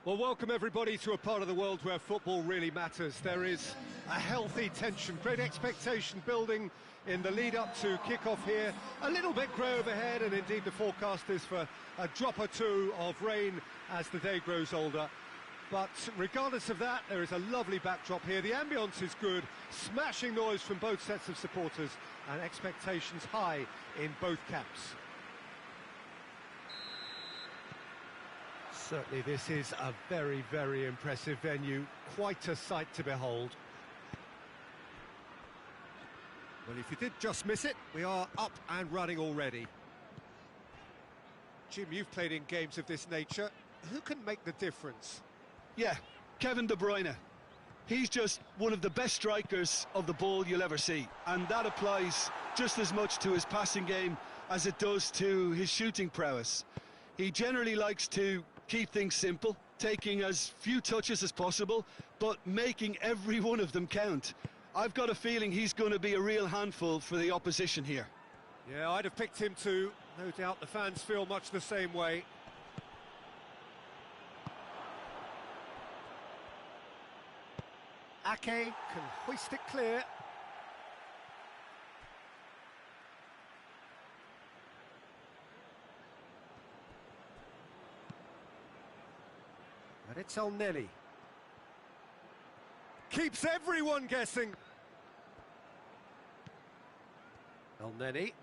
Well, welcome everybody to a part of the world where football really matters. There is a healthy tension, great expectation building in the lead-up to kick-off here. A little bit grey overhead, and indeed the forecast is for a drop or two of rain as the day grows older. But regardless of that, there is a lovely backdrop here. The ambience is good, smashing noise from both sets of supporters, and expectations high in both camps. Certainly this is a very, very impressive venue, quite a sight to behold. Well, if you did just miss it, we are up and running already. Jim, you've played in games of this nature. Who can make the difference? Yeah, Kevin De Bruyne. He's just one of the best strikers of the ball you'll ever see, and that applies just as much to his passing game as it does to his shooting prowess. He generally likes to keep things simple, taking as few touches as possible, but making every one of them count. I've got a feeling he's going to be a real handful for the opposition here. Yeah, I'd have picked him too. No doubt the fans feel much the same way. Ake can hoist it clear. And it's Elneny. Keeps everyone guessing. Elneny.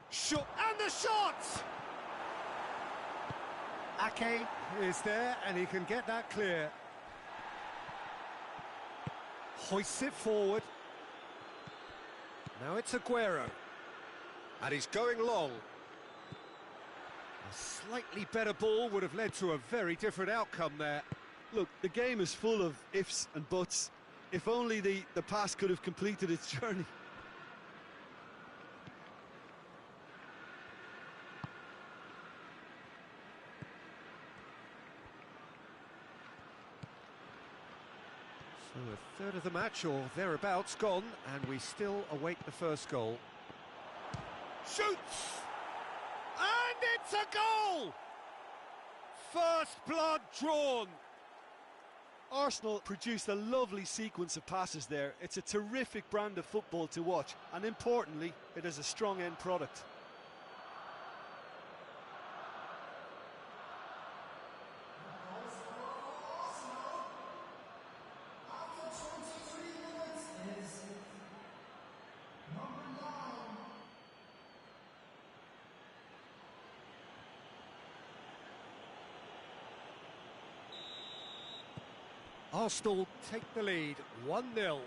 Shot, and the shot! Ake is there, and he can get that clear. Hoists it forward. Now it's Aguero. And he's going long. A slightly better ball would have led to a very different outcome there. Look, the game is full of ifs and buts. If only the pass could have completed its journey. So a third of the match, or thereabouts, gone, and we still await the first goal. Shoots! And it's a goal! First blood drawn. Arsenal produced a lovely sequence of passes there. It's a terrific brand of football to watch, and importantly, it is a strong end product. Arsenal take the lead, 1-0.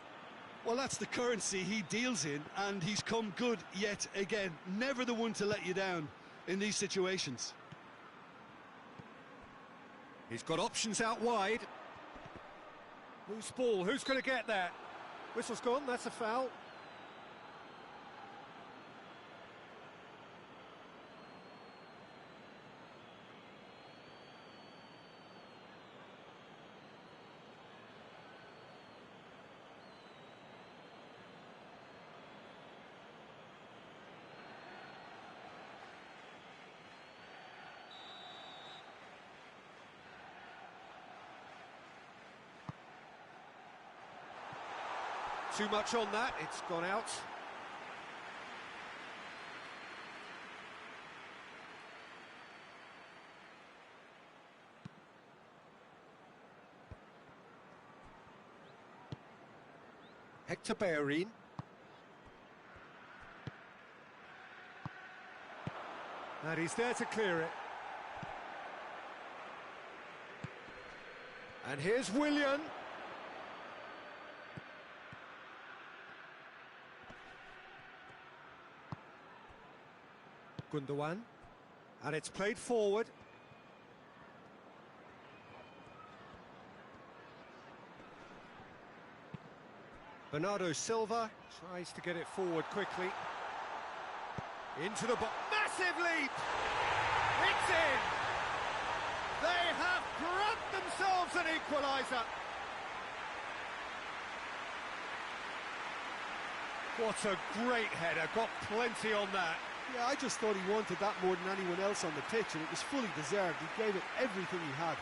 Well, that's the currency he deals in, and he's come good yet again. Never the one to let you down in these situations. He's got options out wide. Loose ball, who's going to get that? Whistle's gone, that's a foul. Too much on that, it's gone out. Hector Bellerin. And he's there to clear it. And here's Willian. Gundogan, and it's played forward. Bernardo Silva tries to get it forward quickly. Into the box. Massive leap! It's in! They have grabbed themselves an equaliser. What a great header, got plenty on that. Yeah, I just thought he wanted that more than anyone else on the pitch, and it was fully deserved. He gave it everything he had.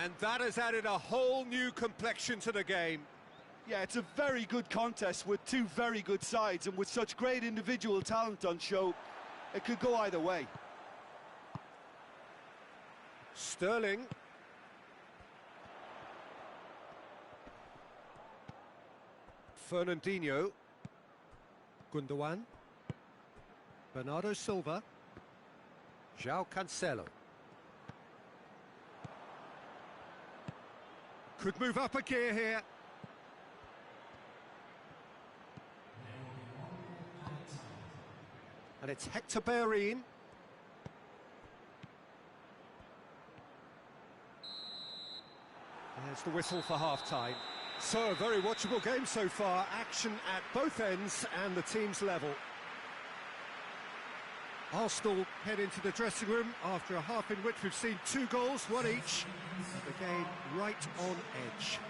And that has added a whole new complexion to the game. Yeah, it's a very good contest with two very good sides, and with such great individual talent on show, it could go either way. Sterling. Fernandinho. Gundogan. Bernardo Silva. João Cancelo. Could move up a gear here. And it's Hector Bellerin. There's the whistle for half-time. So, a very watchable game so far. Action at both ends and the team's level. Arsenal head into the dressing room after a half in which we've seen 2 goals, 1 each. The game right on edge.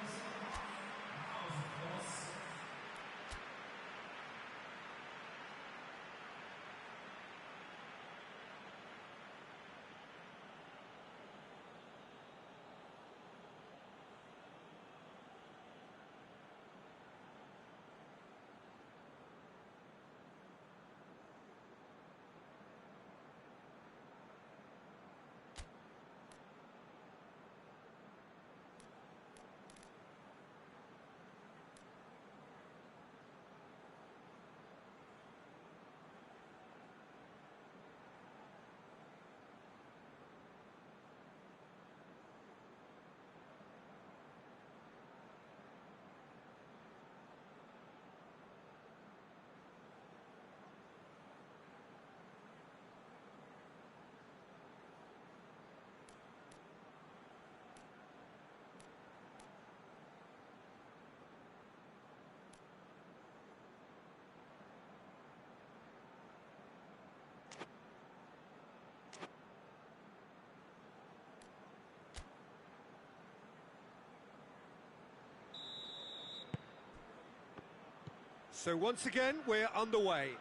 So once again, we're underway.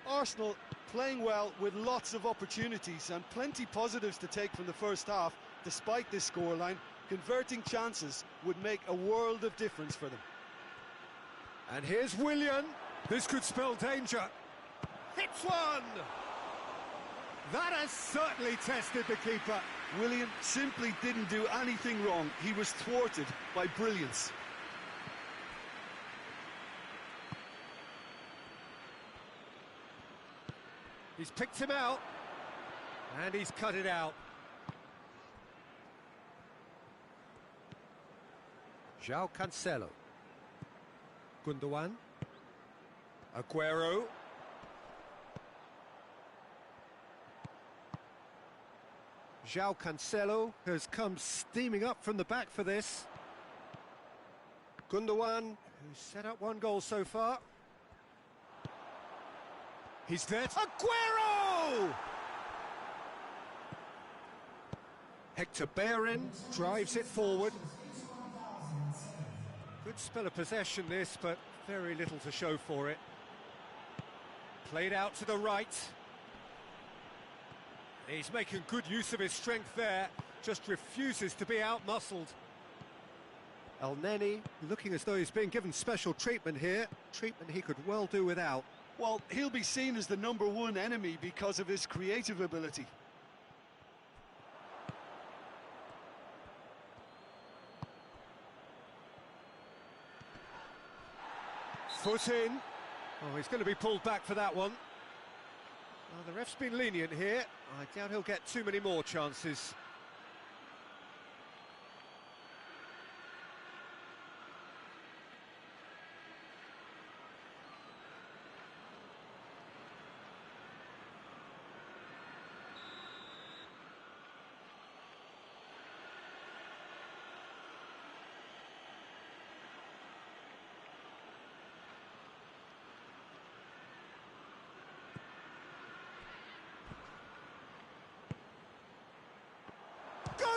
Arsenal playing well with lots of opportunities and plenty positives to take from the first half. Despite this scoreline, converting chances would make a world of difference for them. And here's Willian. This could spell danger. Hits one! That has certainly tested the keeper. Willian simply didn't do anything wrong. He was thwarted by brilliance. He's picked him out, and he's cut it out. João Cancelo. Gundogan. Aguero. João Cancelo has come steaming up from the back for this. Gundogan, who's set up 1 goal so far. He's there. Aguero! Hector Bellerin drives it forward. Good spell of possession this, but very little to show for it. Played out to the right. He's making good use of his strength there, just refuses to be out-muscled. El Neni looking as though he's being given special treatment here, treatment he could well do without. Well, he'll be seen as the #1 enemy because of his creative ability. Foot in. Oh, he's going to be pulled back for that one. Well, the ref's been lenient here. I doubt he'll get too many more chances.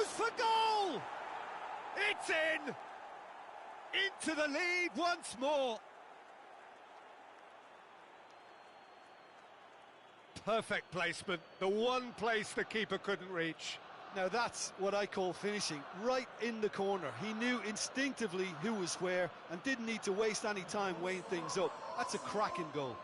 goes for goal! It's in! Into the lead once more. Perfect placement, the one place the keeper couldn't reach. Now that's what I call finishing, right in the corner. He knew instinctively who was where and didn't need to waste any time weighing things up. That's a cracking goal.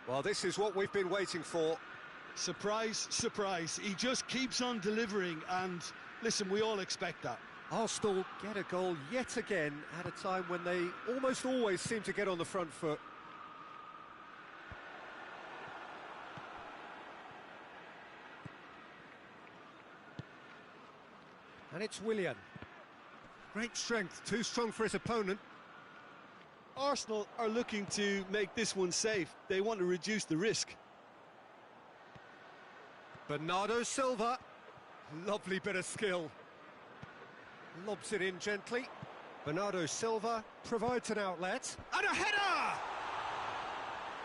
Well, this is what we've been waiting for. Surprise, surprise. He just keeps on delivering, and listen, we all expect that. Arsenal get a goal yet again at a time when they almost always seem to get on the front foot. And it's Willian. Great strength, too strong for his opponent. Arsenal are looking to make this one safe. They want to reduce the risk. Bernardo Silva. Lovely bit of skill. Lobs it in gently. Bernardo Silva provides an outlet. And a header!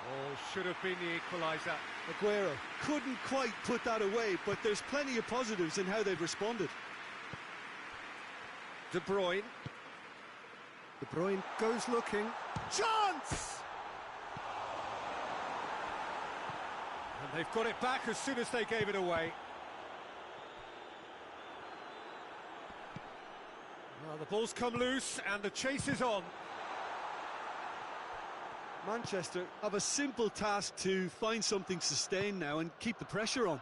Oh, should have been the equaliser. Aguero couldn't quite put that away, but there's plenty of positives in how they've responded. De Bruyne. De Bruyne goes looking. Chance! And they've got it back as soon as they gave it away. Well, the ball's come loose and the chase is on. Manchester have a simple task to find something sustained now and keep the pressure on.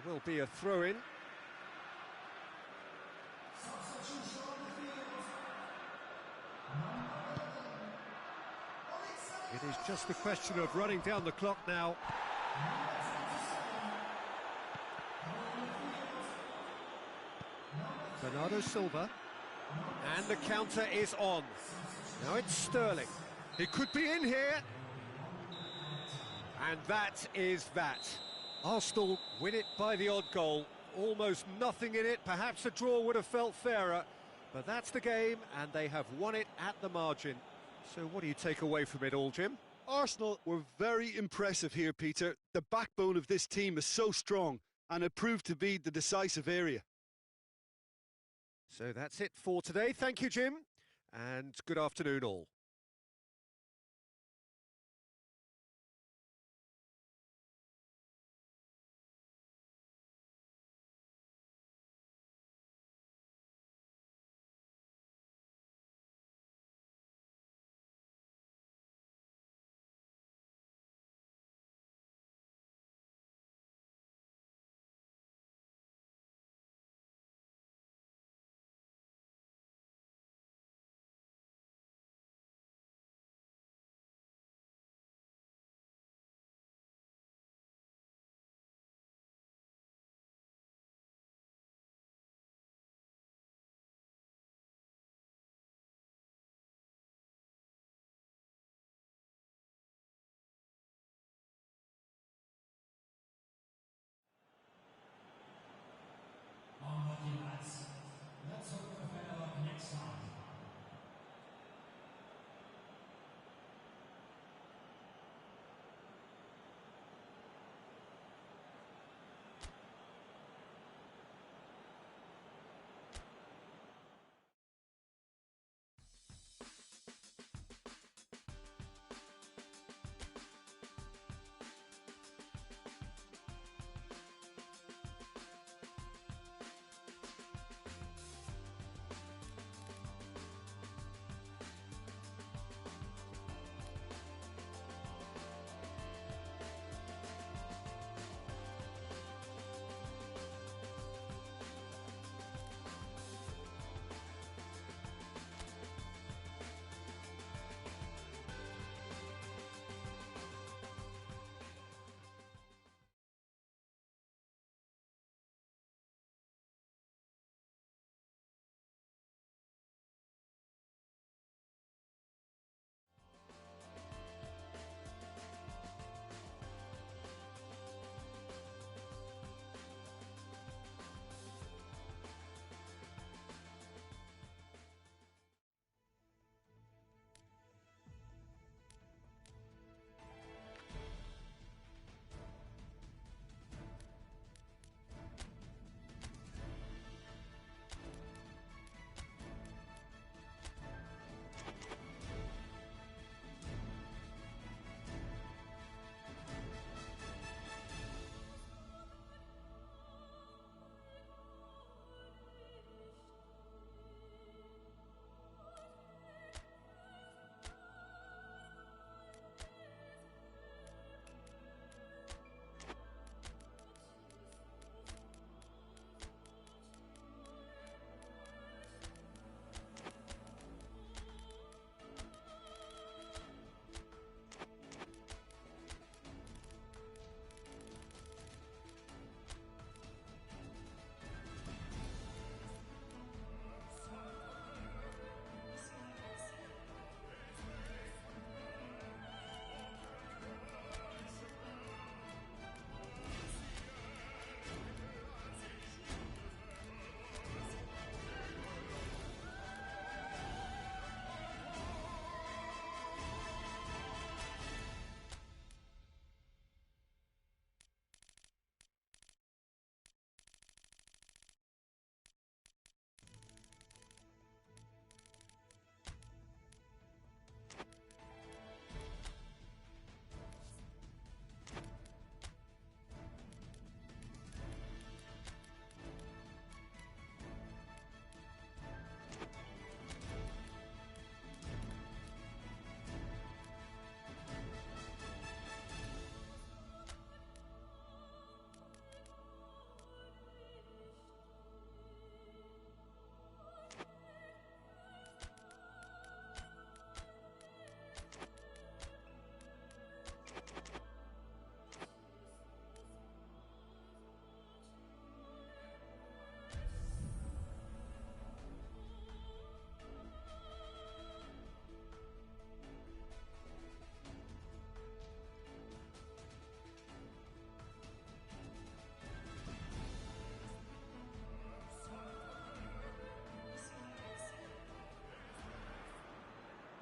There will be a throw-in. It is just a question of running down the clock now. Bernardo Silva. And the counter is on. Now it's Sterling. He could be in here. And that is that. Arsenal win it by the odd goal. Almost nothing in it. Perhaps a draw would have felt fairer. But that's the game, and they have won it at the margin. So what do you take away from it all, Jim? Arsenal were very impressive here, Peter. The backbone of this team is so strong, and it proved to be the decisive area. So that's it for today. Thank you, Jim, and good afternoon all.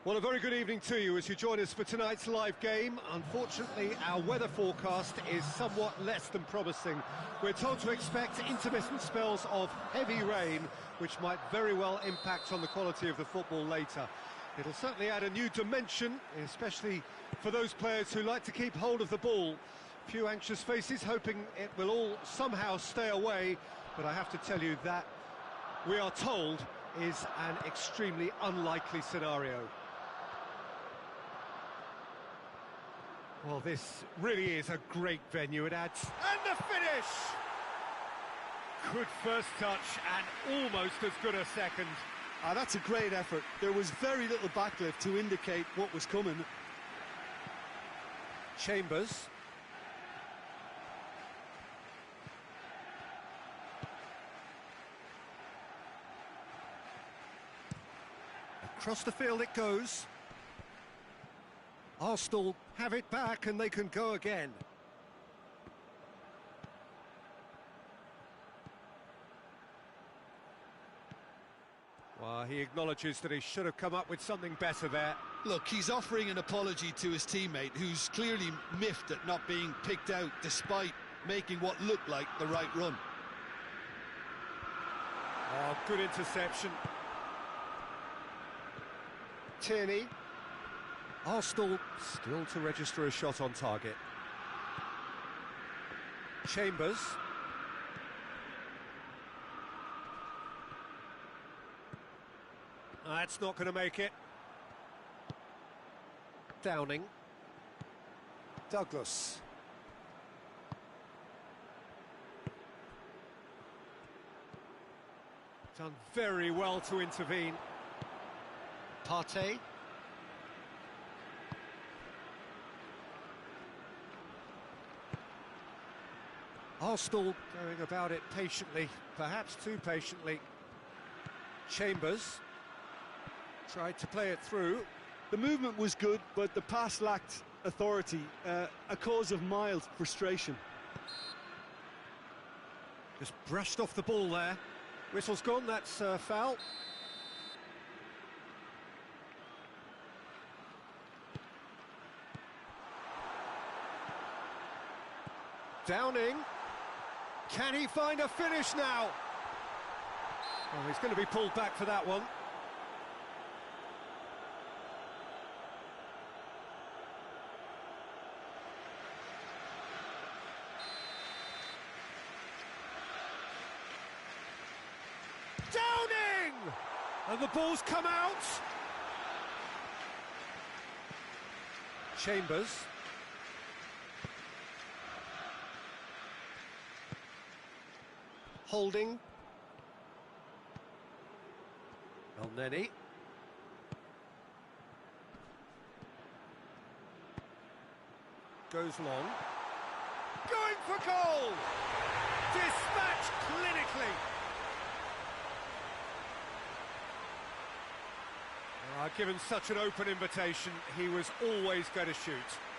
Well, a very good evening to you as you join us for tonight's live game. Unfortunately, our weather forecast is somewhat less than promising. We're told to expect intermittent spells of heavy rain, which might very well impact on the quality of the football later. It'll certainly add a new dimension, especially for those players who like to keep hold of the ball. Few anxious faces hoping it will all somehow stay away, but I have to tell you that we are told is an extremely unlikely scenario. Well, this really is a great venue. It adds... And the finish! Good first touch and almost as good a second. That's a great effort. There was very little backlift to indicate what was coming. Chambers. Across the field it goes. Arsenal have it back and they can go again. Well, he acknowledges that he should have come up with something better there. Look, he's offering an apology to his teammate, who's clearly miffed at not being picked out despite making what looked like the right run. Oh, good interception. Tierney. Arsenal still to register a shot on target. Chambers. That's not going to make it. Downing. Douglas. Done very well to intervene. Partey. Arsenal going about it patiently, perhaps too patiently. Chambers tried to play it through. The movement was good, but the pass lacked authority, a cause of mild frustration. Just brushed off the ball there. Whistle's gone, that's foul. Downing. Can he find a finish now? Oh, he's going to be pulled back for that one. Downing! And the ball's come out. Chambers. Holding. Elneny. Goes long. Going for goal! Dispatched clinically. Given such an open invitation, he was always going to shoot.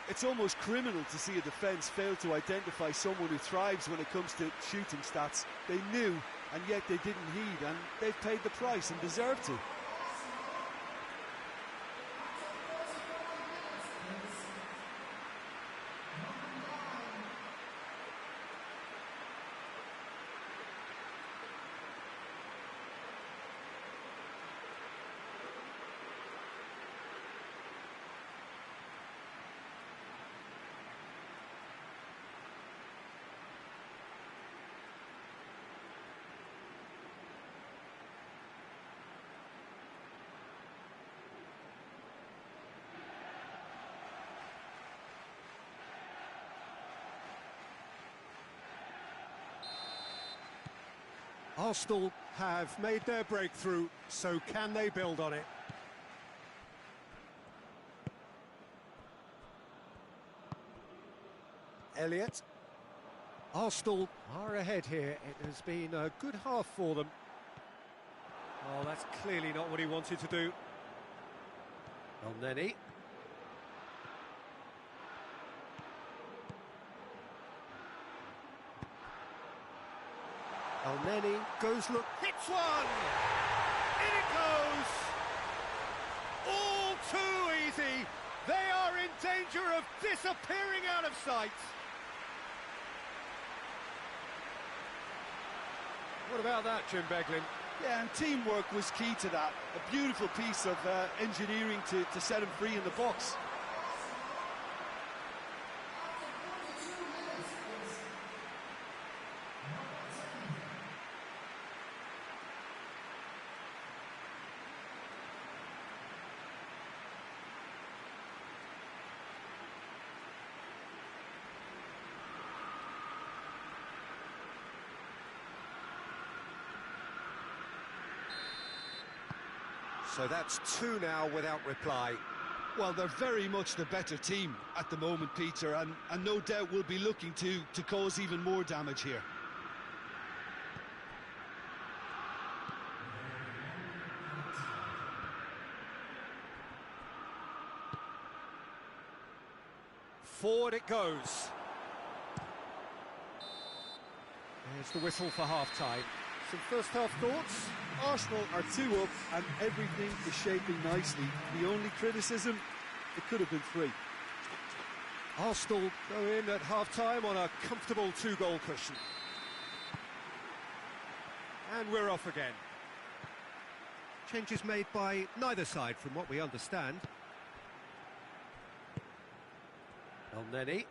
It's almost criminal to see a defence fail to identify someone who thrives when it comes to shooting stats. They knew, and yet they didn't heed, and they've paid the price and deserve to. Arsenal have made their breakthrough, so can they build on it? Elliott. Arsenal are ahead here. It has been a good half for them. Oh, that's clearly not what he wanted to do. Elneny. Elneny goes, look, hits one! In it goes! All too easy. They are in danger of disappearing out of sight. What about that, Jim Beglin? Yeah, and teamwork was key to that. A beautiful piece of engineering to set him free in the box. So that's two now without reply. Well, they're very much the better team at the moment, Peter, and no doubt will be looking to cause even more damage here. Forward it goes. There's the whistle for half-time. Some first-half thoughts? Arsenal are 2 up and everything is shaping nicely. The only criticism, it could have been 3. Arsenal go in at half-time on a comfortable 2-goal cushion. And we're off again. Changes made by neither side from what we understand. Elneny.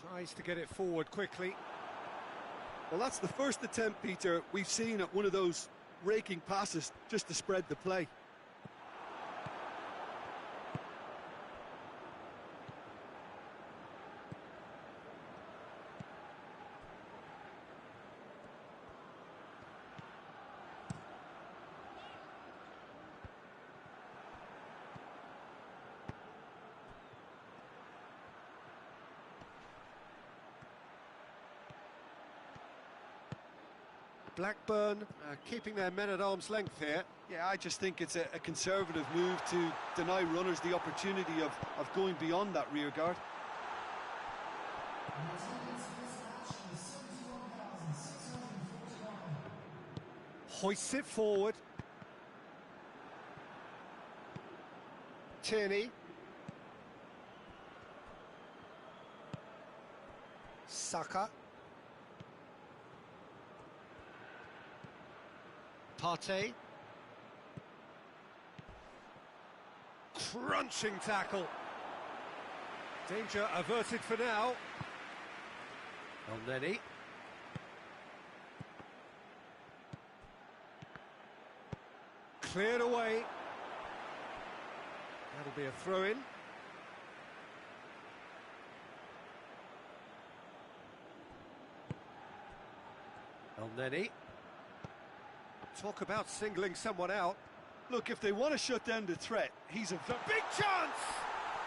Tries to get it forward quickly. Well, that's the first attempt, Peter, we've seen at one of those raking passes just to spread the play. Blackburn keeping their men at arm's length here. Yeah, I just think it's a conservative move to deny runners the opportunity of going beyond that rear guard. Hoists it forward. Tierney. Saka. Partey. Crunching tackle. Danger averted for now. Elneny. Cleared away. That'll be a throw-in. Elneny. Talk about singling someone out. Look, if they want to shut down the threat, he's a big chance!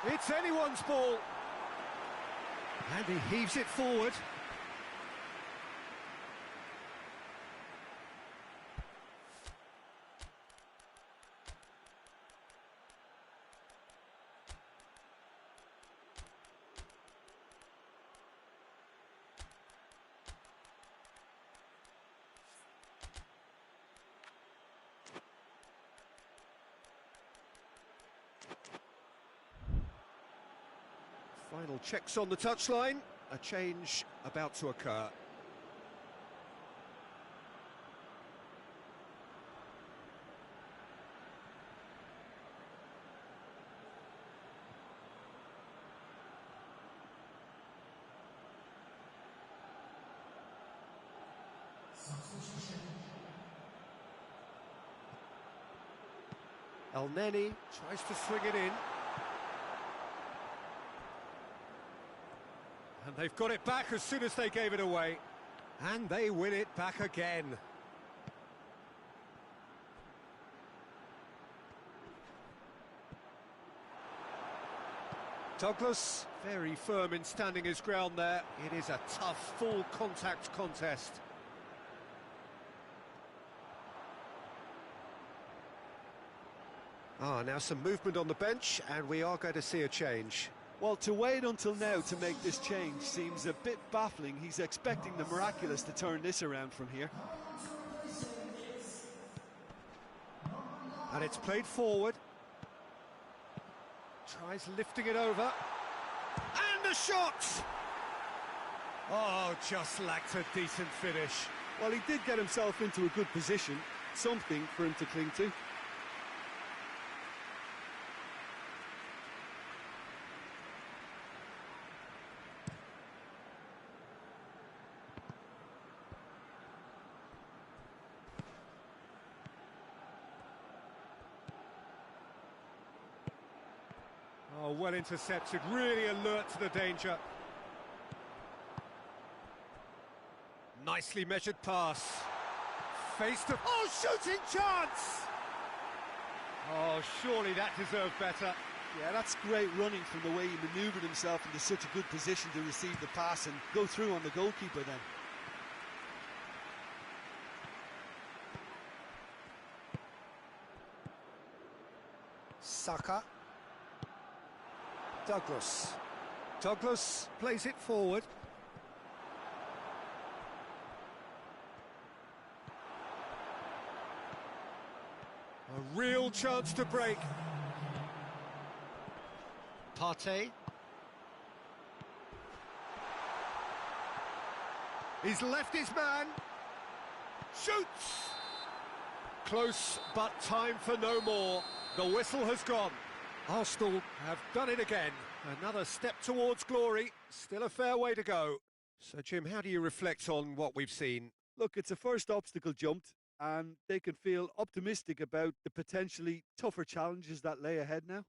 It's anyone's ball. And he heaves it forward. Final checks on the touchline. A change about to occur. Elneny tries to swing it in. And they've got it back as soon as they gave it away. And they win it back again. Douglas, very firm in standing his ground there. It is a tough, full contact contest. Now some movement on the bench, and we are going to see a change. Well, to wait until now to make this change seems a bit baffling. He's expecting the miraculous to turn this around from here. And it's played forward. Tries lifting it over. And the shot! Oh, just lacked a decent finish. Well, he did get himself into a good position, something for him to cling to. Oh, well intercepted, really alert to the danger. Nicely measured pass. Faced to... Oh, shooting chance! Oh, surely that deserved better. Yeah, that's great running from the way he manoeuvred himself into such a good position to receive the pass and go through on the goalkeeper then. Saka. Douglas. Douglas plays it forward. A real chance to break. Partey. He's left his man. Shoots! Close, but time for no more. The whistle has gone. Arsenal have done it again. Another step towards glory. Still a fair way to go. So, Jim, how do you reflect on what we've seen? Look, it's a first obstacle jumped, and they can feel optimistic about the potentially tougher challenges that lay ahead now.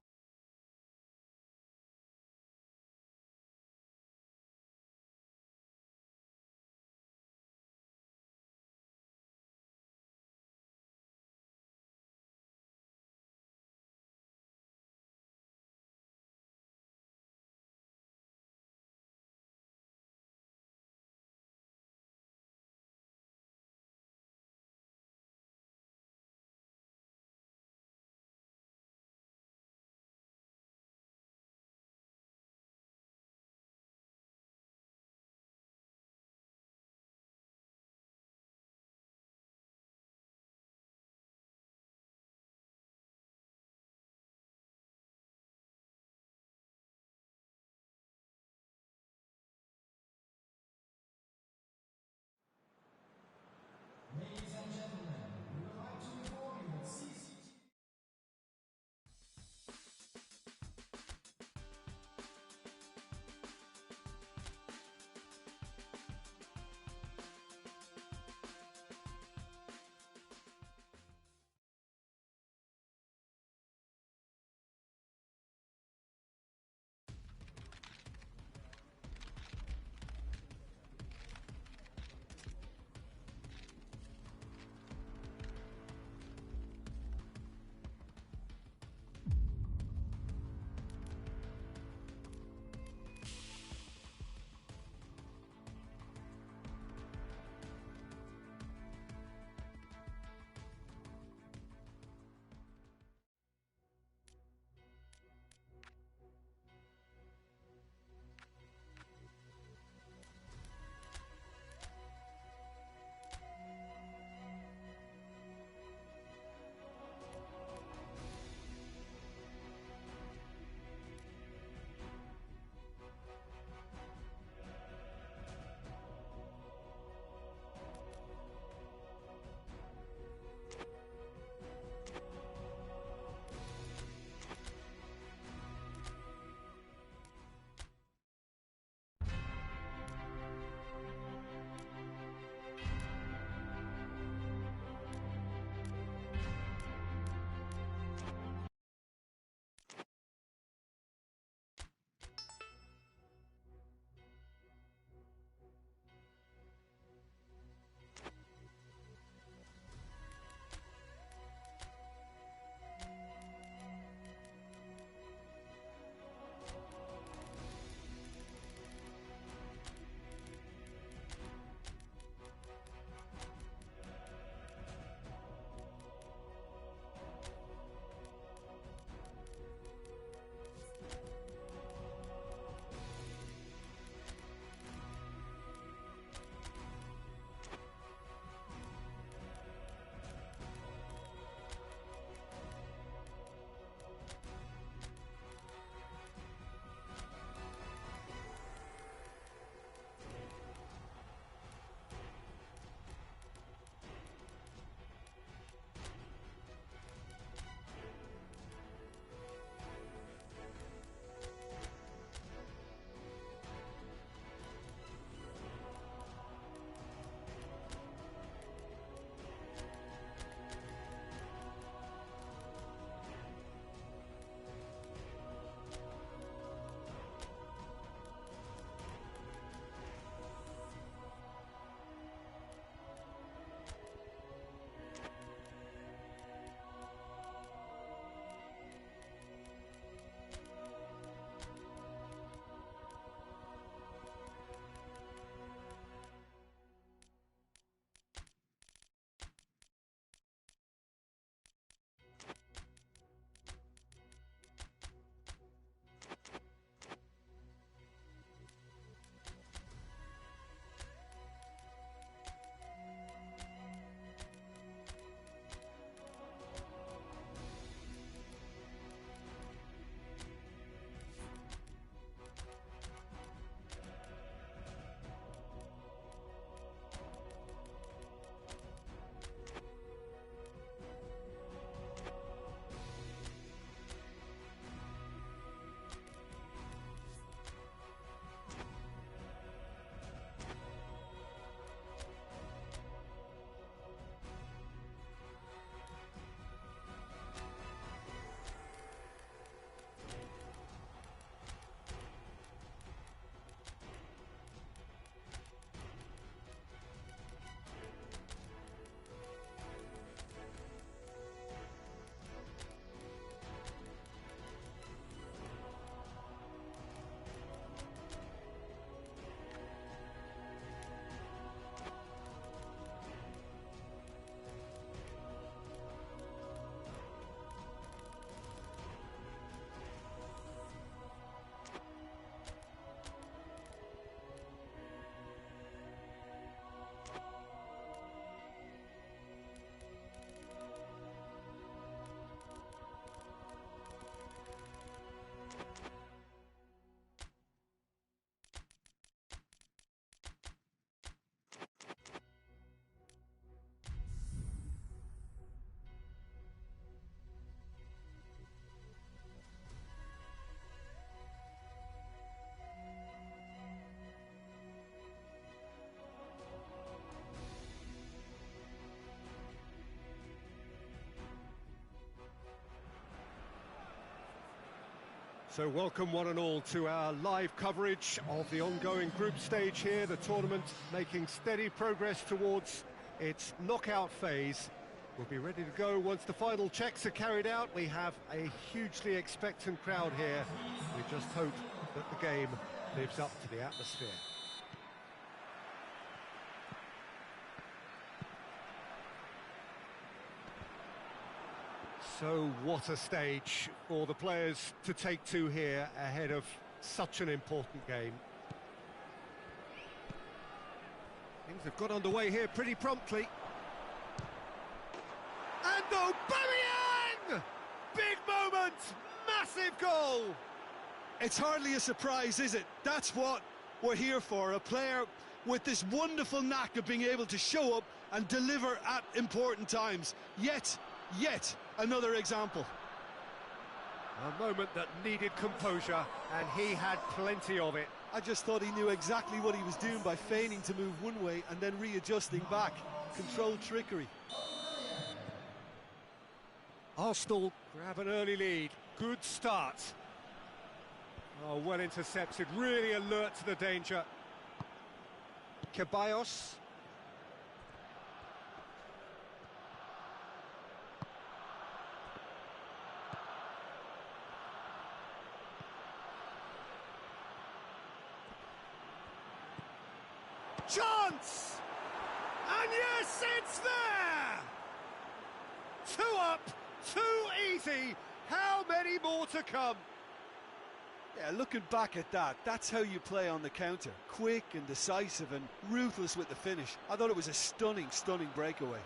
So welcome one and all to our live coverage of the ongoing group stage here, the tournament making steady progress towards its knockout phase. We'll be ready to go once the final checks are carried out. We have a hugely expectant crowd here. We just hope that the game lives up to the atmosphere. So what a stage for the players to take to here ahead of such an important game. Things have got underway here pretty promptly. And Aubameyang! Big moment! Massive goal! It's hardly a surprise, is it? That's what we're here for, a player with this wonderful knack of being able to show up and deliver at important times. Yet another example. A moment that needed composure, and he had plenty of it. I just thought he knew exactly what he was doing by feigning to move one way and then readjusting back. Controlled trickery. Arsenal grab an early lead. Good start. Oh, well intercepted, really alert to the danger. Ceballos. Chance! And yes, it's there! 2 up, 2 easy. How many more to come? Yeah, looking back at that, that's how you play on the counter. Quick and decisive and ruthless with the finish. I thought it was a stunning breakaway.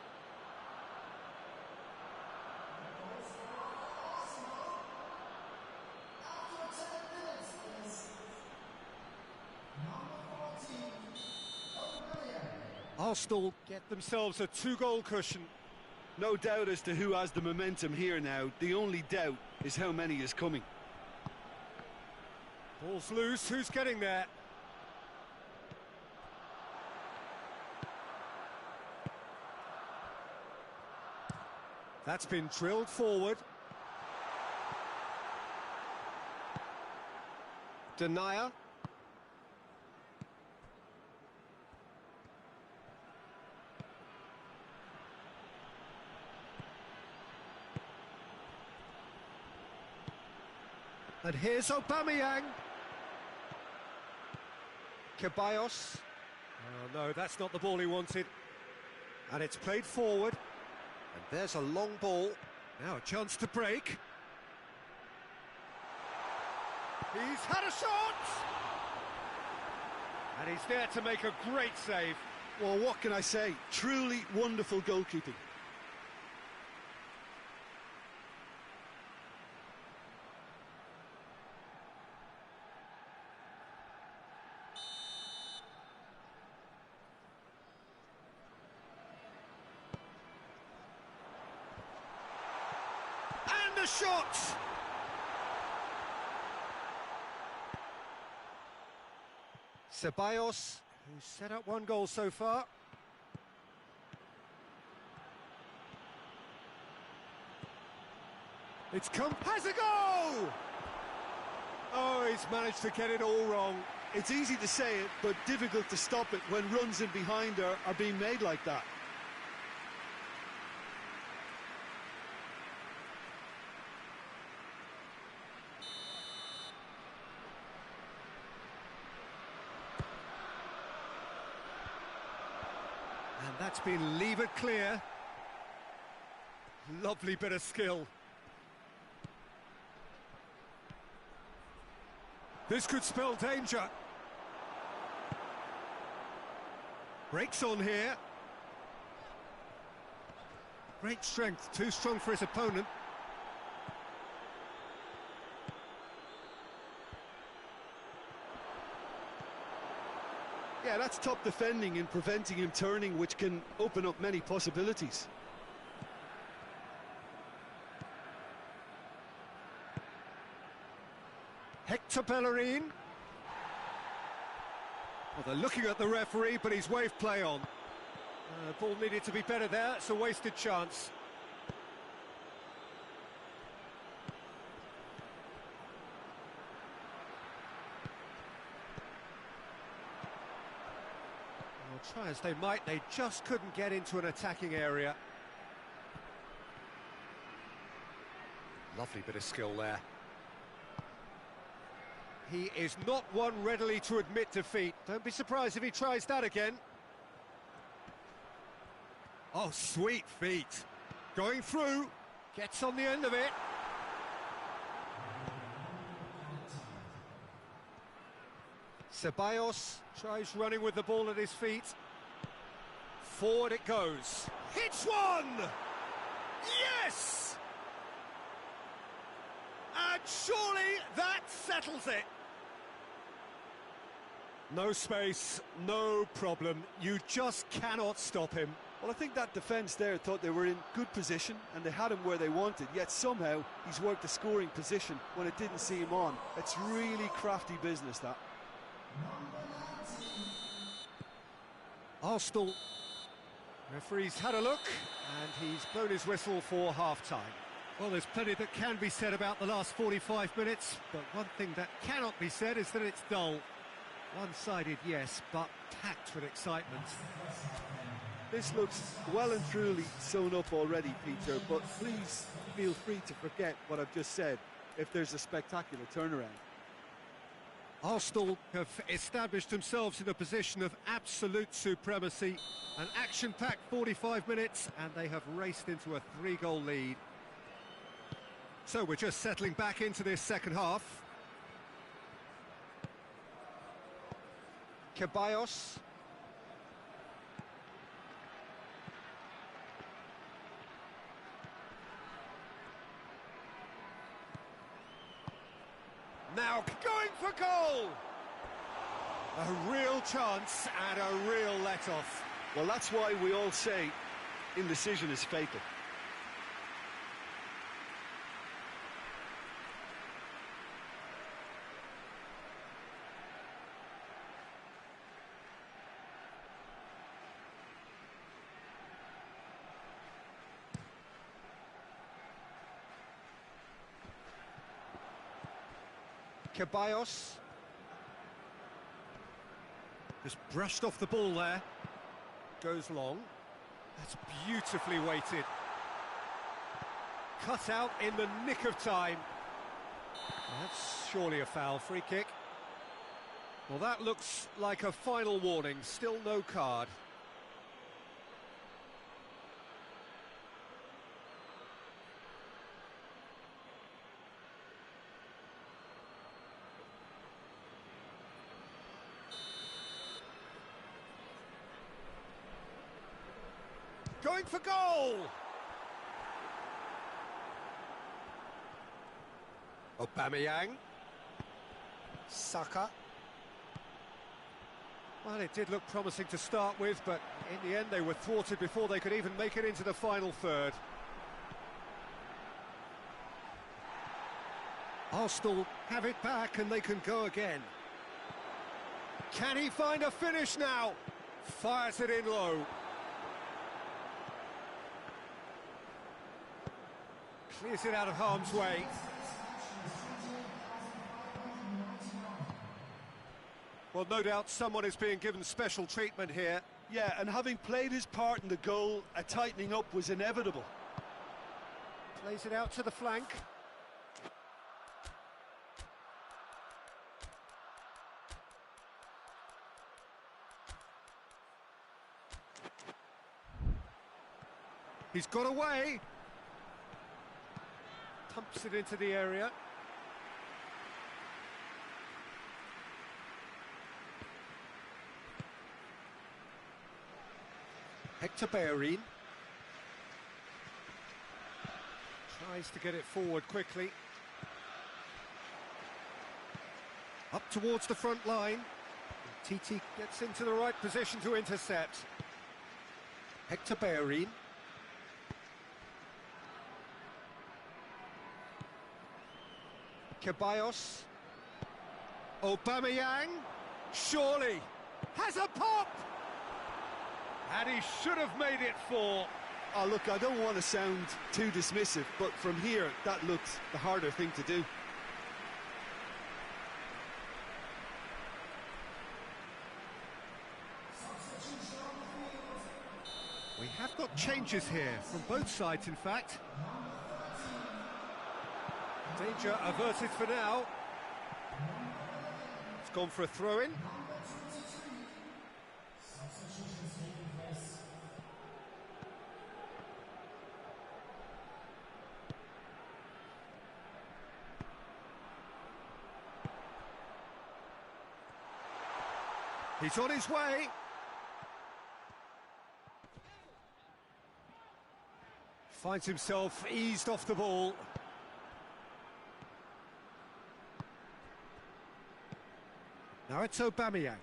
Arsenal get themselves a 2-goal cushion. No doubt as to who has the momentum here now. The only doubt is how many is coming. Ball's loose, who's getting there? That's been drilled forward. Denier. And here's Aubameyang. Ceballos. Oh no, that's not the ball he wanted. And it's played forward. And there's a long ball. Now a chance to break. He's had a shot! And he's there to make a great save. Well, what can I say? Truly wonderful goalkeeping. The shot! Ceballos, who's set up 1 goal so far. It's come, has a goal! Oh, he's managed to get it all wrong. It's easy to say it, but difficult to stop it when runs in behind are being made like that. And that's been levered clear. Lovely bit of skill. This could spell danger. Breaks on here. Great strength, too strong for his opponent. Yeah, that's top defending and preventing him turning, which can open up many possibilities. Hector Bellerin. Well, they're looking at the referee, but he's waved play on. Ball needed to be better there. It's a wasted chance. Try as they might, they just couldn't get into an attacking area. Lovely bit of skill there. He is not one readily to admit defeat. Don't be surprised if he tries that again. Oh, sweet feet. Going through, gets on the end of it. Ceballos tries running with the ball at his feet. Forward it goes. Hits one! Yes! And surely that settles it. No space, no problem. You just cannot stop him. Well, I think that defence there thought they were in good position and they had him where they wanted, yet somehow he's worked the scoring position when it didn't see him on. It's really crafty business, that. Arsenal referee's had a look and he's blown his whistle for half-time. Well, there's plenty that can be said about the last 45 minutes, but one thing that cannot be said is that it's dull. One-sided, yes, but packed with excitement. This looks well and truly sewn up already, Peter, but please feel free to forget what I've just said if there's a spectacular turnaround. Arsenal have established themselves in a position of absolute supremacy. An action-packed 45 minutes, and they have raced into a 3-goal lead. So we're just settling back into this second half. Ceballos. Now going for goal! A real chance and a real let-off. Well, that's why we all say indecision is fatal. Ceballos. Just brushed off the ball there. Goes long. That's beautifully weighted. Cut out in the nick of time. That's surely a foul. Free kick. Well, that looks like a final warning. Still no card. Going for goal! Aubameyang. Saka. Well, it did look promising to start with, but in the end they were thwarted before they could even make it into the final third. Arsenal have it back and they can go again. Can he find a finish now? Fires it in low. Clears it out of harm's way. Well, no doubt someone is being given special treatment here. Yeah, and having played his part in the goal, a tightening up was inevitable. Plays it out to the flank. He's got away. Pumps it into the area. Hector Bellerin. Tries to get it forward quickly. Up towards the front line. Titi gets into the right position to intercept. Hector Bellerin. Ceballos. Aubameyang. Surely. Has a pop! And he should have made it 4. Oh, look, I don't want to sound too dismissive, but from here, that looks the harder thing to do. We have got changes here from both sides, in fact. Danger averted for now. It's gone for a throw-in. He's on his way. Finds himself eased off the ball. Now it's Aubameyang.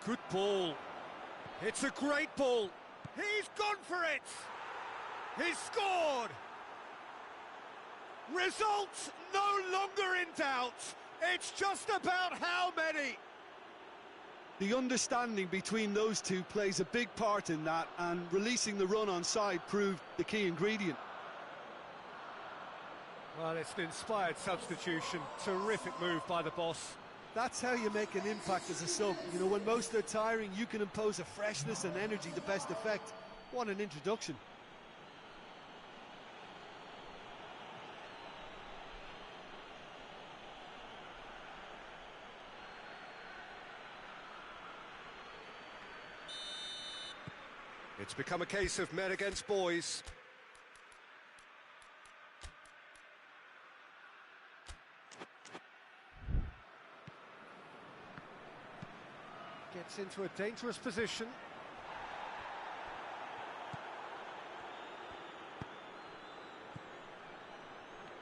Good ball. It's a great ball. He's gone for it. He's scored. Results no longer in doubt. It's just about how many. The understanding between those two plays a big part in that, and releasing the run on side proved the key ingredient. Well, it's an inspired substitution. Terrific move by the boss. That's how you make an impact as a sub. You know, when most are tiring, you can impose a freshness and energy to best effect. What an introduction. It's become a case of men against boys. Gets into a dangerous position.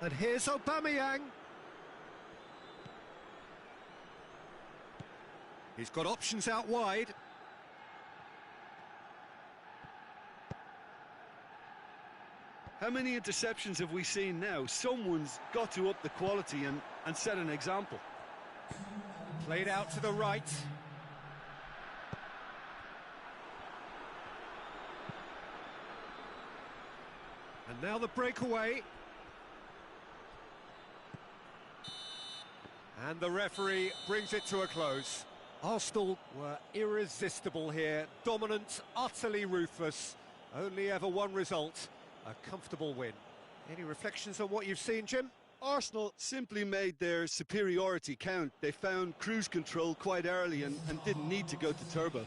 And here's Aubameyang. He's got options out wide. How many interceptions have we seen now? Someone's got to up the quality and set an example. Played out to the right. And now the breakaway. And the referee brings it to a close. Arsenal were irresistible here, dominant, utterly ruthless. Only ever one result, a comfortable win. Any reflections on what you've seen, Jim? Arsenal simply made their superiority count. They found cruise control quite early and didn't need to go to turbo.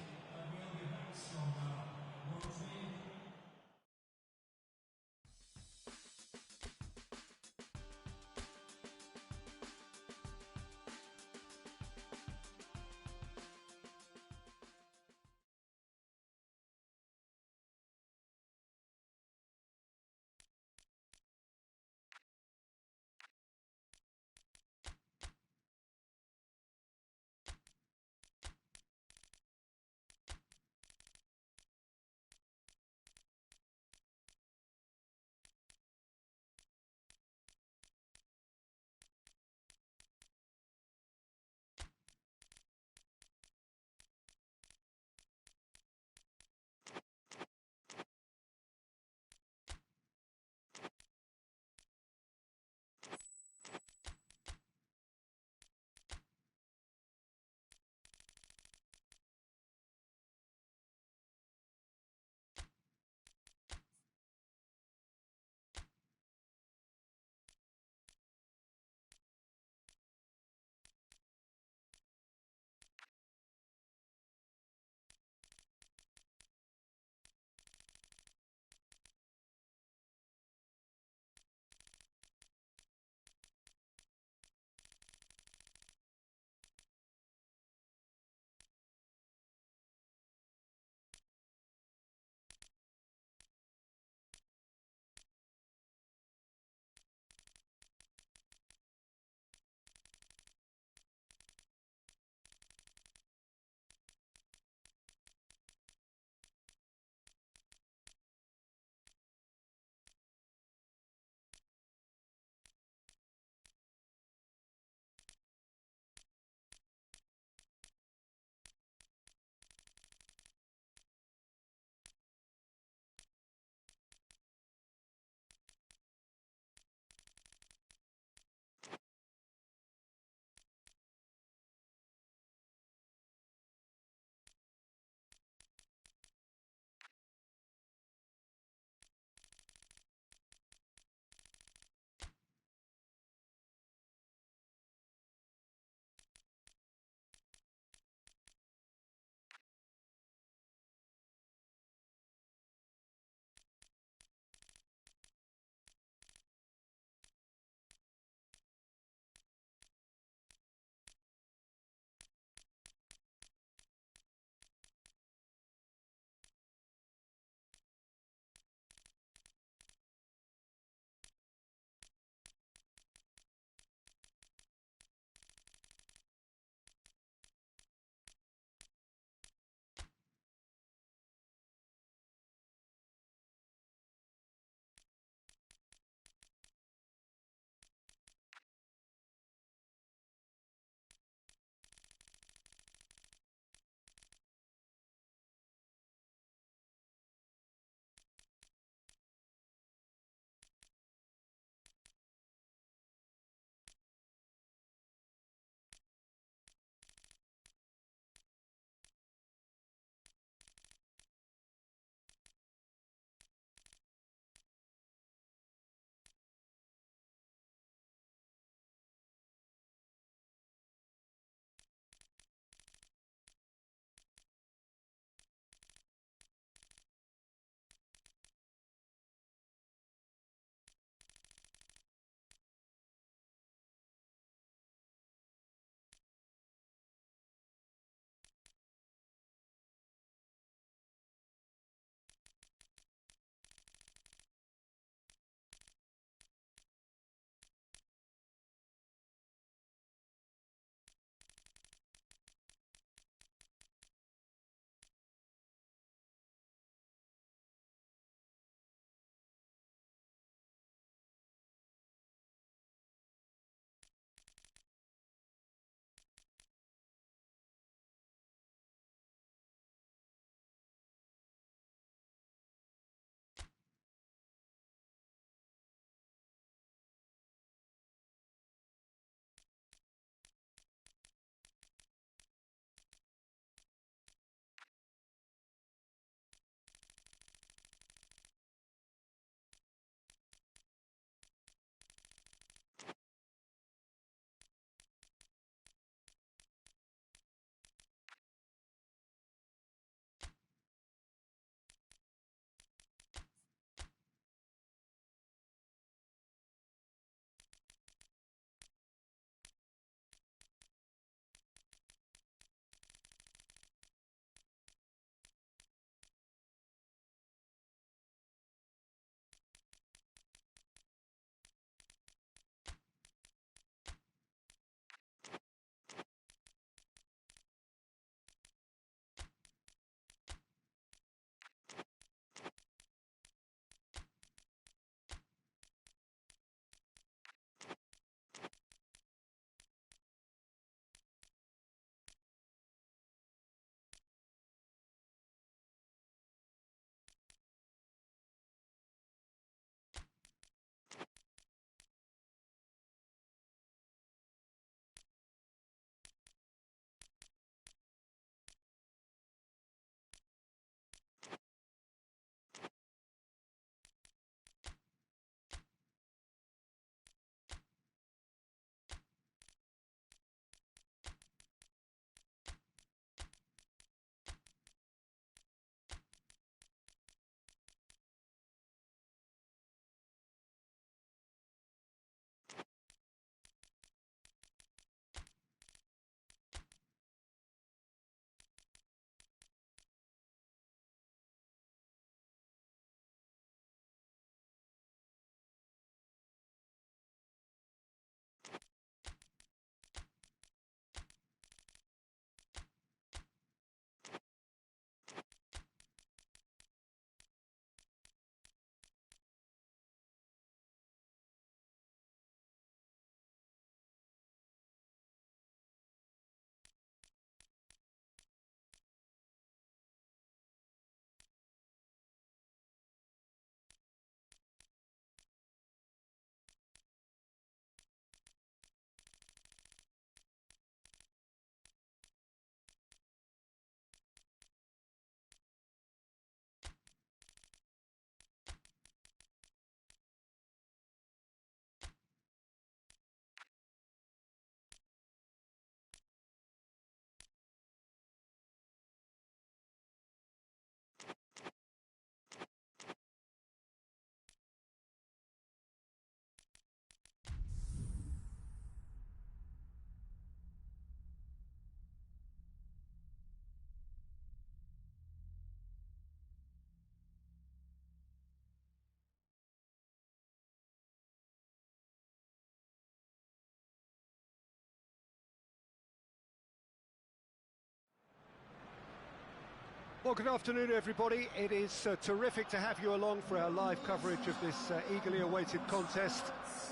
Well, good afternoon, everybody. It is terrific to have you along for our live coverage of this eagerly awaited contest.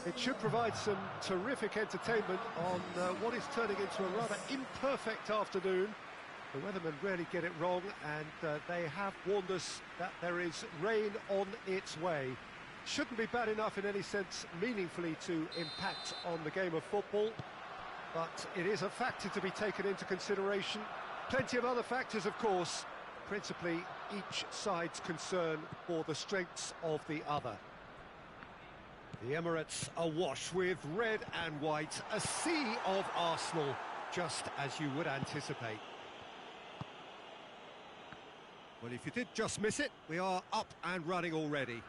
It should provide some terrific entertainment on what is turning into a rather imperfect afternoon. The weathermen rarely get it wrong, and they have warned us that there is rain on its way. Shouldn't be bad enough in any sense meaningfully to impact on the game of football, but it is a factor to be taken into consideration. Plenty of other factors, of course, principally each side's concern for the strengths of the other. The Emirates awash with red and white, a sea of Arsenal, just as you would anticipate. Well, if you did just miss it, we are up and running already.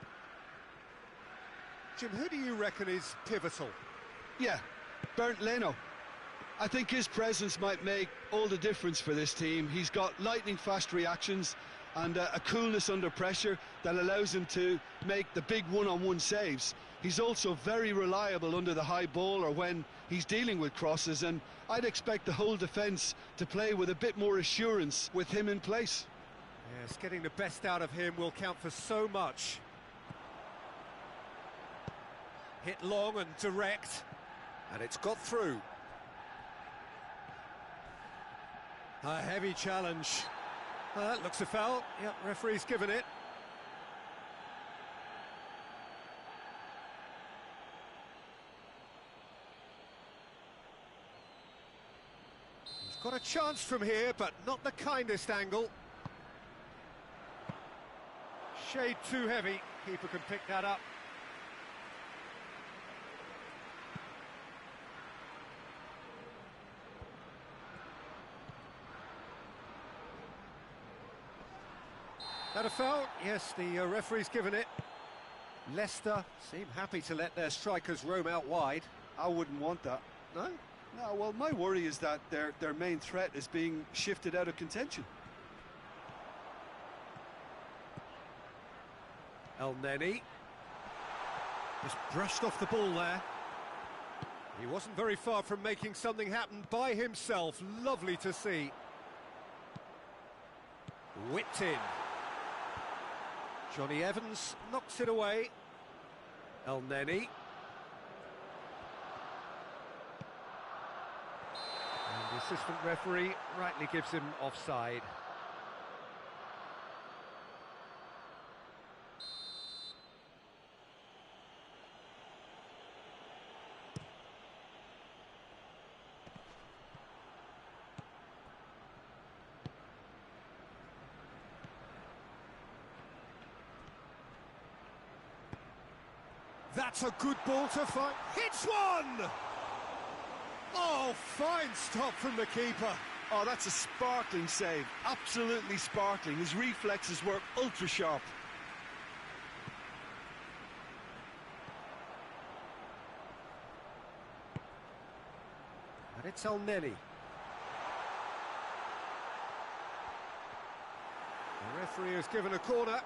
Jim, who do you reckon is pivotal? Yeah, Bernd Leno. I think his presence might make all the difference for this team. He's got lightning-fast reactions and a coolness under pressure that allows him to make the big one-on-one saves. He's also very reliable under the high ball or when he's dealing with crosses, and I'd expect the whole defence to play with a bit more assurance with him in place. Yes, getting the best out of him will count for so much. Hit long and direct, and it's got through. A heavy challenge. That looks a foul. Yep, referee's given it. He's got a chance from here, but not the kindest angle. Shade too heavy. Keeper can pick that up. That a foul? Yes, the referee's given it. Leicester seem happy to let their strikers roam out wide. I wouldn't want that. No? No, well, my worry is that their main threat is being shifted out of contention. El Neni. Just brushed off the ball there. He wasn't very far from making something happen by himself. Lovely to see. Whipped in. Johnny Evans knocks it away. El Neni. And the assistant referee rightly gives him offside. That's a good ball to find. Hits one! Oh, fine stop from the keeper. Oh, that's a sparkling save. Absolutely sparkling. His reflexes were ultra sharp. And it's El Neni. The referee has given a corner.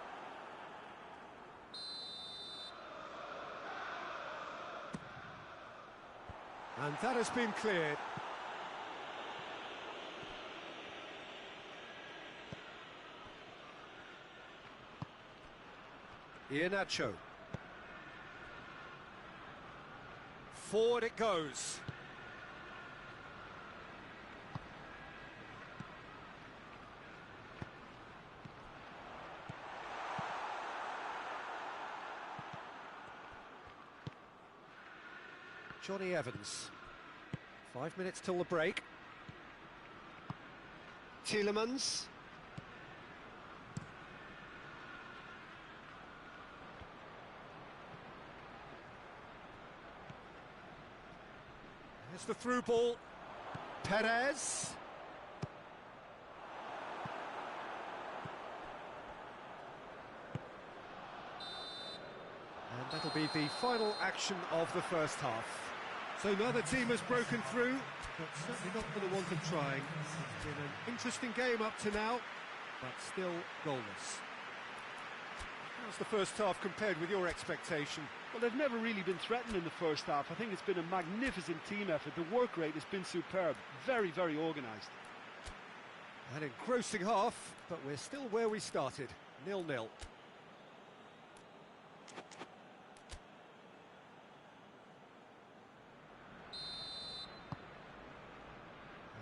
And that has been cleared. Iheanacho. Forward it goes. Johnny Evans. 5 minutes till the break. Tielemans. There's the through ball. Perez. And that'll be the final action of the first half. So neither team has broken through, but certainly not for the want of trying. It's been an interesting game up to now, but still goalless. How's the first half compared with your expectation? Well, they've never really been threatened in the first half. I think it's been a magnificent team effort. The work rate has been superb. Very, very organised. An engrossing half, but we're still where we started, 0-0.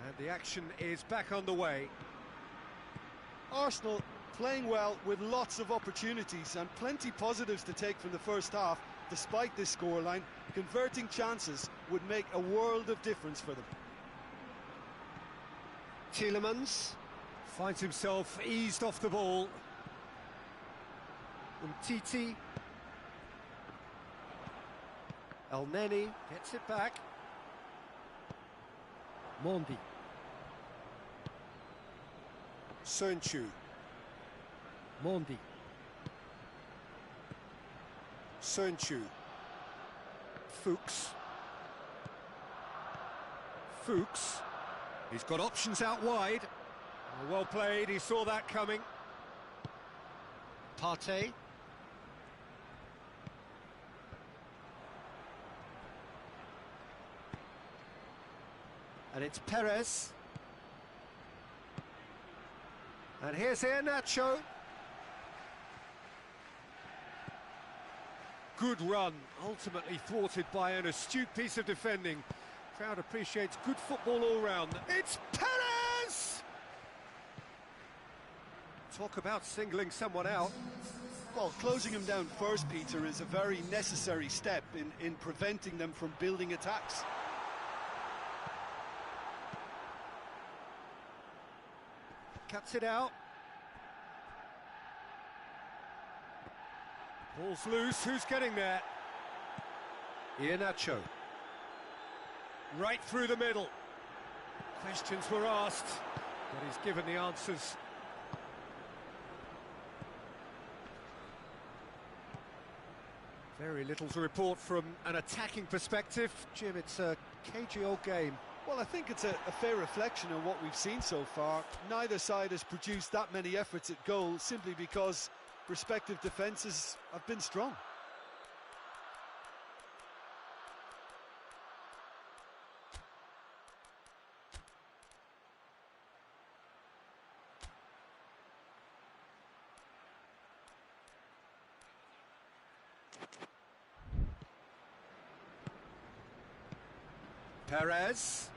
And the action is back underway. Arsenal playing well with lots of opportunities and plenty positives to take from the first half. Despite this scoreline, converting chances would make a world of difference for them. Tielemans finds himself eased off the ball. Umtiti. El Neni gets it back. Mondi. Sönchu. Mondi. Sönchu. Fuchs. Fuchs. He's got options out wide. Oh, well played, he saw that coming. Partey. And it's Perez. And here's Iheanacho. Good run, ultimately thwarted by an astute piece of defending. Crowd appreciates good football all round. It's Perez! Talk about singling someone out. Well, closing him down first, Peter, is a very necessary step in preventing them from building attacks. Cuts it out. Ball's loose, who's getting there? Iheanacho. Right through the middle. Questions were asked, but he's given the answers. Very little to report from an attacking perspective. Jim, it's a cagey old game. Well, I think it's a fair reflection of what we've seen so far. Neither side has produced that many efforts at goal simply because respective defences have been strong. Perez.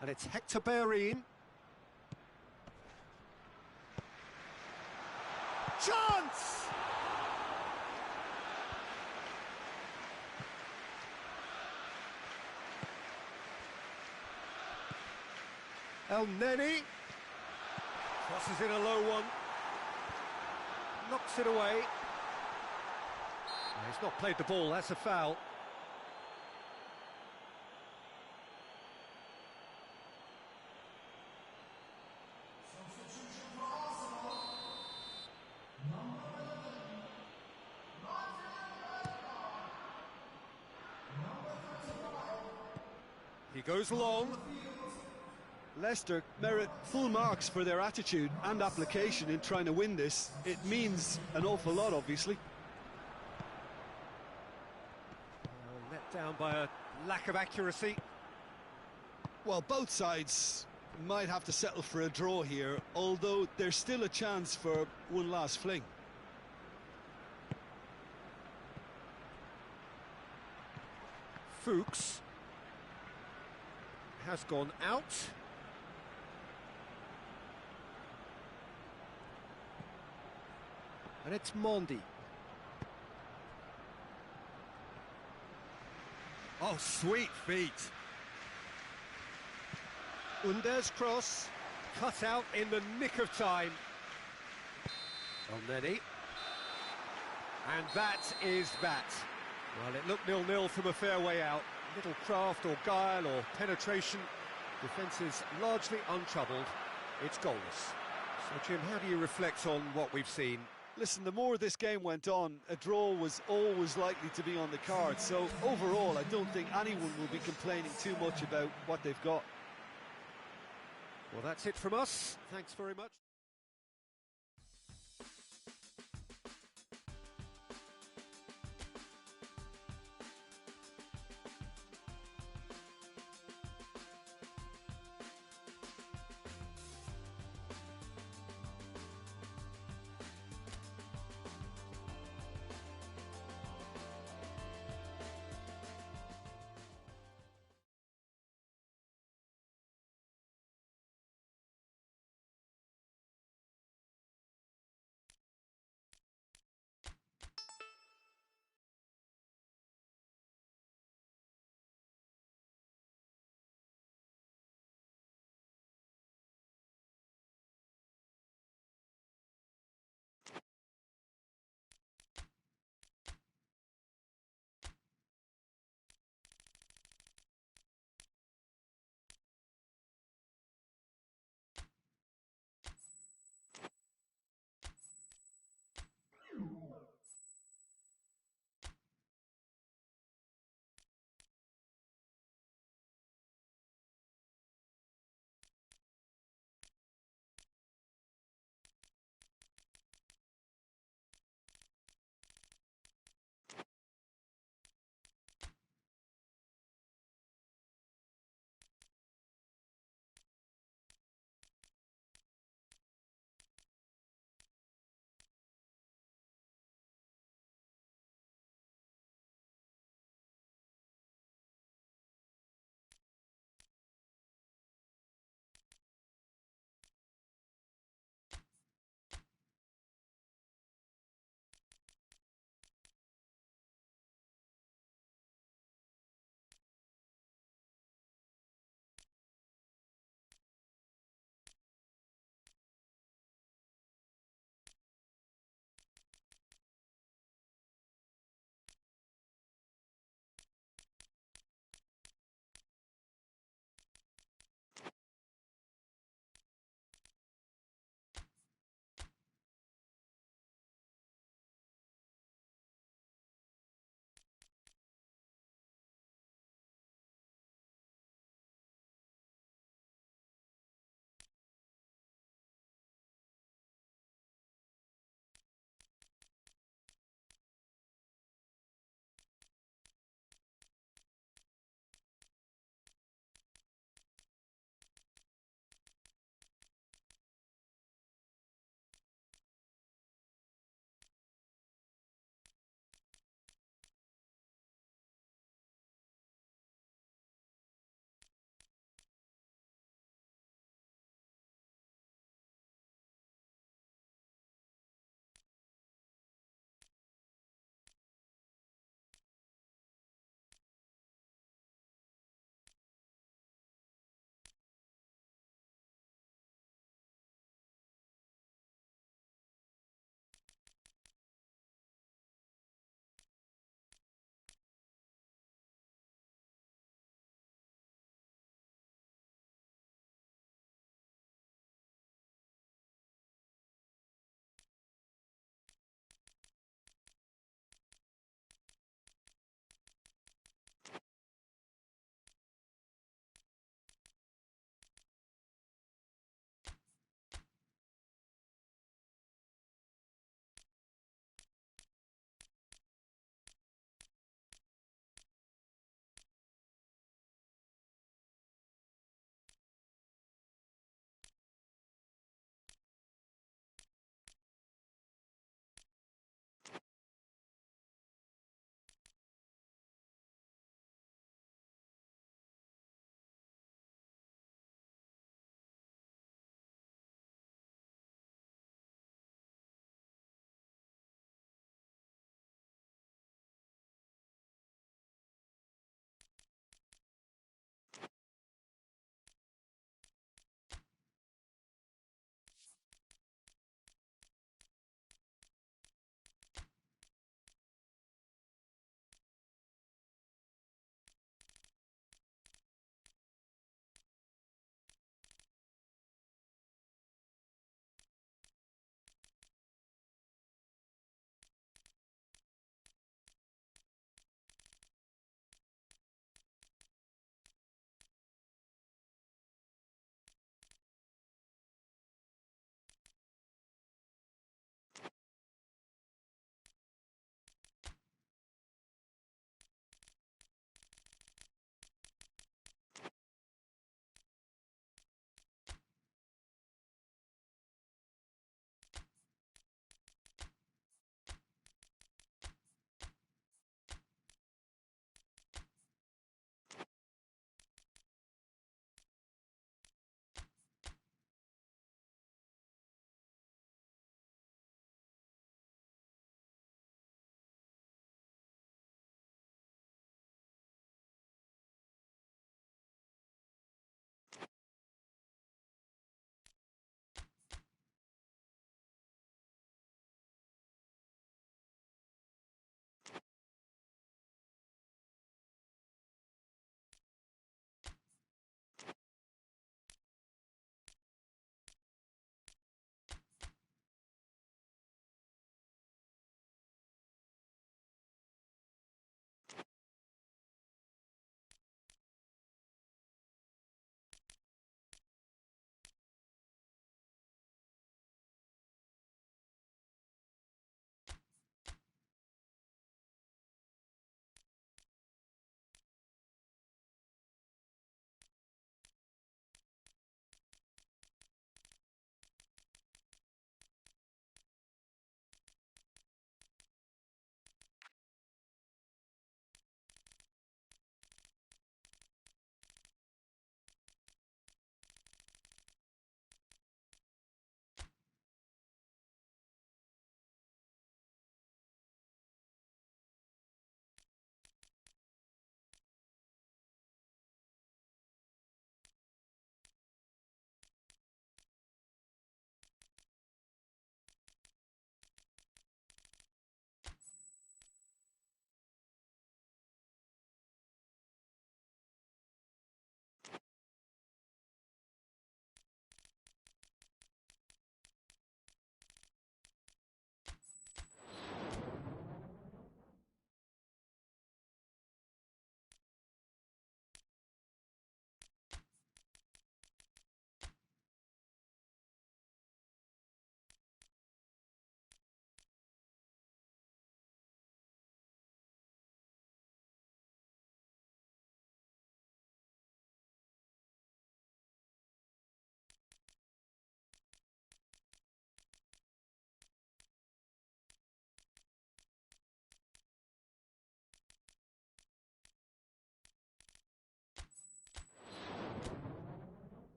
And it's Hector Bellerin. Chance! El Neni crosses in a low one, knocks it away. He's not played the ball, that's a foul. He goes long. Leicester merit full marks for their attitude and application in trying to win this. It means an awful lot, obviously. Let down by a lack of accuracy. Well, both sides might have to settle for a draw here, although there's still a chance for one last fling. Fuchs has gone out. And it's Mondi. Oh, sweet feet. Under's cross, cut out in the nick of time. El Neni. And that is that. Well, it looked 0-0 from a fair way out. Little craft or guile or penetration. Defence is largely untroubled. It's goalless. So, Jim, how do you reflect on what we've seen? Listen, the more this game went on, a draw was always likely to be on the card. So overall, I don't think anyone will be complaining too much about what they've got. Well, that's it from us. Thanks very much.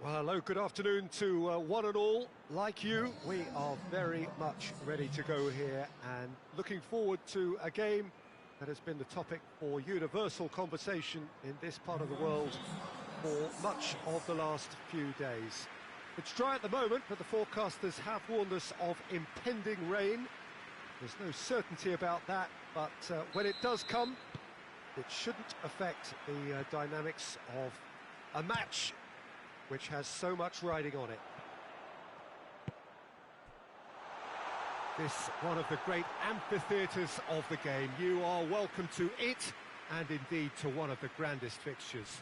Well, hello, good afternoon to one and all. Like you, we are very much ready to go here and looking forward to a game that has been the topic for universal conversation in this part of the world for much of the last few days. It's dry at the moment, but the forecasters have warned us of impending rain. There's no certainty about that, but when it does come, it shouldn't affect the dynamics of a match which has so much riding on it. This one of the great amphitheatres of the game. You are welcome to it, and indeed to one of the grandest fixtures.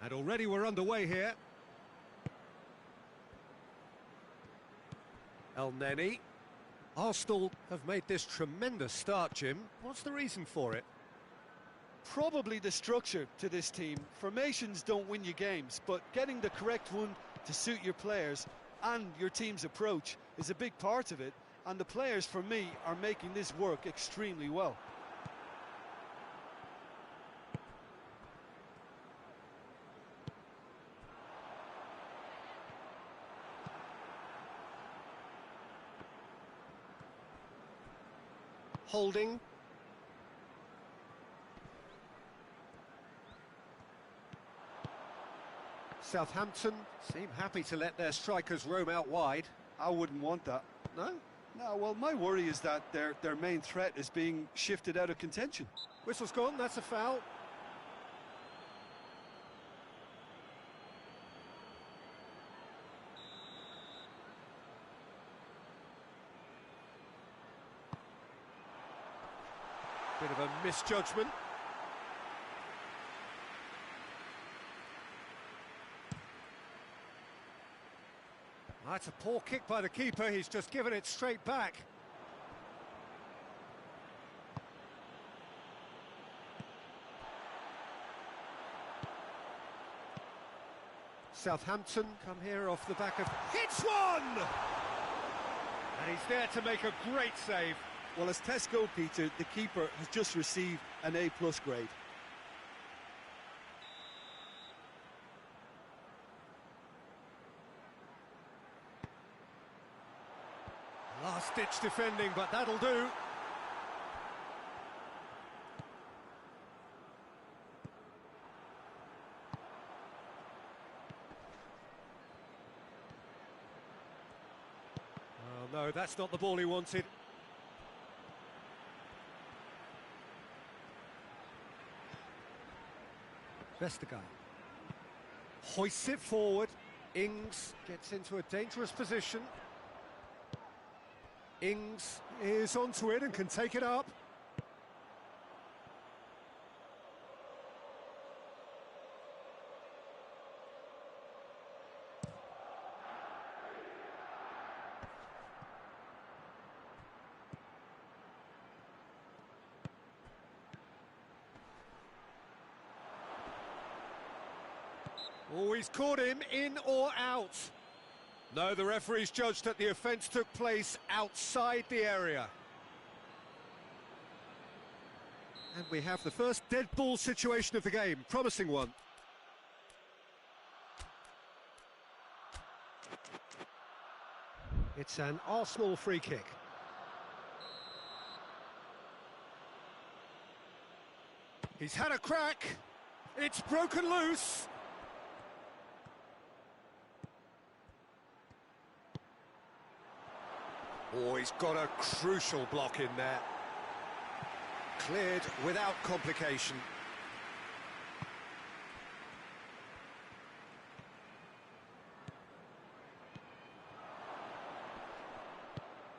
And already we're underway here. El Neni. Arsenal have made this tremendous start, Jim. What's the reason for it? Probably the structure to this team. Formations don't win you games, but getting the correct one to suit your players and your team's approach is a big part of it, and the players, for me, are making this work extremely well. Holding. Southampton seem happy to let their strikers roam out wide. I wouldn't want that. No? No, well, my worry is that their main threat is being shifted out of contention. Whistle's gone, that's a foul. Bit of a misjudgment. That's a poor kick by the keeper, he's just given it straight back. Southampton come here off the back of... Hits one! And he's there to make a great save. Well, as Tesco, Peter, the keeper has just received an A+ grade. Last-ditch defending, but that'll do. Oh, no, that's not the ball he wanted. Vestergaard hoists it forward. Ings gets into a dangerous position. Ings is onto it and can take it up. Oh, he's caught him in or out. No, the referee's judged that the offence took place outside the area. And we have the first dead ball situation of the game, promising one. It's an Arsenal free kick. He's had a crack, it's broken loose. Oh, he's got a crucial block in there. Cleared without complication.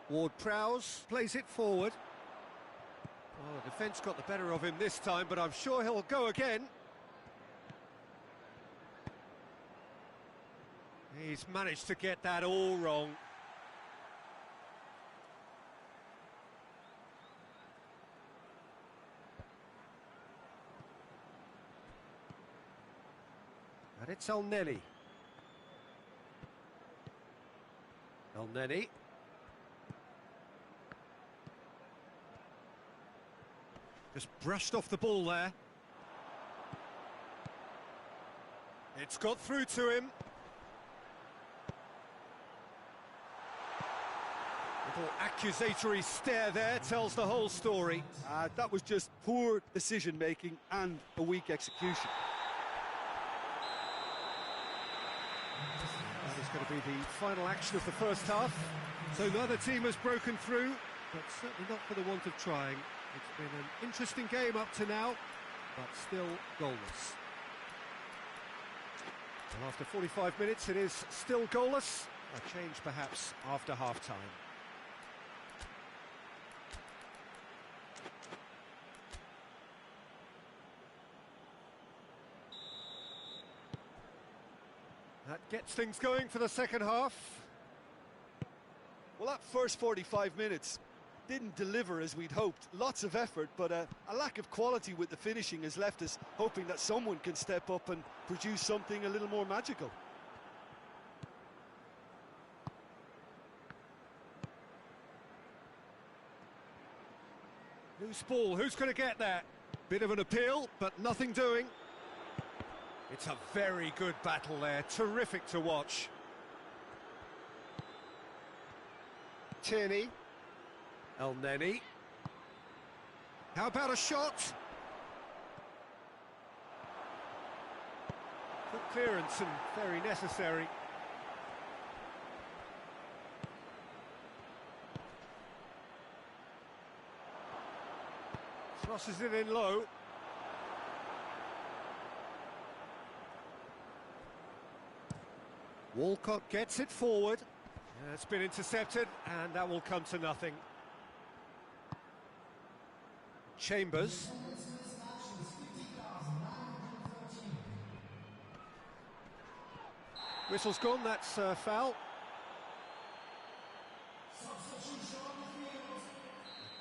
Ward-Prowse plays it forward. Well, the defence got the better of him this time, but I'm sure he'll go again. He's managed to get that all wrong. And it's El Neni. El Neni. Just brushed off the ball there. It's got through to him. Little accusatory stare there tells the whole story. That was just poor decision-making and a weak execution. That is going to be the final action of the first half. So neither team has broken through, but certainly not for the want of trying. It's been an interesting game up to now, but still goalless. And after 45 minutes, it is still goalless. A change perhaps after half-time. That gets things going for the second half. Well, that first 45 minutes didn't deliver as we'd hoped. Lots of effort, but a lack of quality with the finishing has left us hoping that someone can step up and produce something a little more magical. Loose ball, who's going to get that? Bit of an appeal, but nothing doing. It's a very good battle there, terrific to watch. Tierney. El Neni. How about a shot? Good clearance and very necessary. Crosses it in low. Walcott gets it forward. It's been intercepted, and that will come to nothing. Chambers. Whistle's gone, that's foul.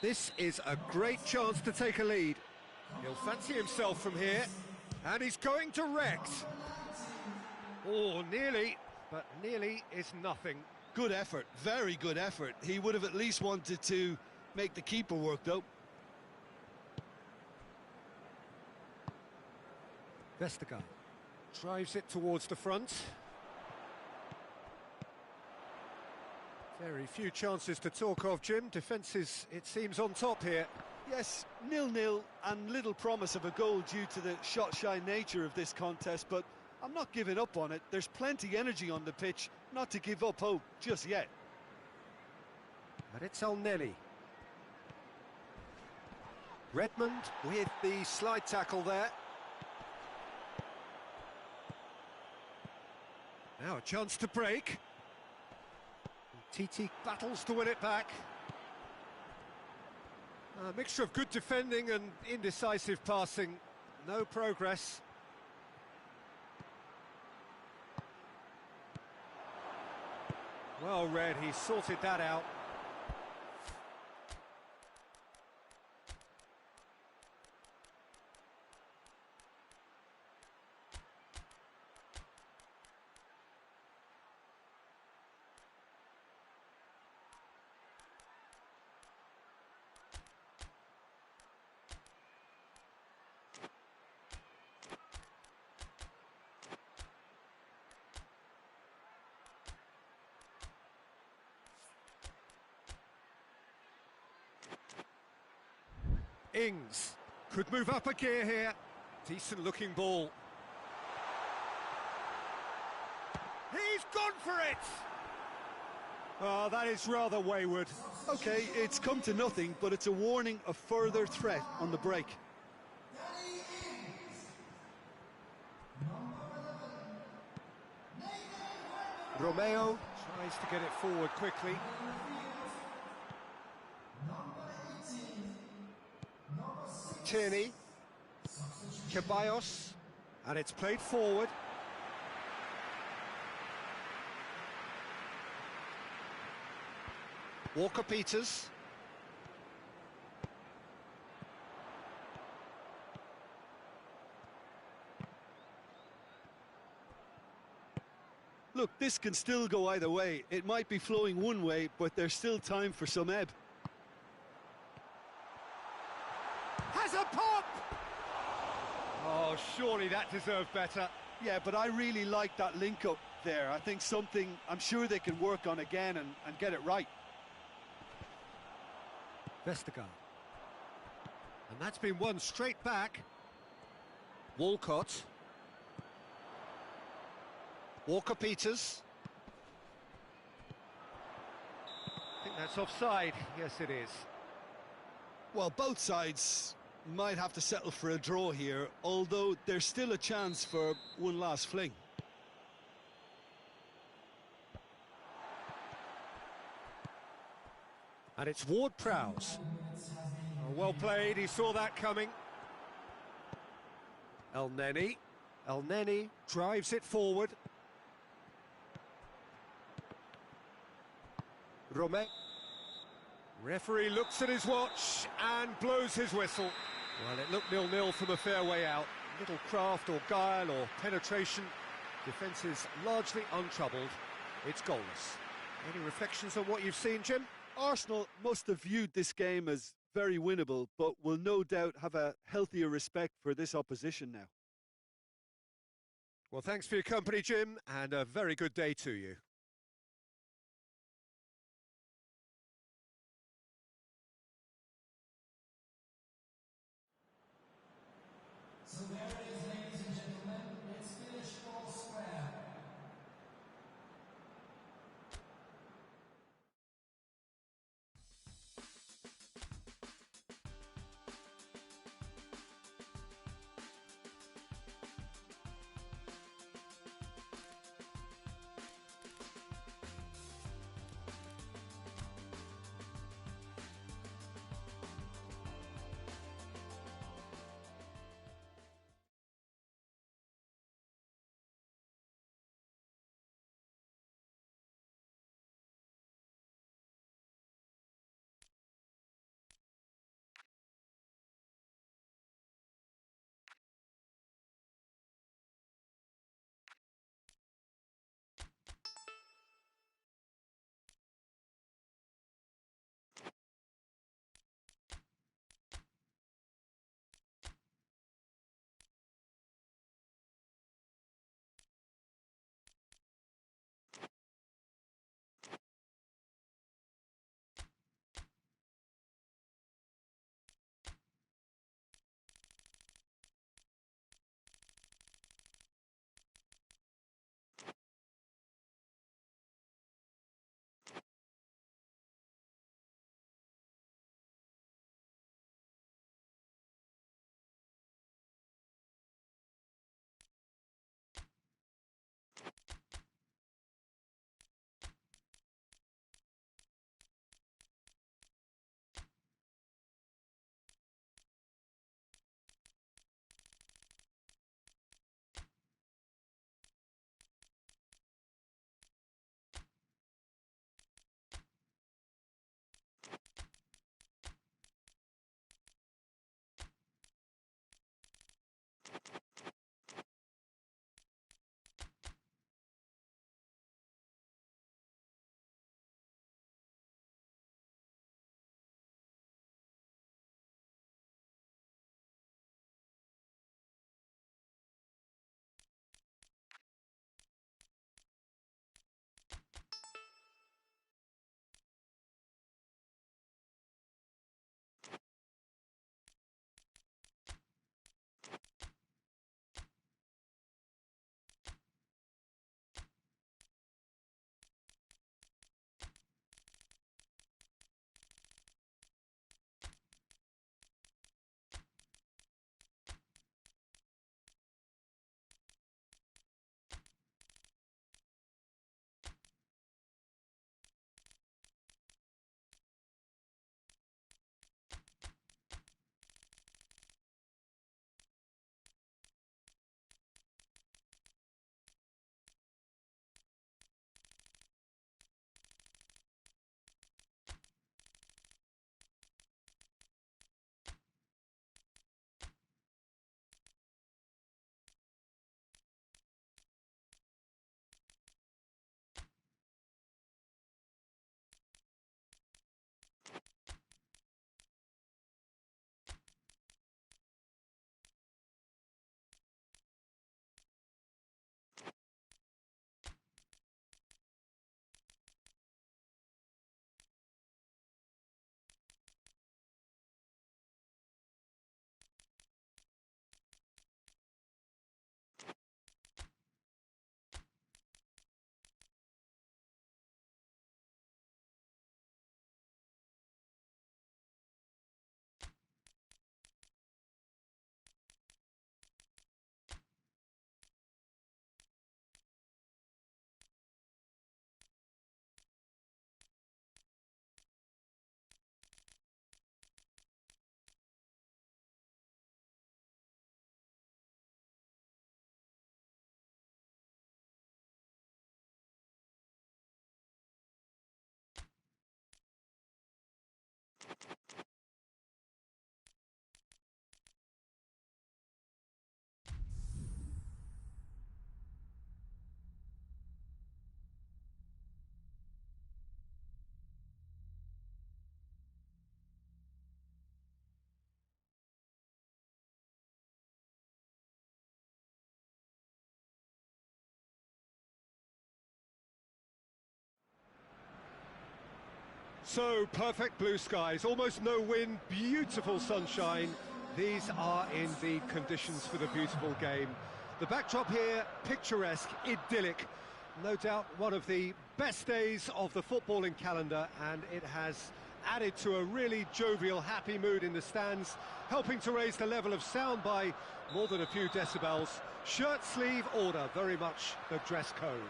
This is a great chance to take a lead. He'll fancy himself from here, and he's going direct. Oh, nearly, but nearly is nothing. Good effort, very good effort. He would have at least wanted to make the keeper work, though. Vestergaard drives it towards the front. Very few chances to talk of, Jim. Defence is, it seems, on top here. Yes, 0-0 and little promise of a goal due to the shot-shy nature of this contest, but I'm not giving up on it. There's plenty energy on the pitch, not to give up hope just yet. But it's El Neni. Redmond with the slide tackle there. Now a chance to break. Titi battles to win it back. A mixture of good defending and indecisive passing. No progress. Well read, he sorted that out. Ings could move up a gear here. Decent looking ball. He's gone for it! Oh, that is rather wayward. Okay, it's come to nothing, but it's a warning of further threat on the break. Romeo tries to get it forward quickly. Tierney, Ceballos, and it's played forward. Walker-Peters. Look, this can still go either way. It might be flowing one way, but there's still time for some ebb. Has a pop! Oh, surely that deserved better. Yeah, but I really like that link-up there. I think something I'm sure they can work on again and get it right. Vestergaard. And that's been won straight back. Walcott. Walker-Peters. I think that's offside. Yes, it is. Well, both sides might have to settle for a draw here, although there's still a chance for one last fling. And it's Ward-Prowse. Oh, well played, he saw that coming. El Neni. El Neni drives it forward. Romain. Referee looks at his watch and blows his whistle. Well, it looked 0-0 from a fair way out. Little craft or guile or penetration. Defence is largely untroubled. It's goalless. Any reflections on what you've seen, Jim? Arsenal must have viewed this game as very winnable, but will no doubt have a healthier respect for this opposition now. Well, thanks for your company, Jim, and a very good day to you. So there it is, ladies and gentlemen, it's finished all square. So, perfect blue skies, almost no wind, beautiful sunshine. These are indeed conditions for the beautiful game. The backdrop here, picturesque, idyllic. No doubt one of the best days of the footballing calendar, and it has added to a really jovial, happy mood in the stands, helping to raise the level of sound by more than a few decibels. Shirt sleeve order, very much the dress code.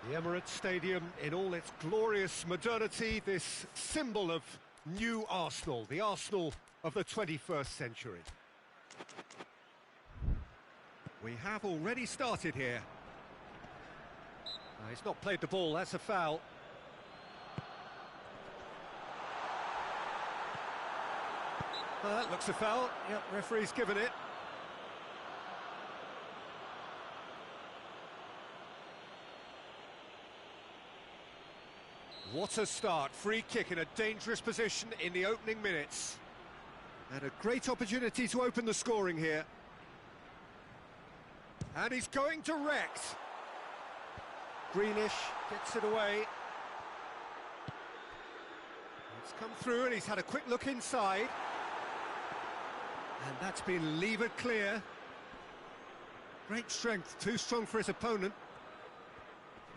The Emirates Stadium in all its glorious modernity, this symbol of new Arsenal, the Arsenal of the 21st century. We have already started here. He's not played the ball, that's a foul. That looks a foul. Yep, referee's given it. What a start, free kick in a dangerous position in the opening minutes. And a great opportunity to open the scoring here. And he's going direct. Greenish gets it away. It's come through and he's had a quick look inside. And that's been levered clear. Great strength, too strong for his opponent.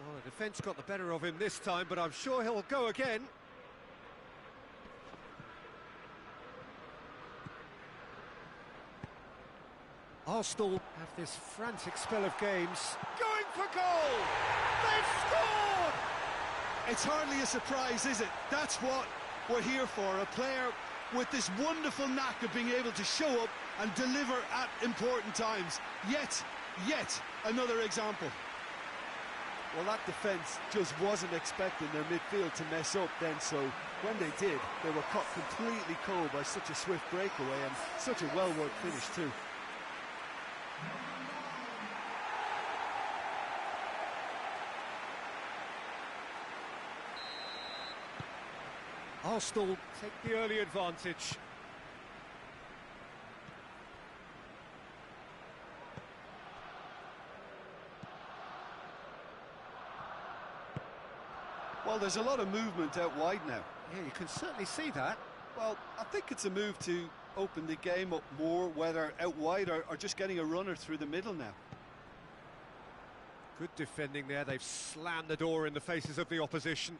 Well, the defence got the better of him this time, but I'm sure he'll go again. Arsenal have this frantic spell of games. Going for goal! They've scored! It's hardly a surprise, is it? That's what we're here for, a player with this wonderful knack of being able to show up and deliver at important times. Yet another example. Well, that defence just wasn't expecting their midfield to mess up then, so when they did, they were caught completely cold by such a swift breakaway and such a well-worked finish too. Arsenal take the early advantage. Well, there's a lot of movement out wide now. Yeah, you can certainly see that. Well, I think it's a move to open the game up more, whether out wide or just getting a runner through the middle now. Good defending there, they've slammed the door in the faces of the opposition.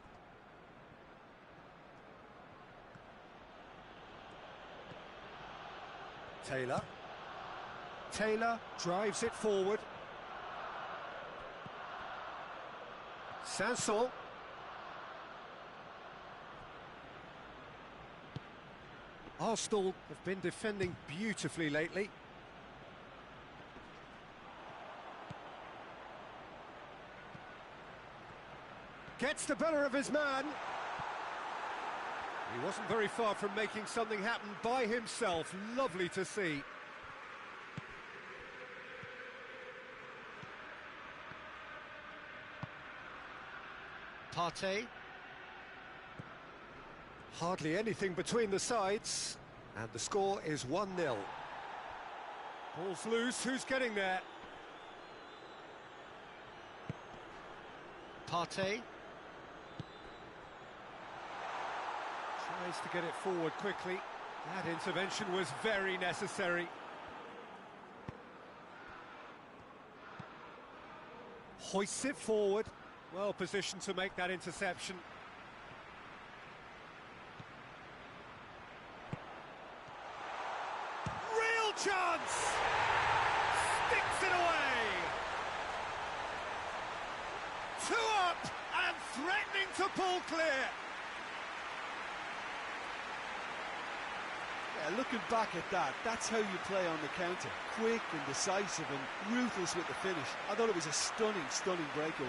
Taylor drives it forward. Sanson. Arsenal have been defending beautifully lately. Gets the better of his man. He wasn't very far from making something happen by himself. Lovely to see. Partey. Hardly anything between the sides, and the score is 1-0. Ball's loose, who's getting there? Partey. Tries to get it forward quickly. That intervention was very necessary. Hoists it forward. Well positioned to make that interception. Real chance! Sticks it away! 2 up and threatening to pull clear. Yeah, looking back at that, that's how you play on the counter. Quick and decisive and ruthless with the finish. I thought it was a stunning breakaway.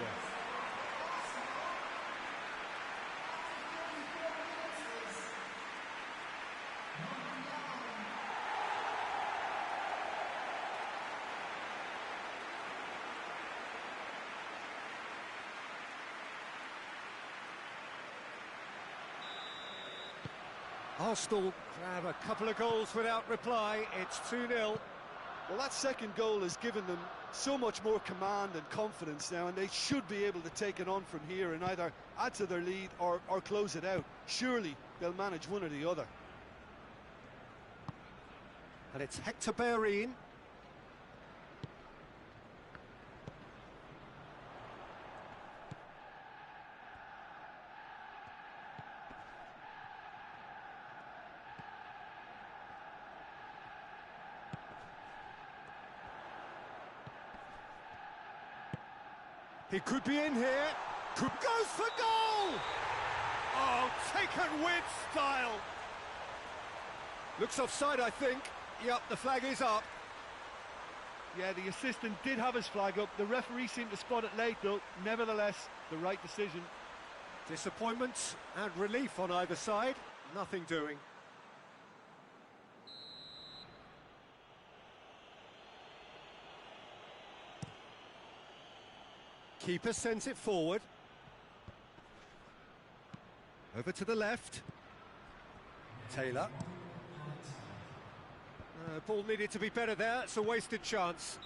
Arsenal grab a couple of goals without reply. It's 2-0. Well, that second goal has given them so much more command and confidence now, and they should be able to take it on from here and either add to their lead or close it out. Surely they'll manage one or the other. And it's Hector Bellerin. He could be in here. Goes for goal! Oh, taken with style. Looks offside, I think. Yep, the flag is up. Yeah, the assistant did have his flag up. The referee seemed to spot it late, though. Nevertheless, the right decision. Disappointment and relief on either side. Nothing doing. Keeper sends it forward. Over to the left. Taylor. Ball needed to be better there. It's a wasted chance.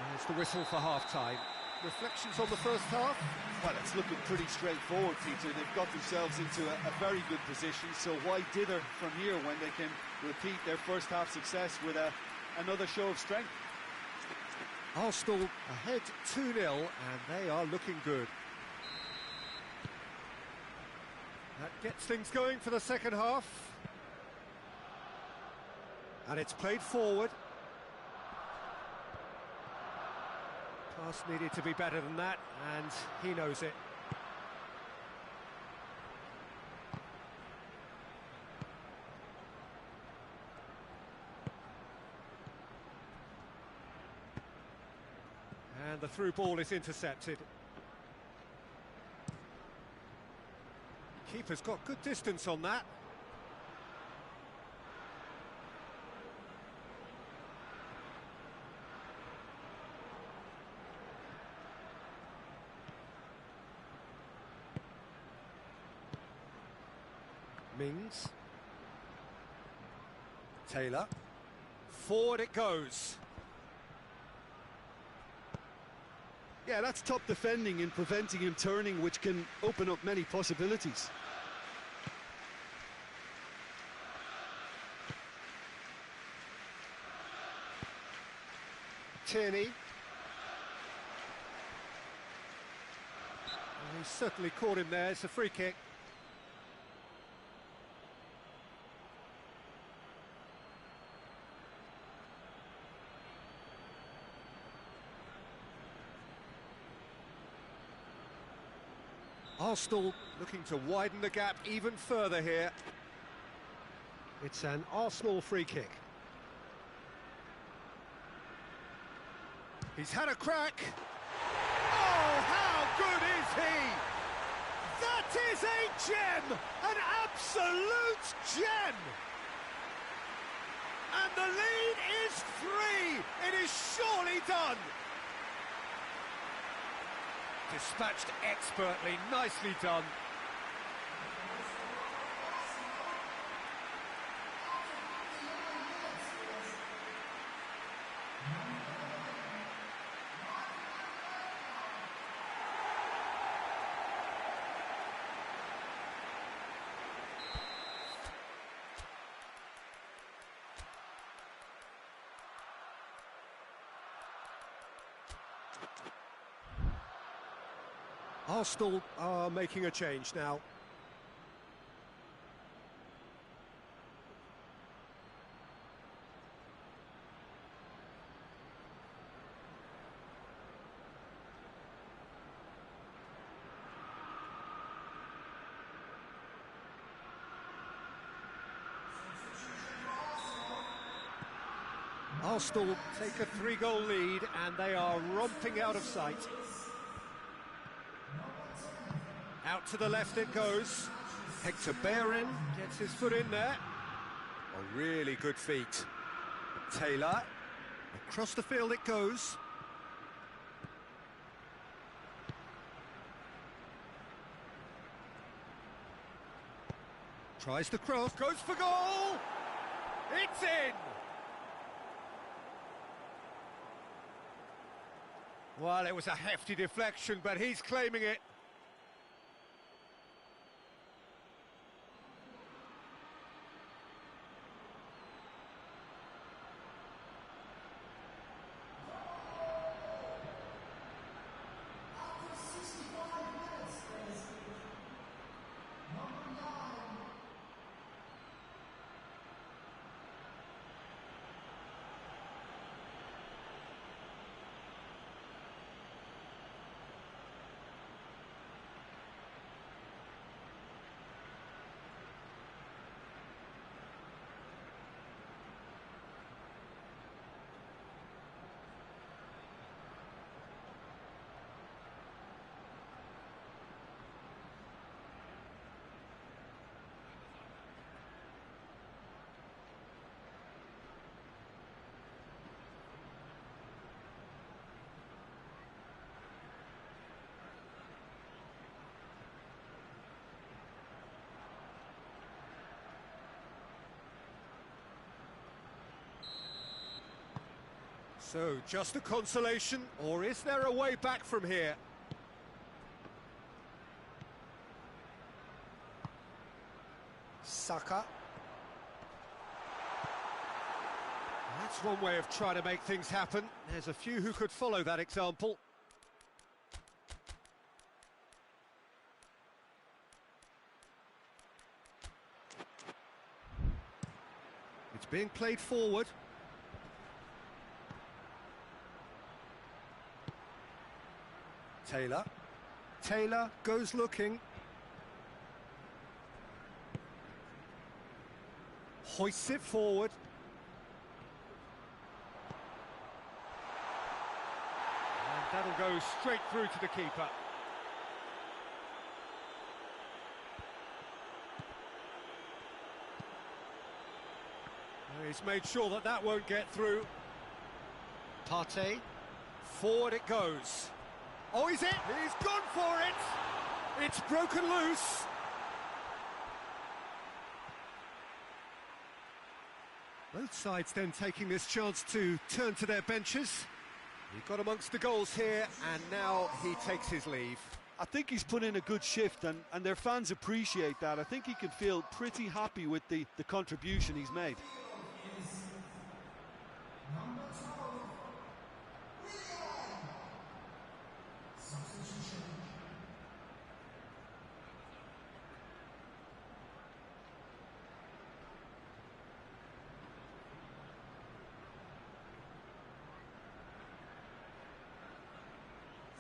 There's the whistle for half-time. Reflections on the first half? Well, it's looking pretty straightforward, Peter. They've got themselves into a very good position, so why dither from here when they can repeat their first half success with another show of strength? Arsenal ahead 2-0, and they are looking good. That gets things going for the second half. And it's played forward. Pass needed to be better than that, and he knows it. And the through ball is intercepted. Keeper's got good distance on that. Mings. Taylor. Forward it goes. Yeah, that's top defending and preventing him turning, which can open up many possibilities. Tierney. Well, he's certainly caught him there. It's a free kick. Arsenal looking to widen the gap even further here. It's an Arsenal free kick. He's had a crack. Oh, how good is he? That is a gem! An absolute gem! And the lead is 3. It is surely done. Dispatched expertly, nicely done. Arsenal are making a change now. Arsenal take a 3-goal lead and they are romping out of sight. Out to the left it goes. Hector Bellerin gets his foot in there. A really good feat. Taylor. Across the field it goes. Tries the cross, goes for goal! It's in! Well, it was a hefty deflection, but he's claiming it. After 65 minutes, there's number 9. So, just a consolation, or is there a way back from here? Saka. That's one way of trying to make things happen. There's a few who could follow that example. It's being played forward. Taylor. Taylor goes looking. Hoists it forward. And that'll go straight through to the keeper. He's made sure that that won't get through. Partey. Forward it goes. Oh, he's it! He's gone for it! It's broken loose. Both sides then taking this chance to turn to their benches. He got amongst the goals here, and now he takes his leave. I think he's put in a good shift, and their fans appreciate that. I think he can feel pretty happy with the contribution he's made. Number 12, Willian. Substitution.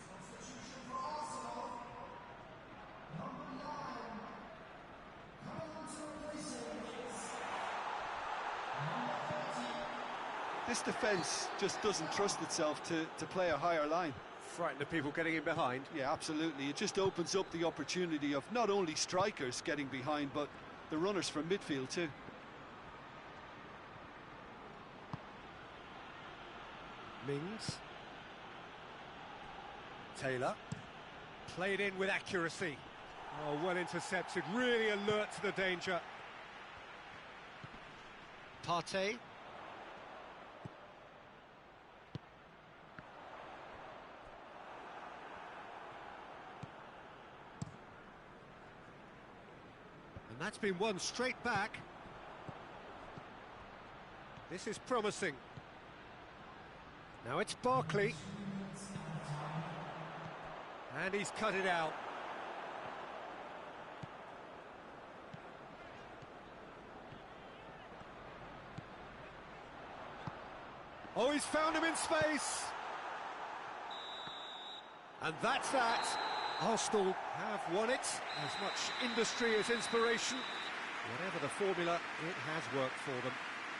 Substitution for Arsenal. Number 9. Coming on to replace him is number 30. This defence just doesn't trust itself to play a higher line. Frightened of people getting in behind. Yeah, absolutely. It just opens up the opportunity of not only strikers getting behind, but the runners from midfield too. Mings. Taylor. Played in with accuracy. Oh, well intercepted, really alert to the danger. Partey. And that's been won straight back. This is promising. Now it's Barkley. And he's cut it out. Oh, he's found him in space. And that's that. Arsenal have won it. As much industry as inspiration. Whatever the formula, it has worked for them.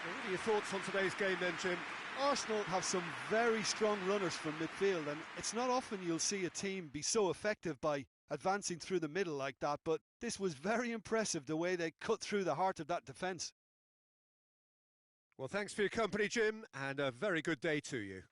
What are your thoughts on today's game then, Jim? Arsenal have some very strong runners from midfield, and it's not often you'll see a team be so effective by advancing through the middle like that, but this was very impressive the way they cut through the heart of that defence. Well, thanks for your company, Jim, and a very good day to you.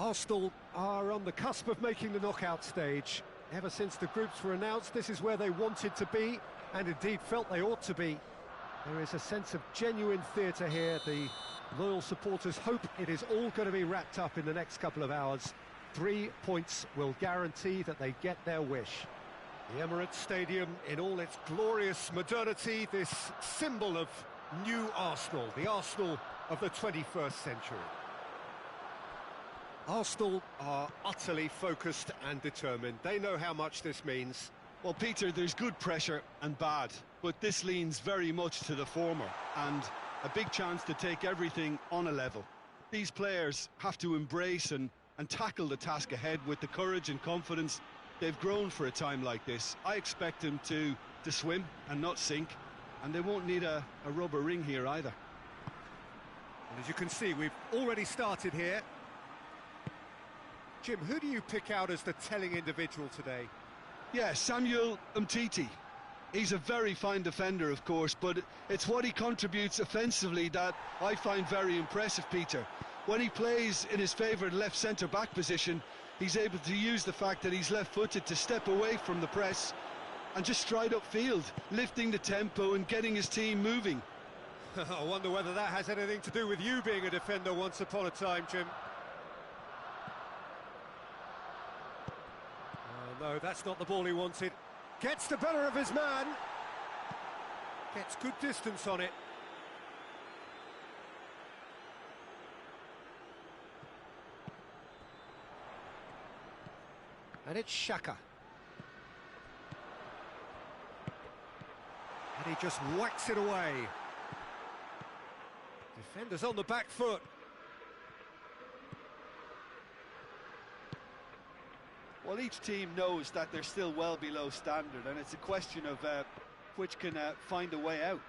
Arsenal are on the cusp of making the knockout stage. Ever since the groups were announced, this is where they wanted to be, and indeed felt they ought to be. There is a sense of genuine theatre here. The loyal supporters hope it is all going to be wrapped up in the next couple of hours. 3 points will guarantee that they get their wish. The Emirates Stadium in all its glorious modernity, this symbol of new Arsenal, the Arsenal of the 21st century. Arsenal are utterly focused and determined. They know how much this means. Well, Peter, there's good pressure and bad, but this leans very much to the former, and a big chance to take everything on a level. These players have to embrace and tackle the task ahead with the courage and confidence they've grown for a time like this. I expect them to swim and not sink, and they won't need a rubber ring here either. And as you can see, we've already started here. Jim, who do you pick out as the telling individual today? Yeah, Samuel Umtiti. He's a very fine defender, of course, but it's what he contributes offensively that I find very impressive, Peter. When he plays in his favourite left centre-back position, he's able to use the fact that he's left-footed to step away from the press and just stride upfield, lifting the tempo and getting his team moving. I wonder whether that has anything to do with you being a defender once upon a time, Jim. No, that's not the ball he wanted. Gets the better of his man. Gets good distance on it. And it's Xhaka. And he just whacks it away. Defenders on the back foot. Well, each team knows that they're still well below standard, and it's a question of which can find a way out.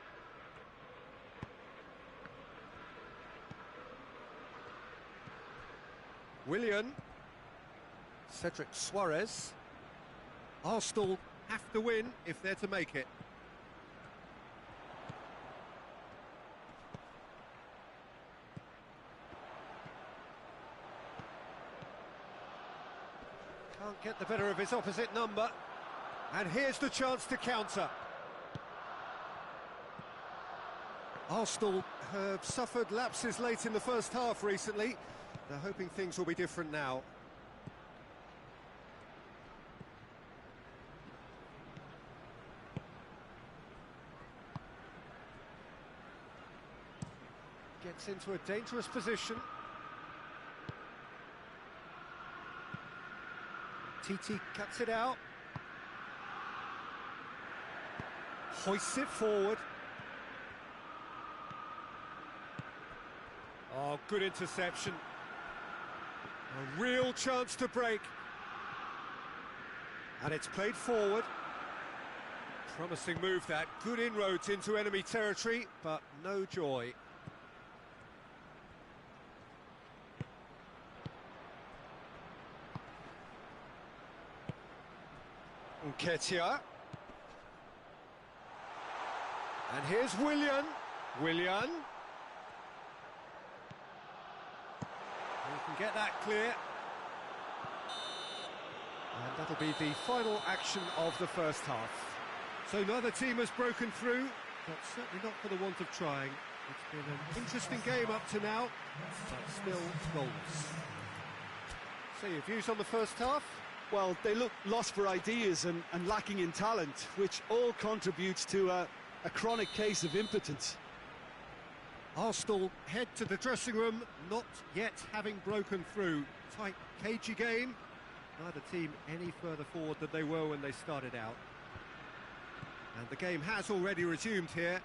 Willian. Cedric Suarez. Arsenal have to win if they're to make it. Can't get the better of his opposite number. And here's the chance to counter. Arsenal have suffered lapses late in the first half recently. They're hoping things will be different now. Gets into a dangerous position. Titi cuts it out. Hoists it forward. Oh, good interception. A real chance to break. And it's played forward. Promising move that. Good inroads into enemy territory, but no joy. Nketiah. And here's Willian. Willian. He can get that clear. And that'll be the final action of the first half. So neither team has broken through, but certainly not for the want of trying. It's been an interesting game up to now, but still goalless. So your views on the first half? Well, they look lost for ideas and lacking in talent, which all contributes to a chronic case of impotence. Arsenal head to the dressing room, not yet having broken through. Tight, cagey game. Neither team any further forward than they were when they started out. And the game has already resumed here.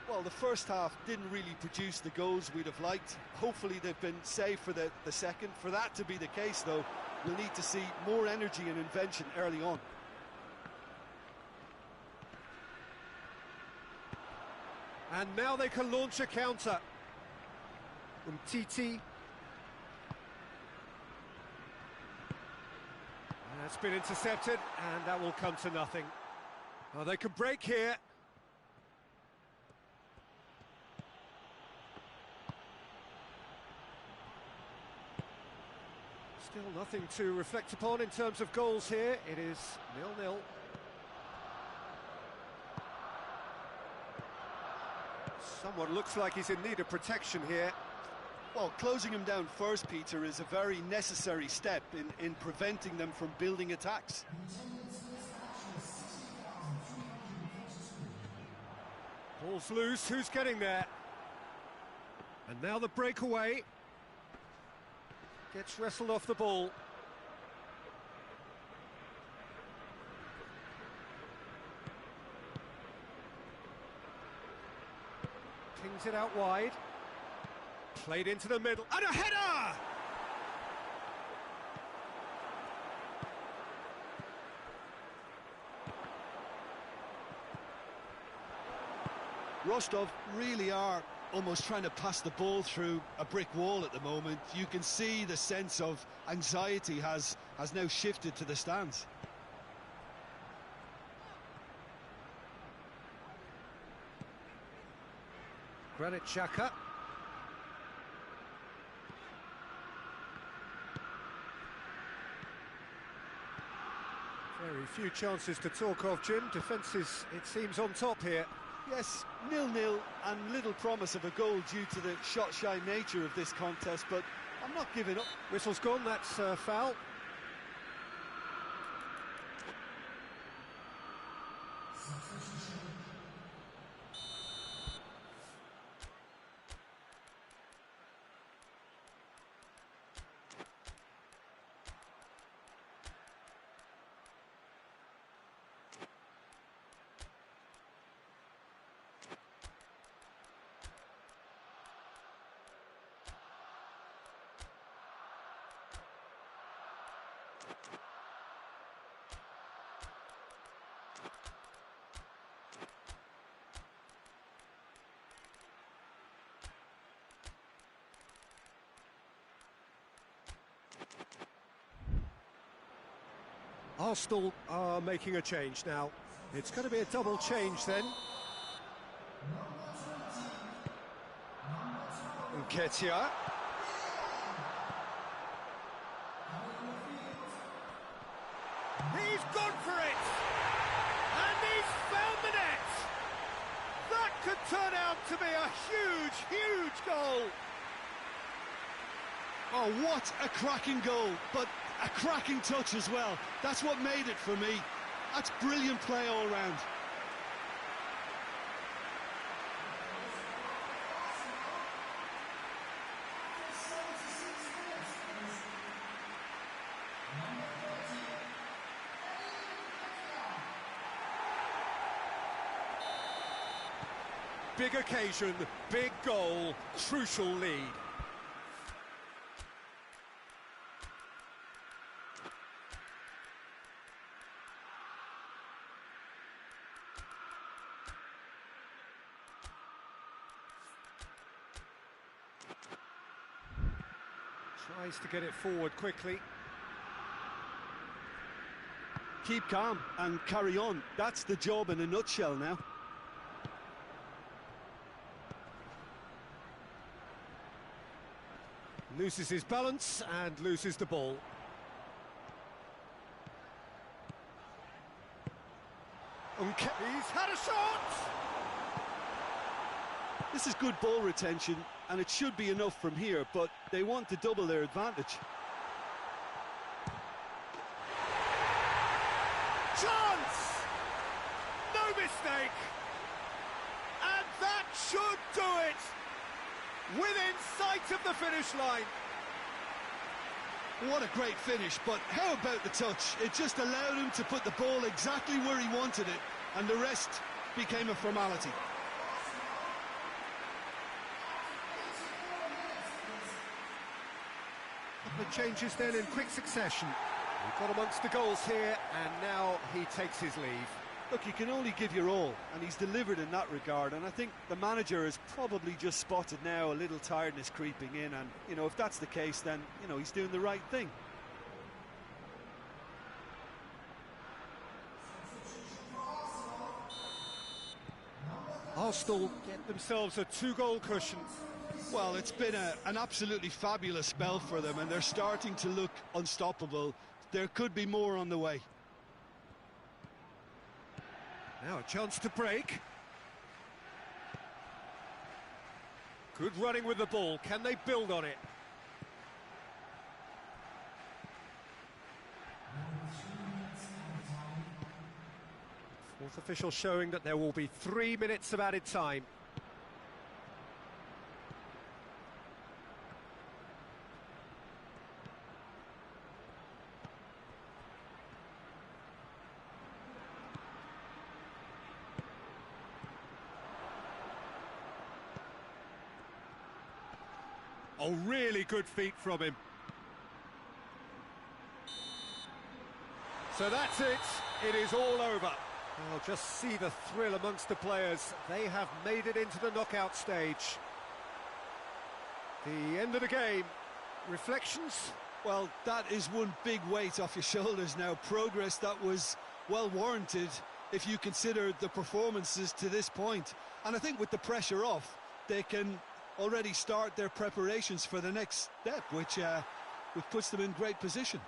Well, the first half didn't really produce the goals we'd have liked. Hopefully they've been saved for the second. For that to be the case, though, we'll need to see more energy and invention early on. And now they can launch a counter. Umtiti. And that's been intercepted, and that will come to nothing. Oh, they could break here. Still nothing to reflect upon in terms of goals here. It is 0-0. Someone looks like he's in need of protection here. Well, closing him down first, Peter, is a very necessary step in preventing them from building attacks. Ball's loose, who's getting there? And now the breakaway. Gets wrestled off the ball. Pings it out wide. Played into the middle, and a header! Rostov really are almost trying to pass the ball through a brick wall at the moment. You can see the sense of anxiety has now shifted to the stands. Granit Xhaka. Very few chances to talk of, Jim. Defence is, it seems, on top here. Yes, 0-0 and little promise of a goal due to the shot-shy nature of this contest, but I'm not giving up. Whistle's gone, that's foul. Arsenal are making a change now. It's going to be a double change then. Nketiah. He's gone for it! And he's found the net! That could turn out to be a huge, huge goal! Oh, what a cracking goal, but a cracking touch as well. That's what made it for me. That's brilliant play all round. Big occasion, big goal, crucial lead. Tries to get it forward quickly. Keep calm and carry on. That's the job in a nutshell now. Loses his balance and loses the ball. He's had a shot! This is good ball retention, and it should be enough from here, but they want to double their advantage. Chance! No mistake! And that should do it! Within sight of the finish line. What a great finish, but how about the touch? It just allowed him to put the ball exactly where he wanted it, and the rest became a formality. The changes then in quick succession. We've got amongst the goals here, and now he takes his leave. Look, you can only give your all, and he's delivered in that regard, and I think the manager has probably just spotted now a little tiredness creeping in, and, you know, if that's the case, then, you know, he's doing the right thing. Arsenal get themselves a two-goal cushion. Well, it's been an absolutely fabulous spell for them, and they're starting to look unstoppable. There could be more on the way. Now a chance to break. Good running with the ball. Can they build on it? Fourth official showing that there will be 3 minutes of added time. Oh, really good feet from him. So that's it. It is all over. Oh, just see the thrill amongst the players. They have made it into the knockout stage. The end of the game. Reflections? Well, that is one big weight off your shoulders now. Progress that was well warranted if you consider the performances to this point. And I think with the pressure off, they can already start their preparations for the next step, which puts them in great position.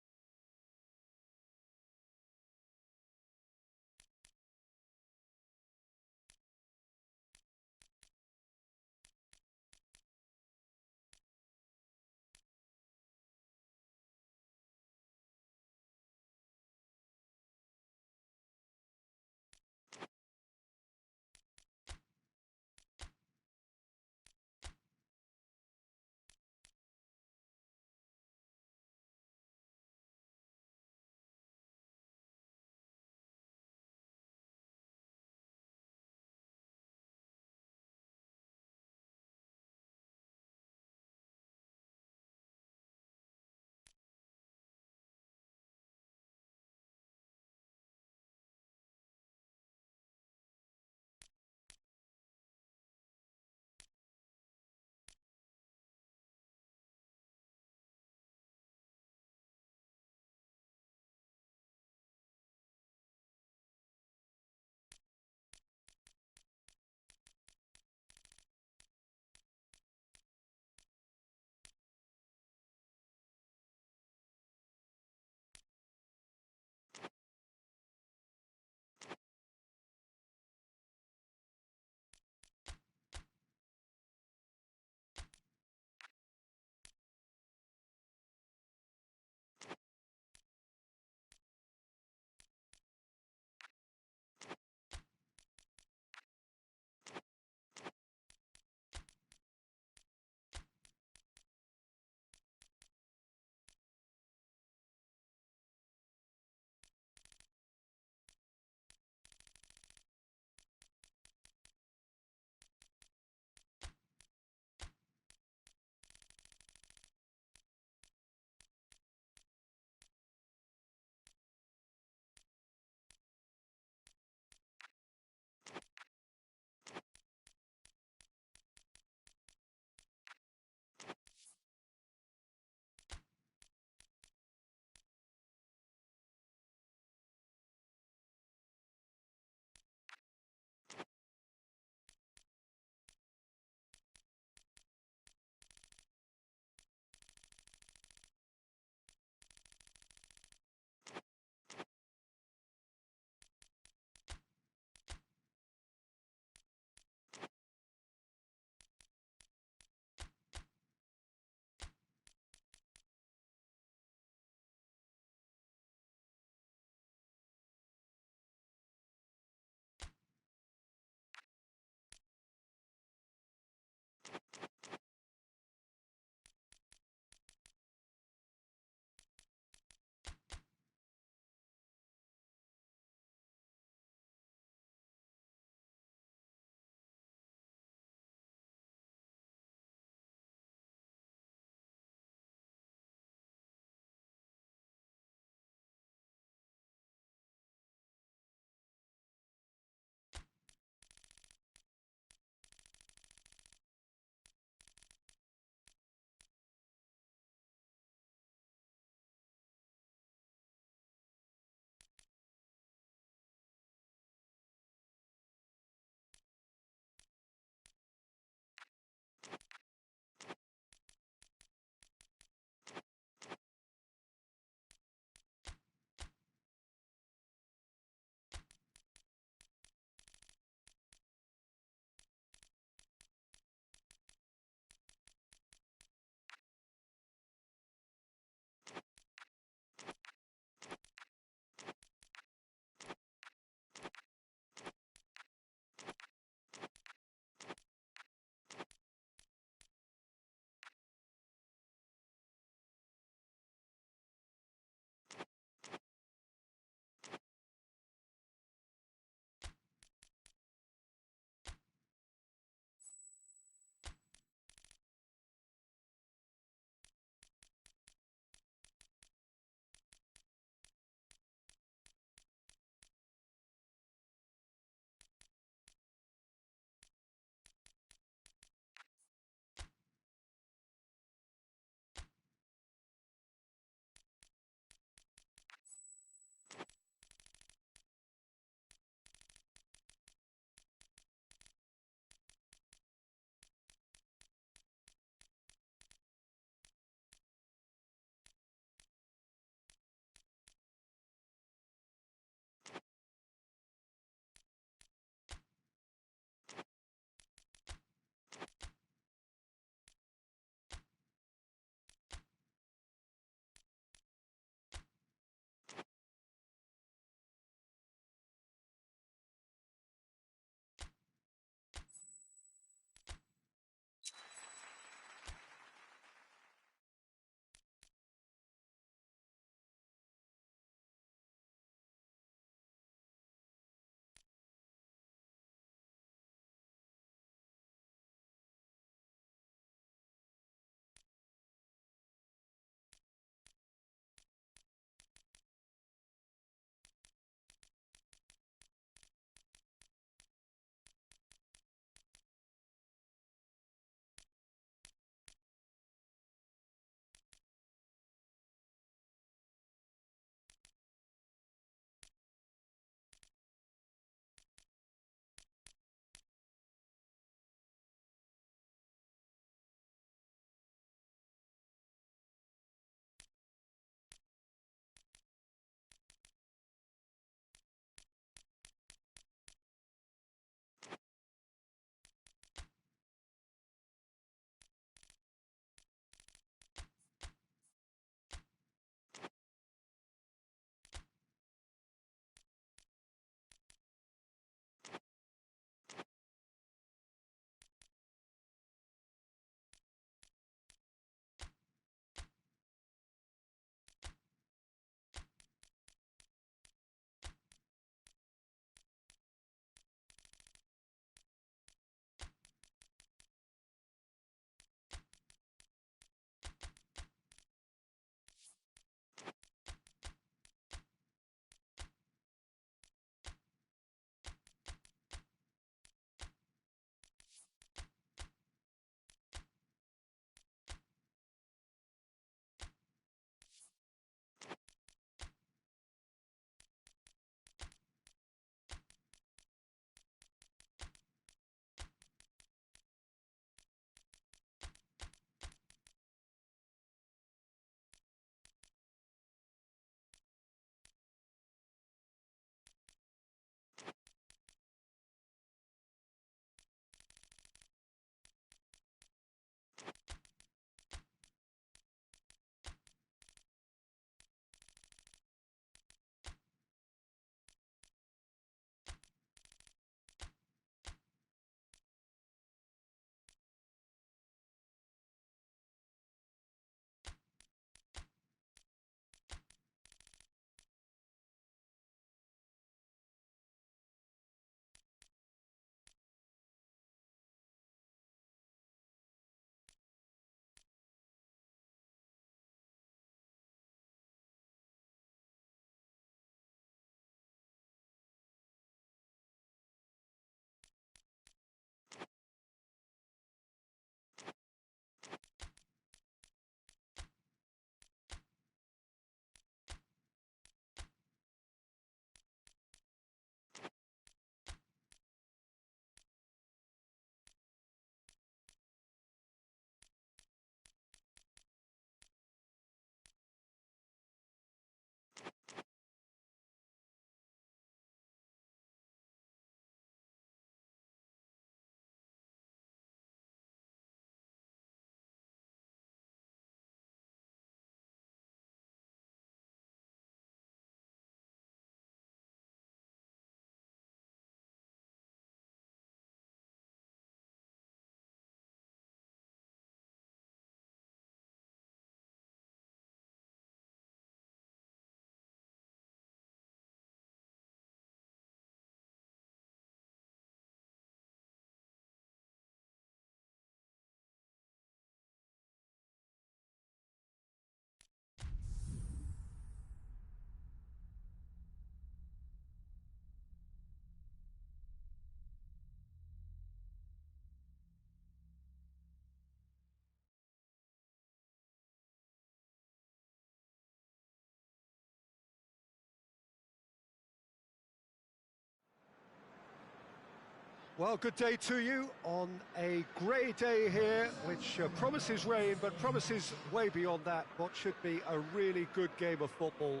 Well, good day to you on a grey day here, which promises rain, but promises way beyond that what should be a really good game of football.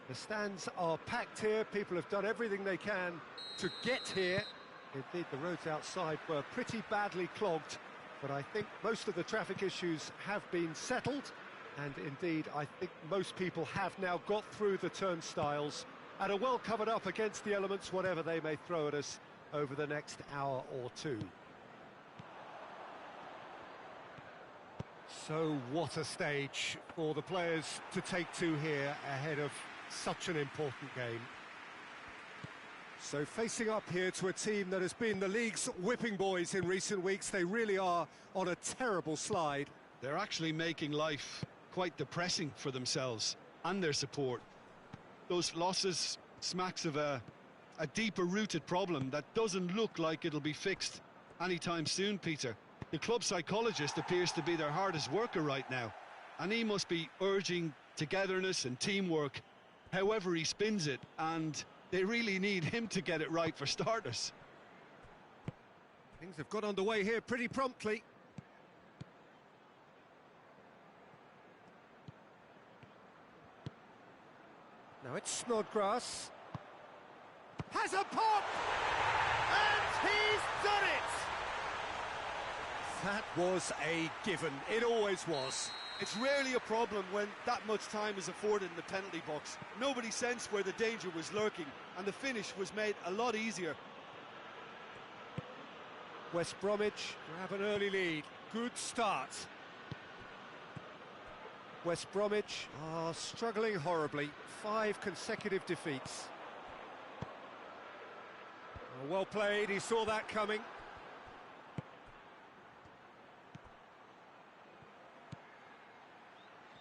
The stands are packed here, people have done everything they can to get here. Indeed, the roads outside were pretty badly clogged, but I think most of the traffic issues have been settled, and indeed, I think most people have now got through the turnstiles and are well covered up against the elements, whatever they may throw at us over the next hour or two. So what a stage for the players to take to here ahead of such an important game. So facing up here to a team that has been the league's whipping boys in recent weeks, they really are on a terrible slide. They're actually making life quite depressing for themselves and their support. Those losses smacks of a deeper-rooted problem that doesn't look like it'll be fixed anytime soon, Peter. The club psychologist appears to be their hardest worker right now, and he must be urging togetherness and teamwork however he spins it, and they really need him to get it right for starters. Things have got underway here pretty promptly. Now it's Snodgrass. Has a pop! And he's done it! That was a given. It always was. It's rarely a problem when that much time is afforded in the penalty box. Nobody sensed where the danger was lurking, and the finish was made a lot easier. West Bromwich grab an early lead. Good start. West Bromwich are struggling horribly. 5 consecutive defeats. Well played, he saw that coming.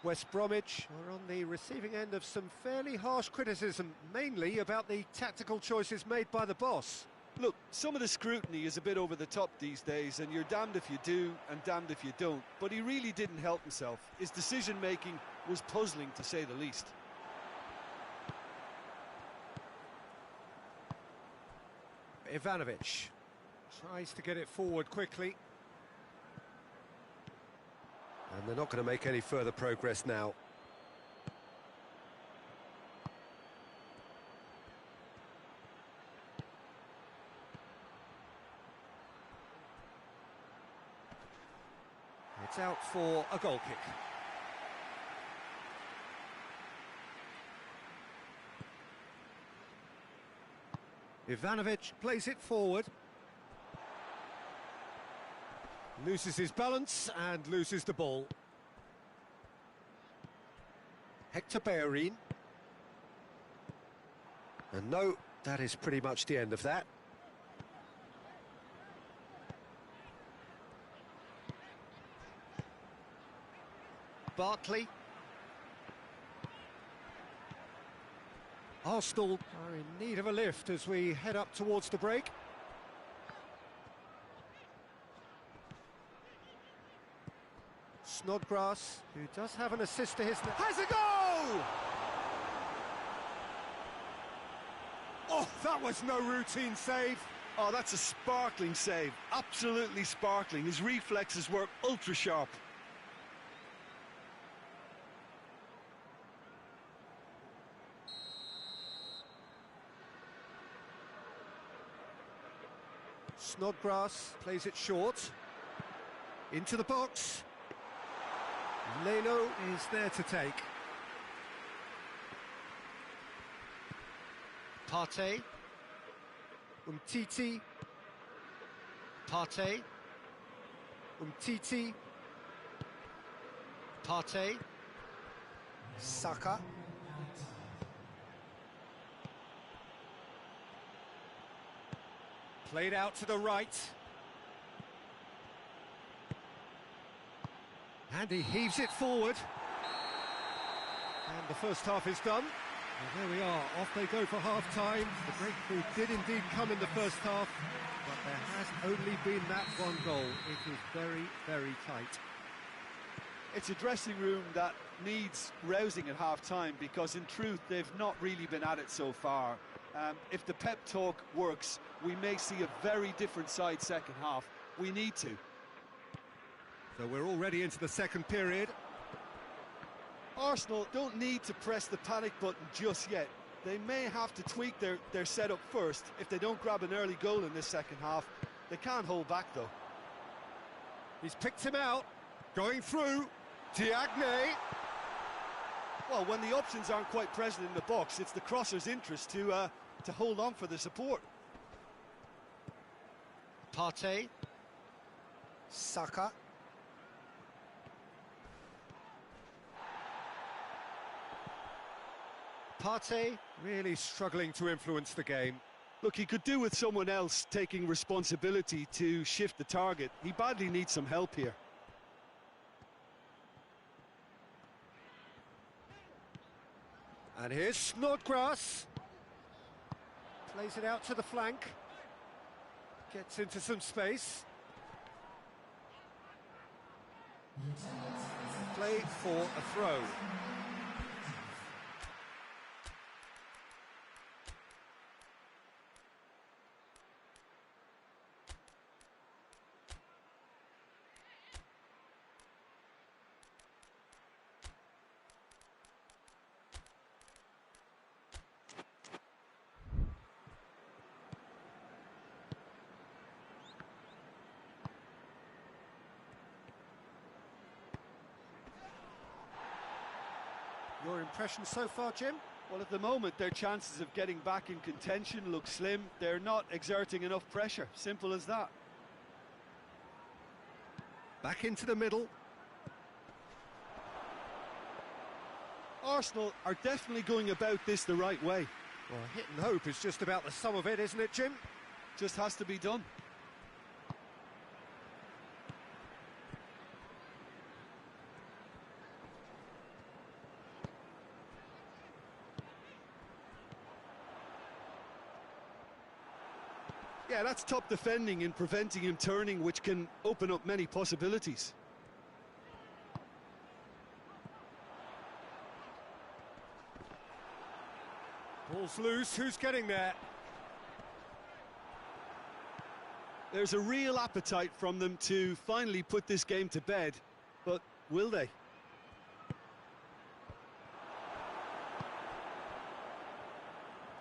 West Bromwich are on the receiving end of some fairly harsh criticism, mainly about the tactical choices made by the boss. Look, some of the scrutiny is a bit over the top these days, and you're damned if you do and damned if you don't. But he really didn't help himself. His decision-making was puzzling, to say the least. Ivanovic tries to get it forward quickly. And they're not going to make any further progress now. It's out for a goal kick. Ivanovic plays it forward. Loses his balance and loses the ball. Hector Bellerin. And no, that is pretty much the end of that. Barkley. Arsenal are in need of a lift as we head up towards the break. Snodgrass, who does have an assist to his... has a goal! Oh, that was no routine save. Oh, that's a sparkling save. Absolutely sparkling. His reflexes work ultra sharp. Snodgrass plays it short. Into the box. Leno is there to take. Partey. Umtiti. Partey. Umtiti. Partey. Saka. Played out to the right. And he heaves it forward. And the first half is done. And there we are, off they go for half-time. The breakthrough did indeed come in the first half, but there has only been that one goal. It is very, very tight. It's a dressing room that needs rousing at half-time, because in truth they've not really been at it so far. If the pep talk works, we may see a very different side second half. We need to. So we're already into the second period. Arsenal don't need to press the panic button just yet. They may have to tweak their setup first. If they don't grab an early goal in this second half, they can't hold back though. He's picked him out, going through, Diagne. Well, when the options aren't quite present in the box, it's the crosser's interest to hold on for the support. Partey. Saka. Partey. Really struggling to influence the game. Look, he could do with someone else taking responsibility to shift the target. He badly needs some help here. And here's Snodgrass. Plays it out to the flank. Gets into some space. Play for a throw. Your impression so far, Jim? Well, at the moment, their chances of getting back in contention look slim. They're not exerting enough pressure. Simple as that. Back into the middle. Arsenal are definitely going about this the right way. Well, hit and hope is just about the sum of it, isn't it, Jim? Just has to be done. Yeah, that's top defending in preventing him turning, which can open up many possibilities. Ball's loose, who's getting there? There's a real appetite from them to finally put this game to bed, but will they?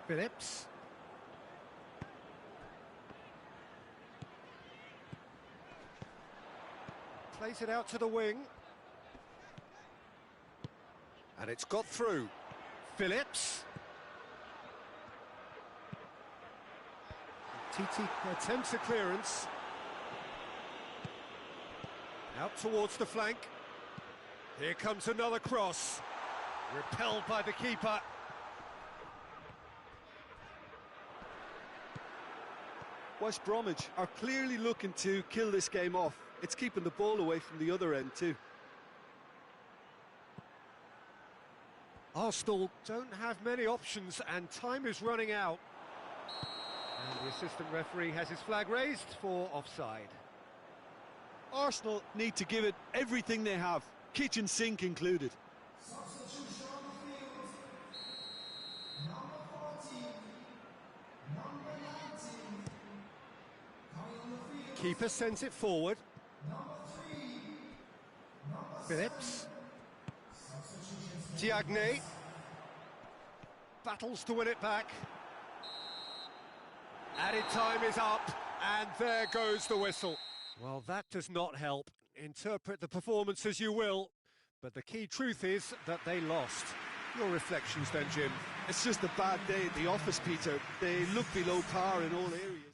Phillips. Plays it out to the wing. And it's got through. Phillips. Titi attempts a clearance. Out towards the flank. Here comes another cross. Repelled by the keeper. West Bromwich are clearly looking to kill this game off. It's keeping the ball away from the other end too. Arsenal don't have many options and time is running out. And the assistant referee has his flag raised for offside. Arsenal need to give it everything they have, kitchen sink included. Substitution on the field. Number 14. Number 19. Coming on the field. Keeper sends it forward. Number 3. Number Phillips. 7. Diagne. Battles to win it back. Added time is up, and there goes the whistle. Well, that does not help. Interpret the performance as you will, but the key truth is that they lost. Your reflections then, Jim? It's just a bad day at the office, Peter. They look below par in all areas.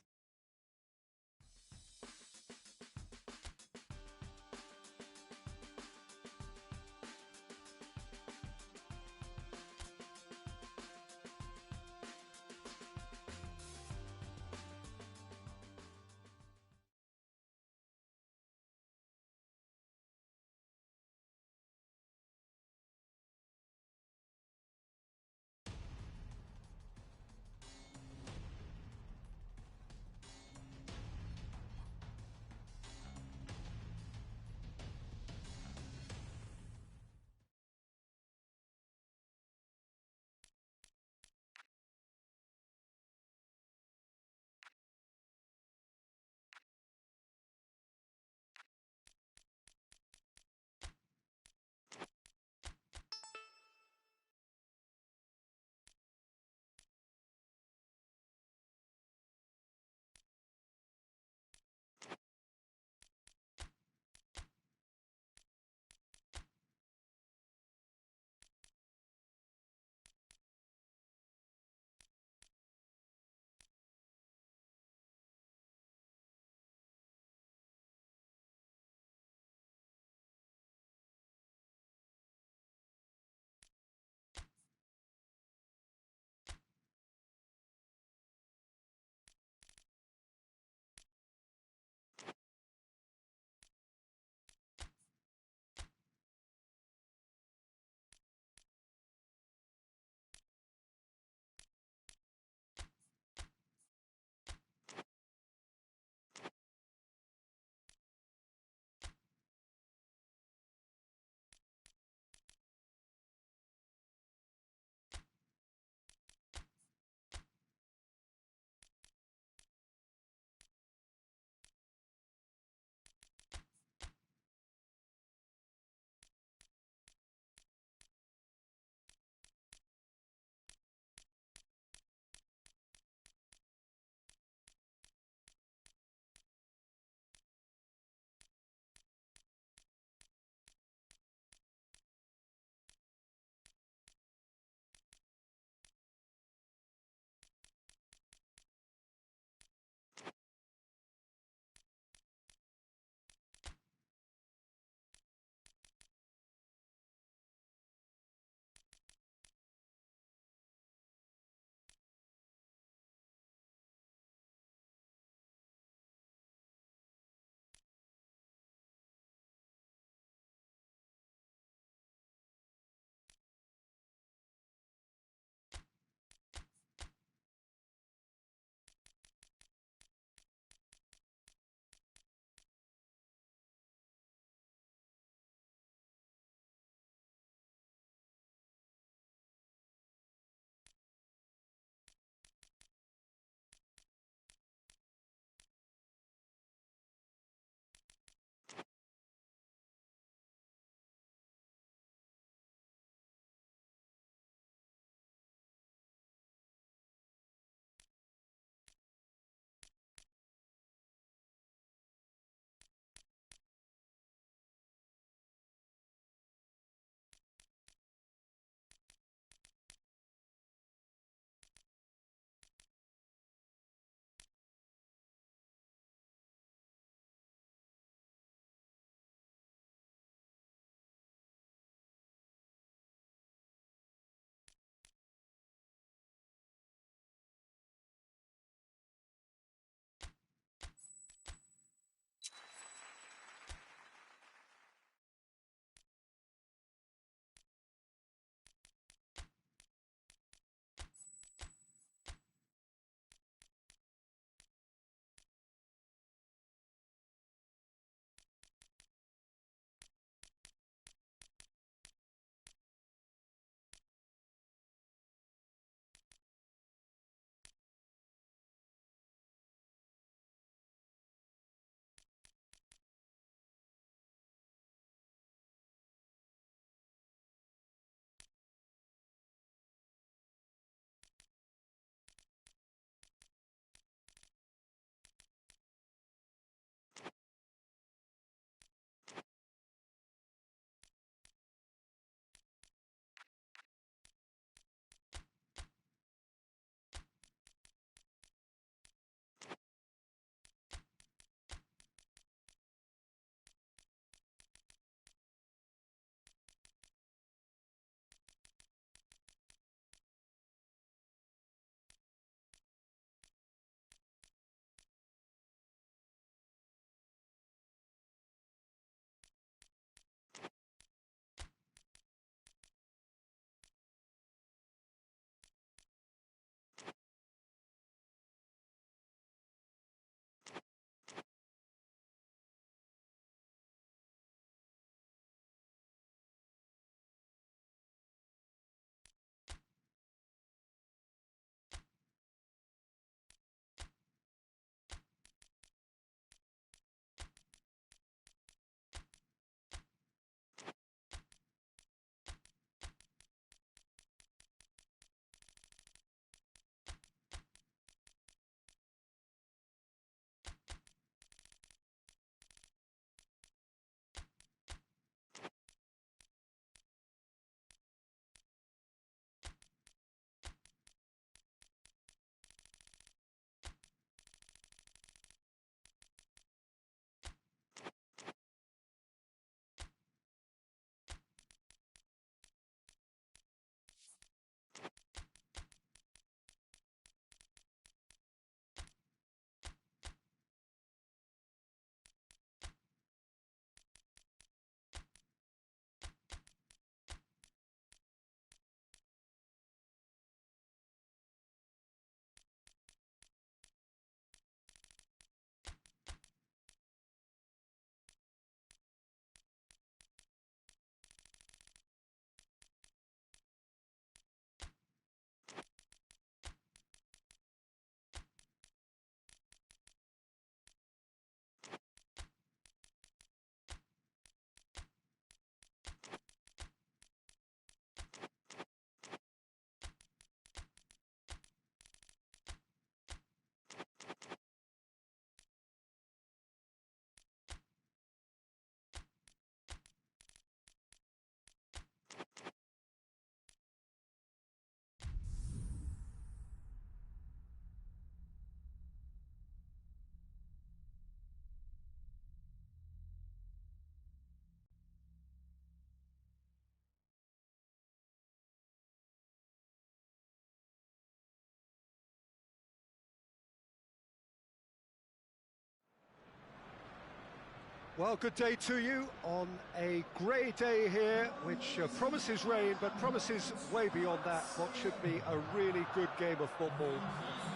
Well, good day to you on a grey day here, which promises rain, but promises way beyond that what should be a really good game of football.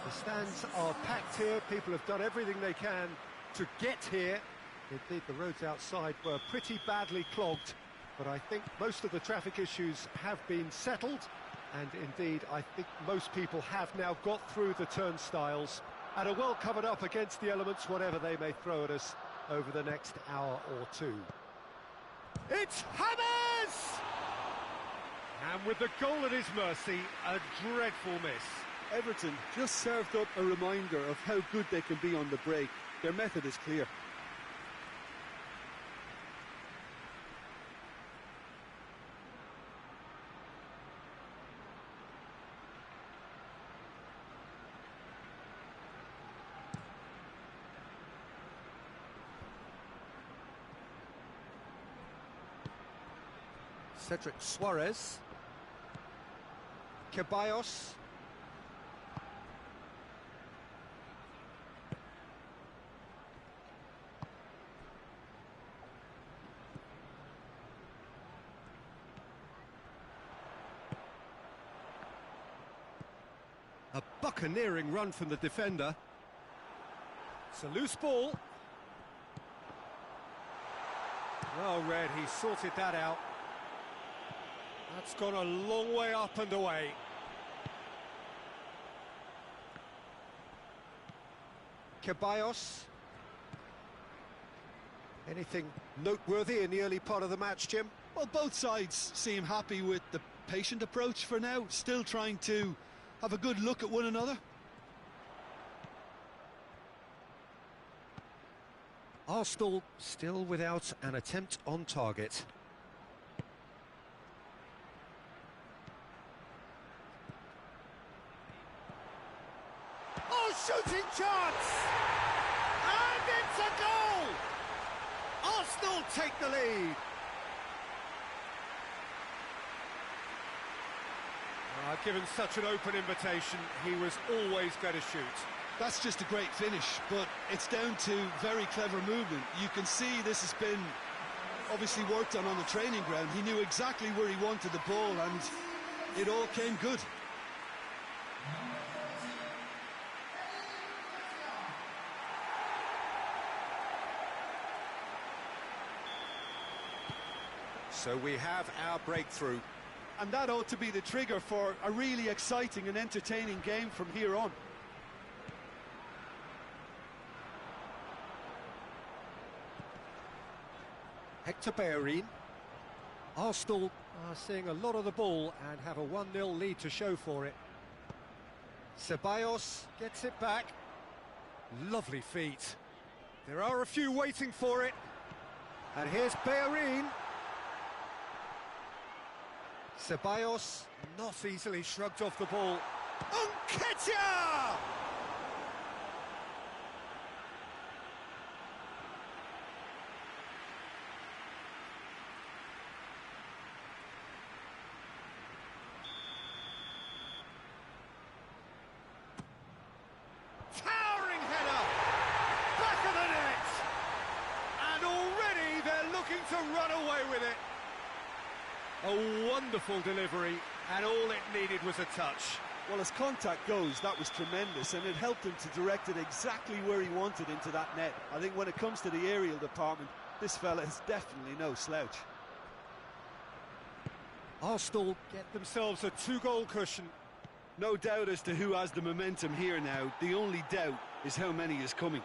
The stands are packed here, people have done everything they can to get here. Indeed, the roads outside were pretty badly clogged, but I think most of the traffic issues have been settled, and indeed, I think most people have now got through the turnstiles and are well covered up against the elements, whatever they may throw at us over the next hour or two. It's Hammers! And with the goal at his mercy, a dreadful miss. Everton just served up a reminder of how good they can be on the break. Their method is clear. Cedric Suarez. Ceballos. A buccaneering run from the defender. It's a loose ball. Well read, he sorted that out. That's gone a long way up and away. Ceballos. Anything noteworthy in the early part of the match, Jim? Well, both sides seem happy with the patient approach for now, still trying to have a good look at one another. Arsenal still without an attempt on target. Oh, shooting chance! And it's a goal! Arsenal take the lead. Given such an open invitation, he was always going to shoot. That's just a great finish, but it's down to very clever movement. You can see this has been obviously worked on the training ground. He knew exactly where he wanted the ball, and it all came good. So we have our breakthrough. And that ought to be the trigger for a really exciting and entertaining game from here on. Hector Bellerin. Arsenal are seeing a lot of the ball and have a 1-0 lead to show for it. Ceballos gets it back. Lovely feet. There are a few waiting for it. And here's Bellerin. Ceballos not easily shrugged off the ball. Nketiah! Towering header! Back of the net! And already they're looking to run away with it. A wonderful delivery, and all it needed was a touch. Well, as contact goes, that was tremendous, and it helped him to direct it exactly where he wanted into that net. I think when it comes to the aerial department, this fella is definitely no slouch. Arsenal get themselves a 2-goal cushion. No doubt as to who has the momentum here now. The only doubt is how many is coming.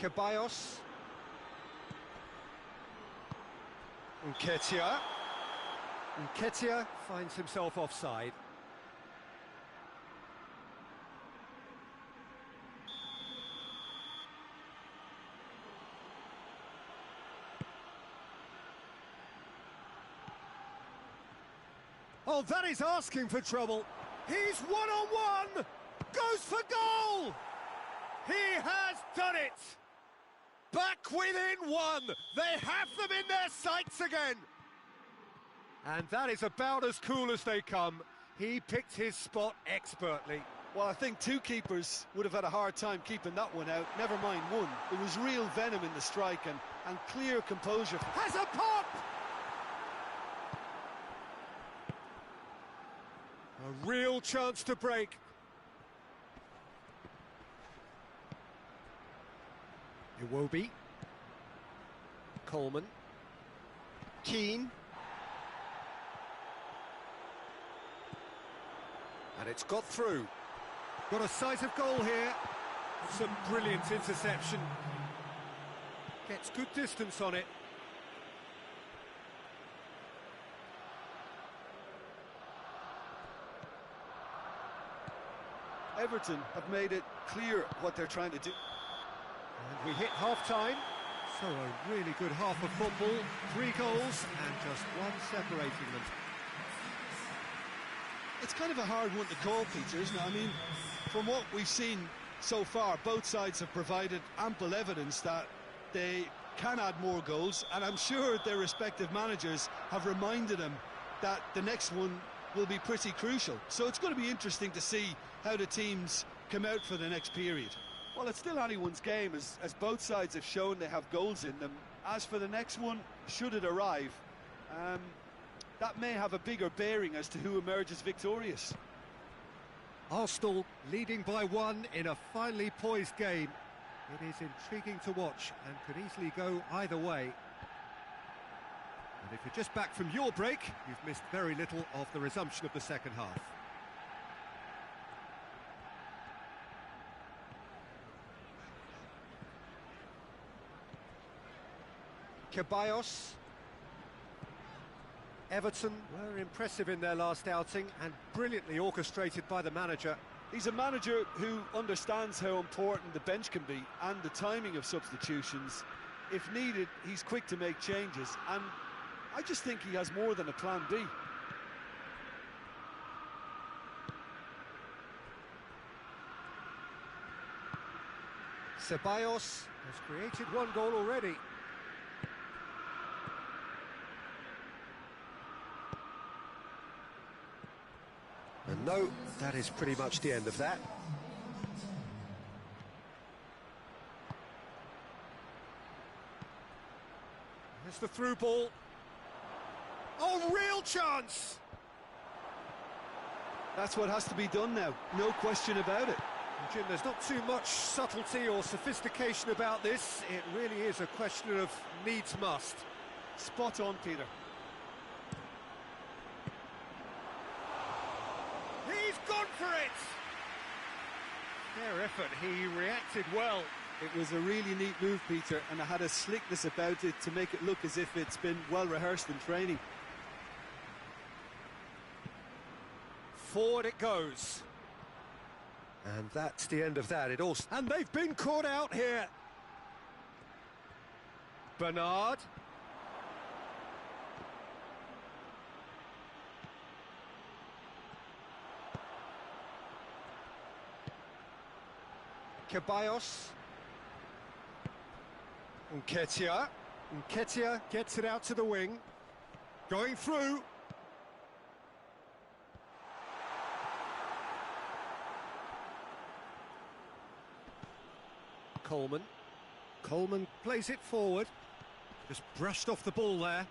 Ceballos. Nketiah. Nketiah finds himself offside. Oh, that is asking for trouble. He's one-on-one. Goes for goal. He has done it. Back within one. They have them in their sights again. And that is about as cool as they come. He picked his spot expertly. Well, I think two keepers would have had a hard time keeping that one out, never mind one. There was real venom in the strike and clear composure. Has a pop! A real chance to break. Iwobi. Coleman. Keane. And it's got through. Got a sight of goal here. Some brilliant interception. Gets good distance on it. Everton have made it clear what they're trying to do. And we hit half-time. So a really good half of football. 3 goals and just one separating them. It's kind of a hard one to call, Peter, isn't it? I mean, from what we've seen so far, both sides have provided ample evidence that they can add more goals, and I'm sure their respective managers have reminded them that the next one will be pretty crucial. So it's going to be interesting to see how the teams come out for the next period. Well, it's still anyone's game, as both sides have shown they have goals in them. As for the next one, should it arrive, that may have a bigger bearing as to who emerges victorious. Arsenal leading by 1 in a finely poised game. It is intriguing to watch and could easily go either way. And if you're just back from your break, you've missed very little of the resumption of the second half. Ceballos. Everton were impressive in their last outing and brilliantly orchestrated by the manager. He's a manager who understands how important the bench can be and the timing of substitutions. If needed, he's quick to make changes, and I just think he has more than a plan B. Ceballos has created 1 goal already. And no, that is pretty much the end of that. There's the through ball. Oh, real chance! That's what has to be done now, no question about it. Jim, there's not too much subtlety or sophistication about this. It really is a question of needs must. Spot on, Peter. He's gone for it! Fair effort, he reacted well. It was a really neat move, Peter, and it had a slickness about it to make it look as if it's been well rehearsed in training. Forward it goes. And that's the end of that. And they've been caught out here. Bernard. Ceballos. Nketiah. Nketiah gets it out to the wing. Going through. Coleman. Coleman plays it forward. Just brushed off the ball there.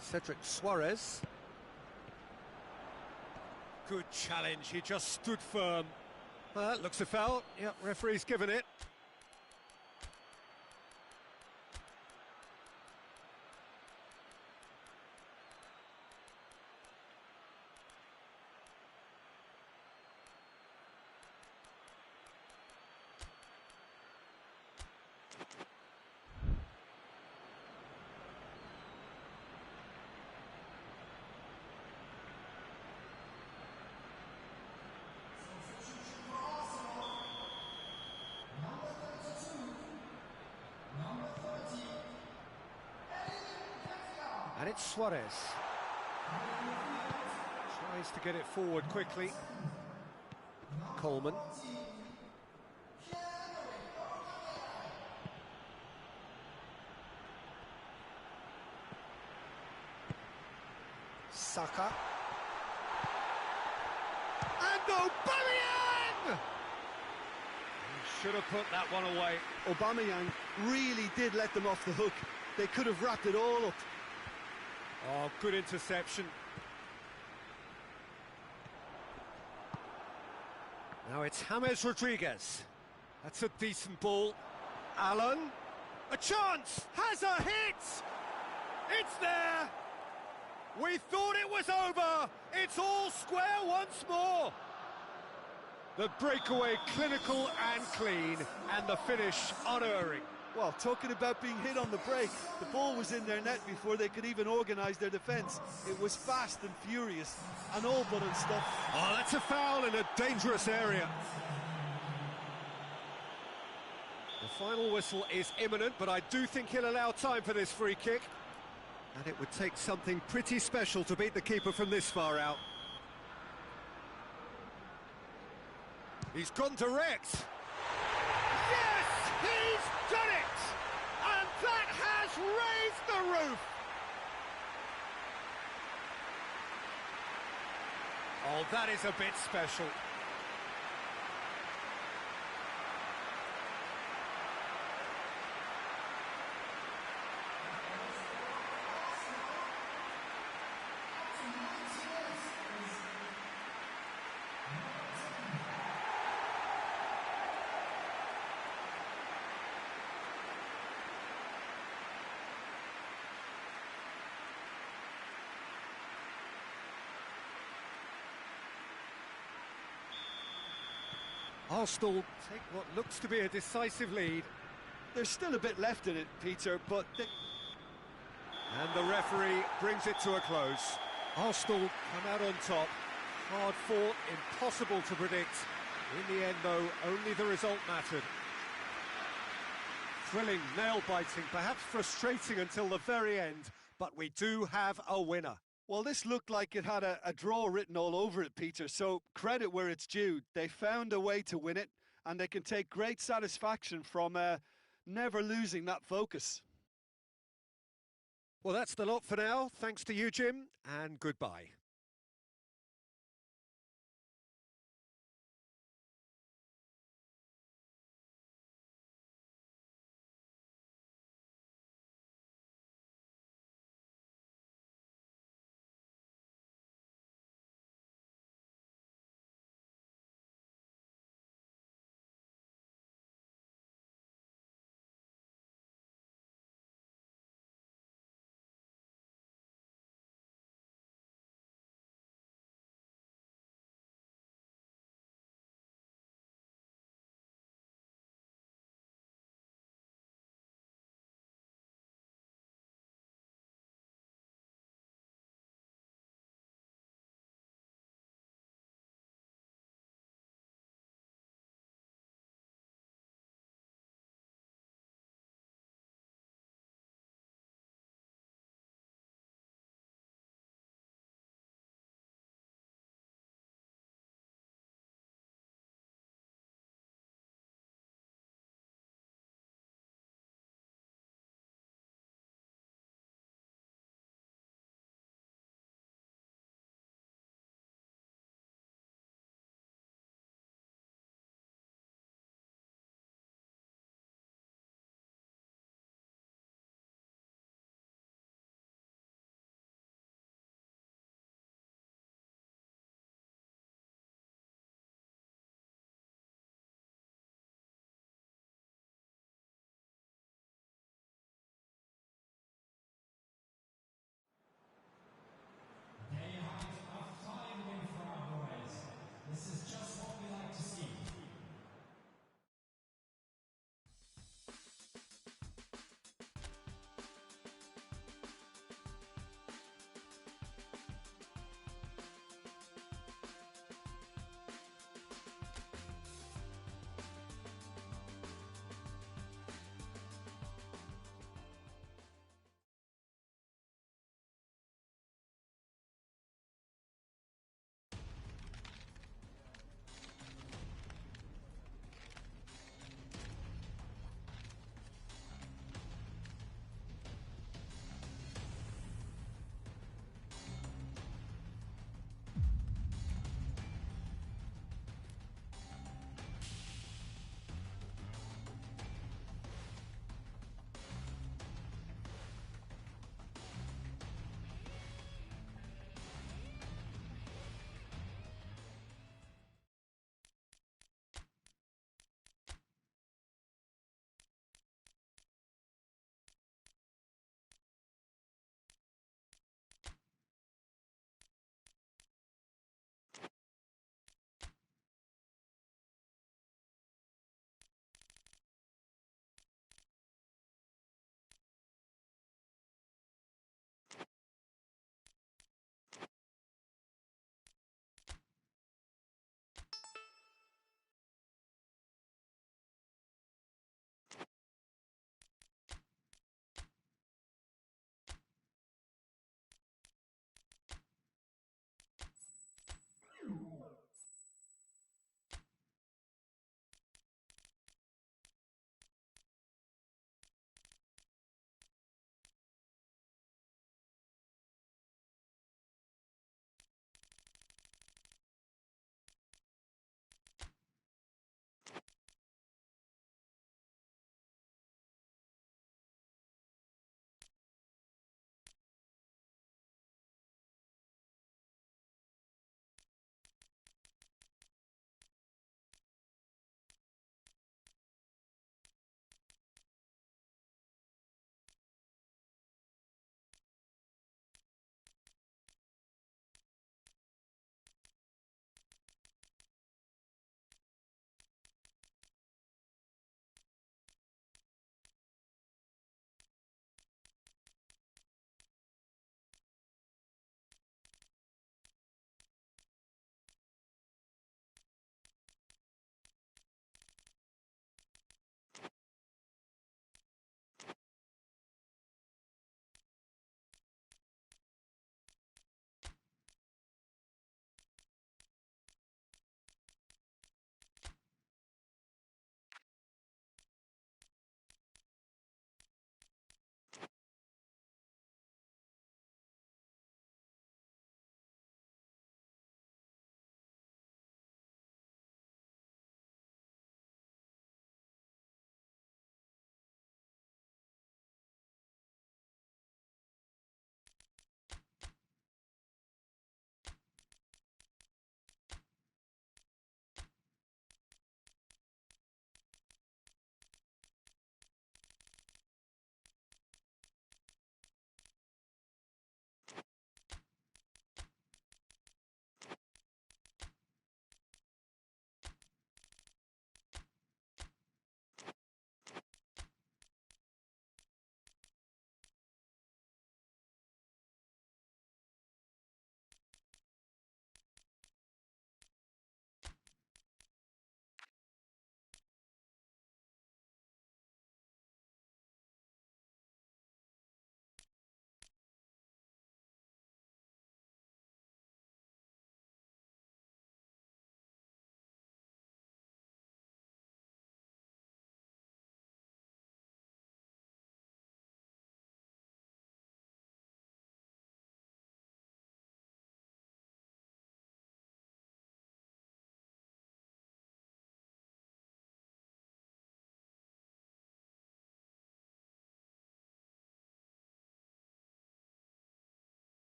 Cedric Suarez. Good challenge, he just stood firm. Looks a foul. Yep, referee's given it. And it's Suarez. Tries to get it forward quickly. Coleman. Saka. Aubameyang! He should have put that one away. Aubameyang really did let them off the hook. They could have wrapped it all up. Oh, good interception. Now it's James Rodriguez. That's a decent ball. Allen. A chance! Has a hit! It's there! We thought it was over! It's all square once more! The breakaway clinical and clean, and the finish unerring. Well, talking about being hit on the break, the ball was in their net before they could even organise their defence. It was fast and furious, and all but unstopped. Oh, that's a foul in a dangerous area. The final whistle is imminent, but I do think he'll allow time for this free kick. And it would take something pretty special to beat the keeper from this far out. He's gone direct. Yes, he's done it! And that has raised the roof! Oh, that is a bit special. Arsenal take what looks to be a decisive lead. There's still a bit left in it, Peter, but And the referee brings it to a close. Arsenal come out on top. Hard fought, impossible to predict. In the end, though, only the result mattered. Thrilling, nail-biting, perhaps frustrating until the very end, but we do have a winner. well, this looked like it had a draw written all over it, Peter, so credit where it's due. They found a way to win it, and they can take great satisfaction from never losing that focus. Well, that's the lot for now. Thanks to you, Jim, and goodbye.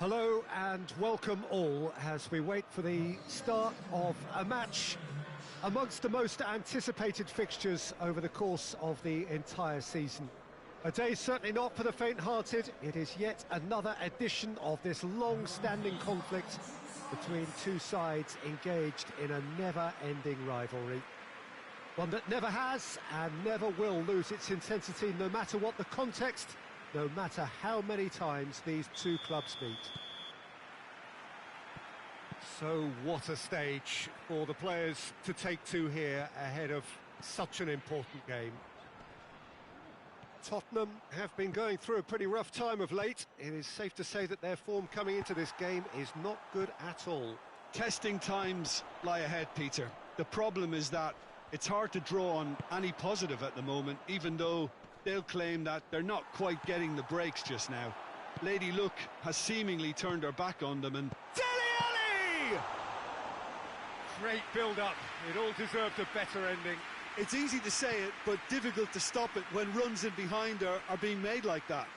Hello and welcome all as we wait for the start of a match amongst the most anticipated fixtures over the course of the entire season. A day certainly not for the faint-hearted. It is yet another edition of this long-standing conflict between two sides engaged in a never-ending rivalry. One that never has and never will lose its intensity, no matter what the context, no matter how many times these two clubs meet. So what a stage for the players to take to here ahead of such an important game. Tottenham have been going through a pretty rough time of late. It is safe to say that their form coming into this game is not good at all. Testing times lie ahead, Peter. The problem is that it's hard to draw on any positive at the moment, even though they'll claim that they're not quite getting the breaks just now. Lady Luck has seemingly turned her back on them and... Dele Alli! Great build-up. It all deserved a better ending. It's easy to say it, but difficult to stop it when runs in behind are being made like that.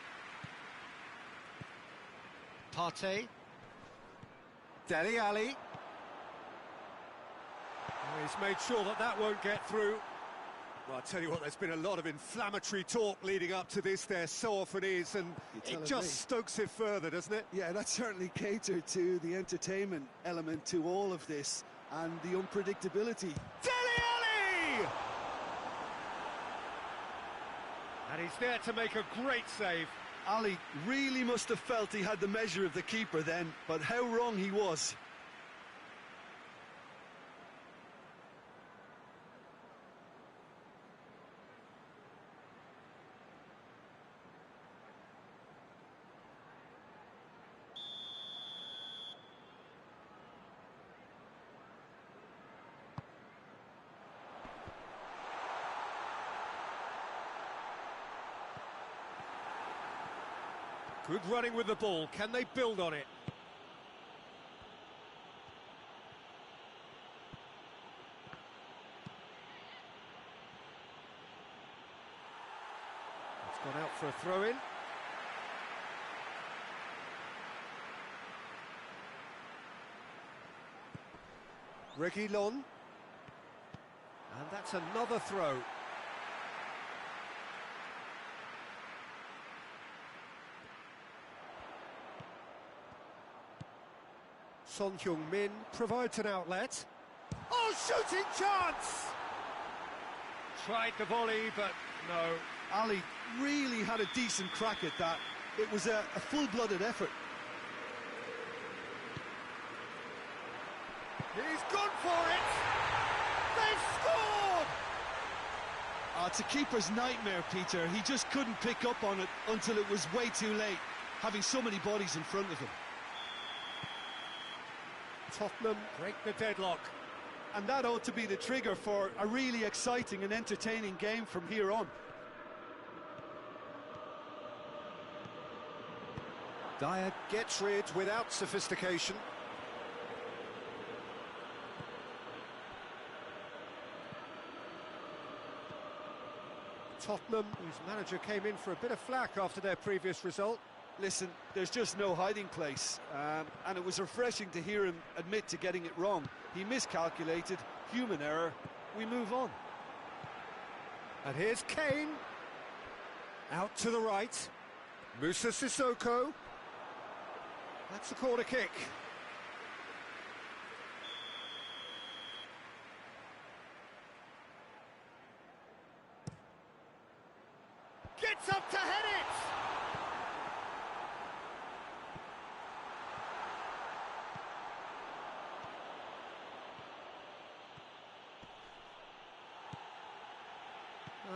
Partey. Dele Alli. He's made sure that that won't get through. Well, I tell you what, there's been a lot of inflammatory talk leading up to this. There so often is, and it just stokes it further, doesn't it? Yeah, that certainly catered to the entertainment element to all of this and the unpredictability. Dele Alli! And he's there to make a great save. Ali really must have felt he had the measure of the keeper then, but how wrong he was. Good running with the ball. Can they build on it? It's gone out for a throw-in. Reguilon. And that's another throw. Son Heung-min provides an outlet. Oh, shooting chance! Tried the volley, but no. Ali really had a decent crack at that. It was a full-blooded effort. He's gone for it! They've scored! It's a keeper's nightmare, Peter. He just couldn't pick up on it until it was way too late, having so many bodies in front of him. Tottenham break the deadlock. And that ought to be the trigger for a really exciting and entertaining game from here on. Dyer gets rid without sophistication. Tottenham, whose manager came in for a bit of flack after their previous result. Listen, there's just no hiding place, and it was refreshing to hear him admit to getting it wrong. He miscalculated, human error, we move on. And here's Kane, out to the right, Moussa Sissoko, that's a corner kick. Gets up to head it!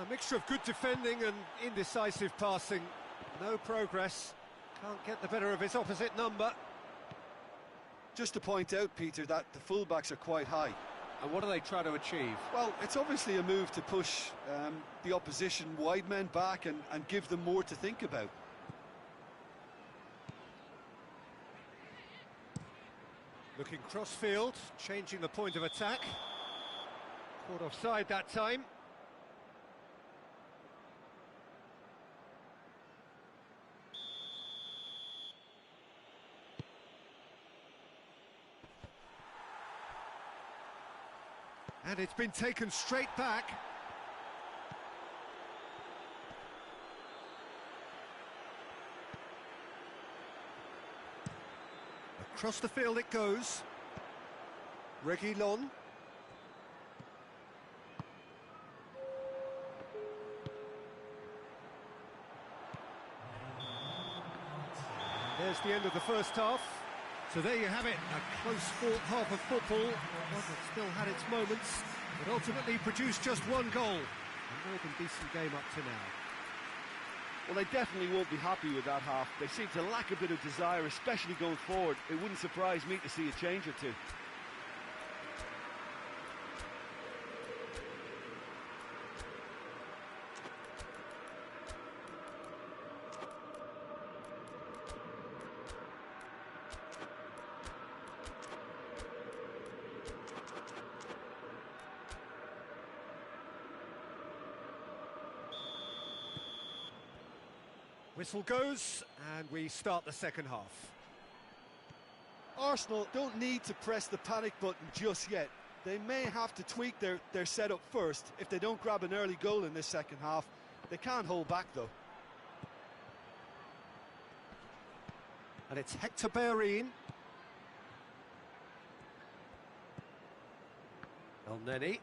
A mixture of good defending and indecisive passing. No progress. Can't get the better of his opposite number. Just to point out, Peter, that the fullbacks are quite high. And what do they try to achieve? Well, it's obviously a move to push the opposition wide men back and give them more to think about. Looking cross-field, changing the point of attack. Caught offside that time. And it's been taken straight back. Across the field it goes. Reguilon. There's the end of the first half. So there you have it, a close-fought half of football, one that still had its moments, but ultimately produced just one goal. A more than decent game up to now. Well, they definitely won't be happy with that half. They seem to lack a bit of desire, especially going forward. It wouldn't surprise me to see a change or two. Whistle goes, and we start the second half. Arsenal don't need to press the panic button just yet. They may have to tweak their setup first. If they don't grab an early goal in this second half, they can't hold back though. And it's Hector Bellerin. El Neni.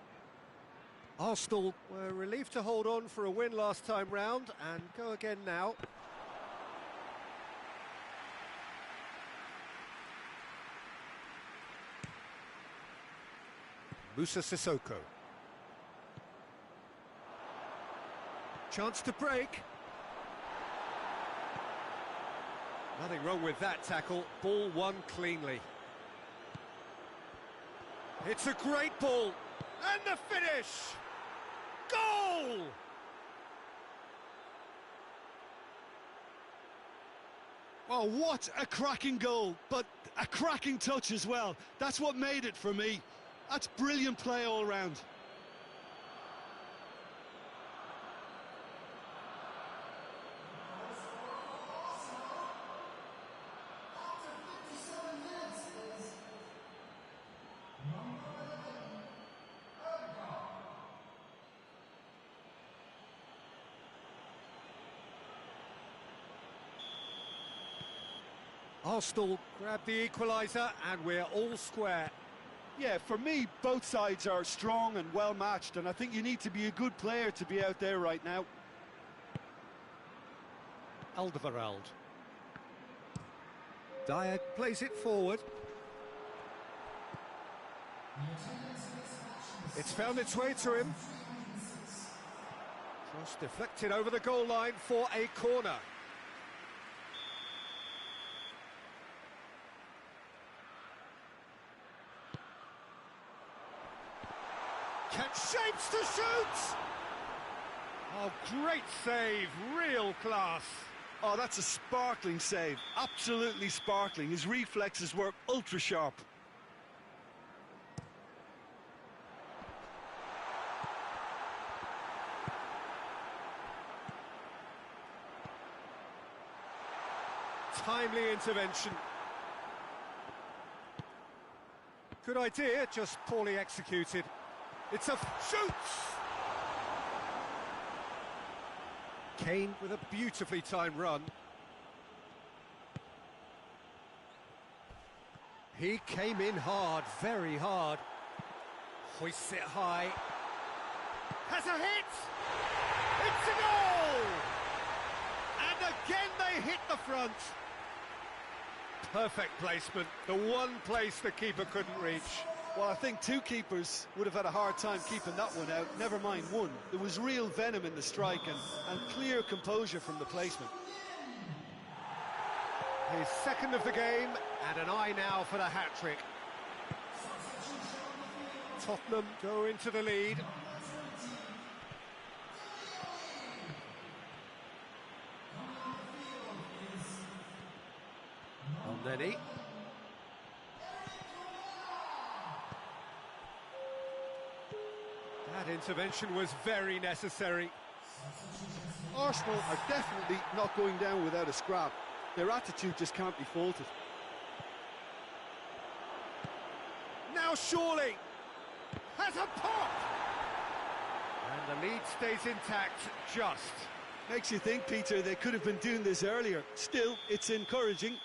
Arsenal were relieved to hold on for a win last time round, and go again now. Moussa Sissoko. Chance to break. Nothing wrong with that tackle. Ball won cleanly. It's a great ball. And the finish! Goal! Oh, what a cracking goal, but a cracking touch as well. That's what made it for me. That's brilliant play all round. Arsenal grab the equaliser, and we're all square. Yeah, for me, both sides are strong and well matched, and I think you need to be a good player to be out there right now. Alderweireld. Dyer plays it forward. It's found its way to him. Cross deflected over the goal line for a corner. Shapes to shoot! Oh, great save, real class. Oh, that's a sparkling save, absolutely sparkling. His reflexes were ultra sharp. Timely intervention. Good idea, just poorly executed. It's a shoots! Kane with a beautifully timed run. He came in hard, very hard. Hoists it high. Has a hit! It's a goal! And again they hit the front. Perfect placement, the one place the keeper couldn't reach. Well, I think two keepers would have had a hard time keeping that one out, never mind one. There was real venom in the strike and clear composure from the placement. His second of the game, and an eye now for the hat-trick. Tottenham go into the lead. El Neni. That intervention was very necessary. Arsenal are definitely not going down without a scrap. Their attitude just can't be faulted. Now surely. has a pop! And the lead stays intact, just. Makes you think, Peter, they could have been doing this earlier. Still, it's encouraging.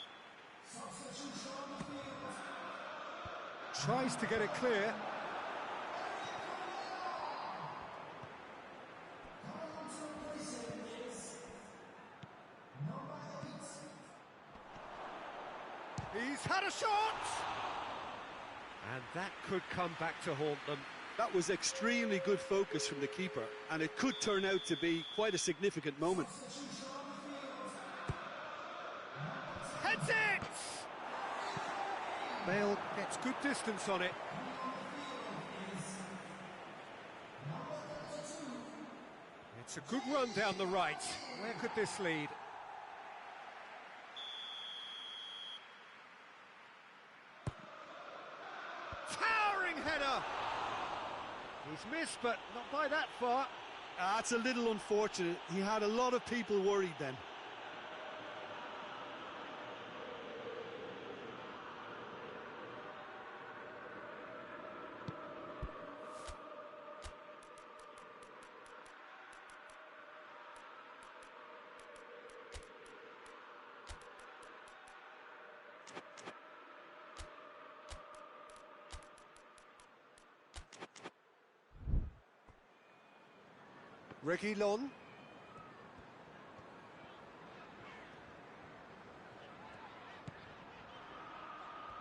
Tries to get it clear. He's had a shot! And that could come back to haunt them. That was extremely good focus from the keeper, and it could turn out to be quite a significant moment. Heads it! Bale gets good distance on it. It's a good run down the right. Where could this lead? Towering header! He's missed, but not by that far. That's a little unfortunate. He had a lot of people worried then. Reguilón.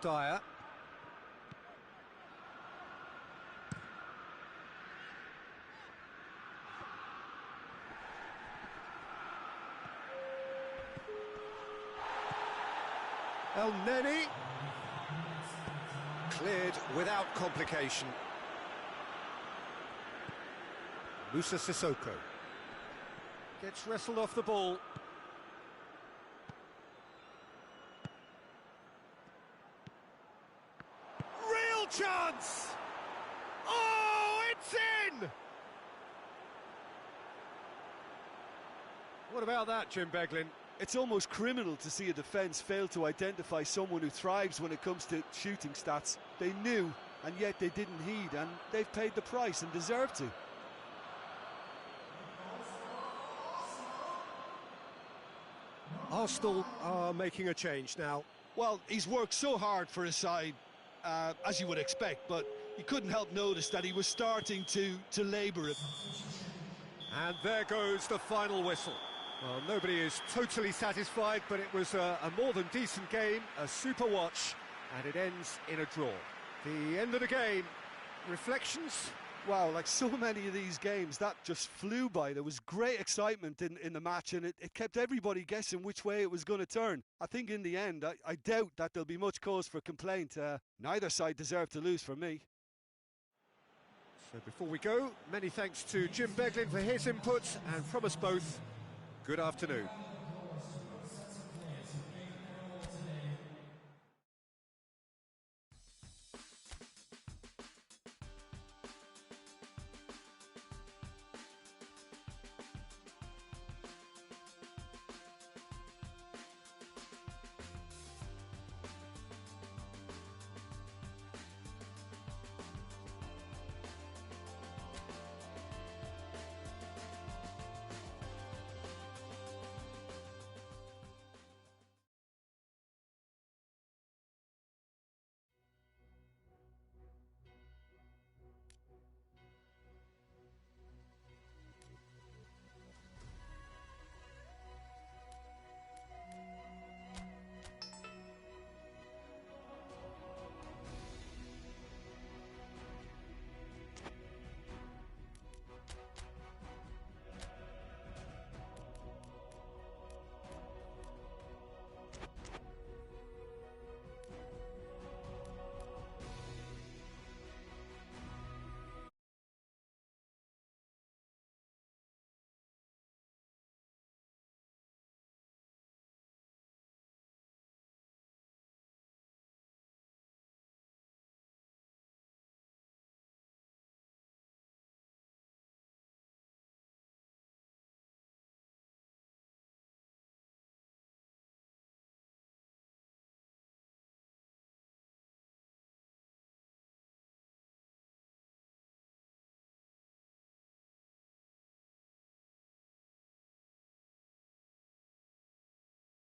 Dyer. El Neni. Cleared without complication. Moussa Sissoko gets wrestled off the ball. Real chance! Oh, it's in! What about that, Jim Beglin? It's almost criminal to see a defence fail to identify someone who thrives when it comes to shooting stats. They knew, and yet they didn't heed, and they've paid the price and deserve to. Arsenal are making a change now. Well, he's worked so hard for his side, as you would expect, but you couldn't help notice that he was starting to labour it. And there goes the final whistle. Well, nobody is totally satisfied, but it was a more than decent game, a super watch, and it ends in a draw. The end of the game. Reflections? Wow, like so many of these games, that just flew by. There was great excitement in the match, and it kept everybody guessing which way it was going to turn. I think in the end, I doubt that there'll be much cause for complaint. Neither side deserved to lose for me. So before we go, many thanks to Jim Beglin for his input, and from us both, good afternoon.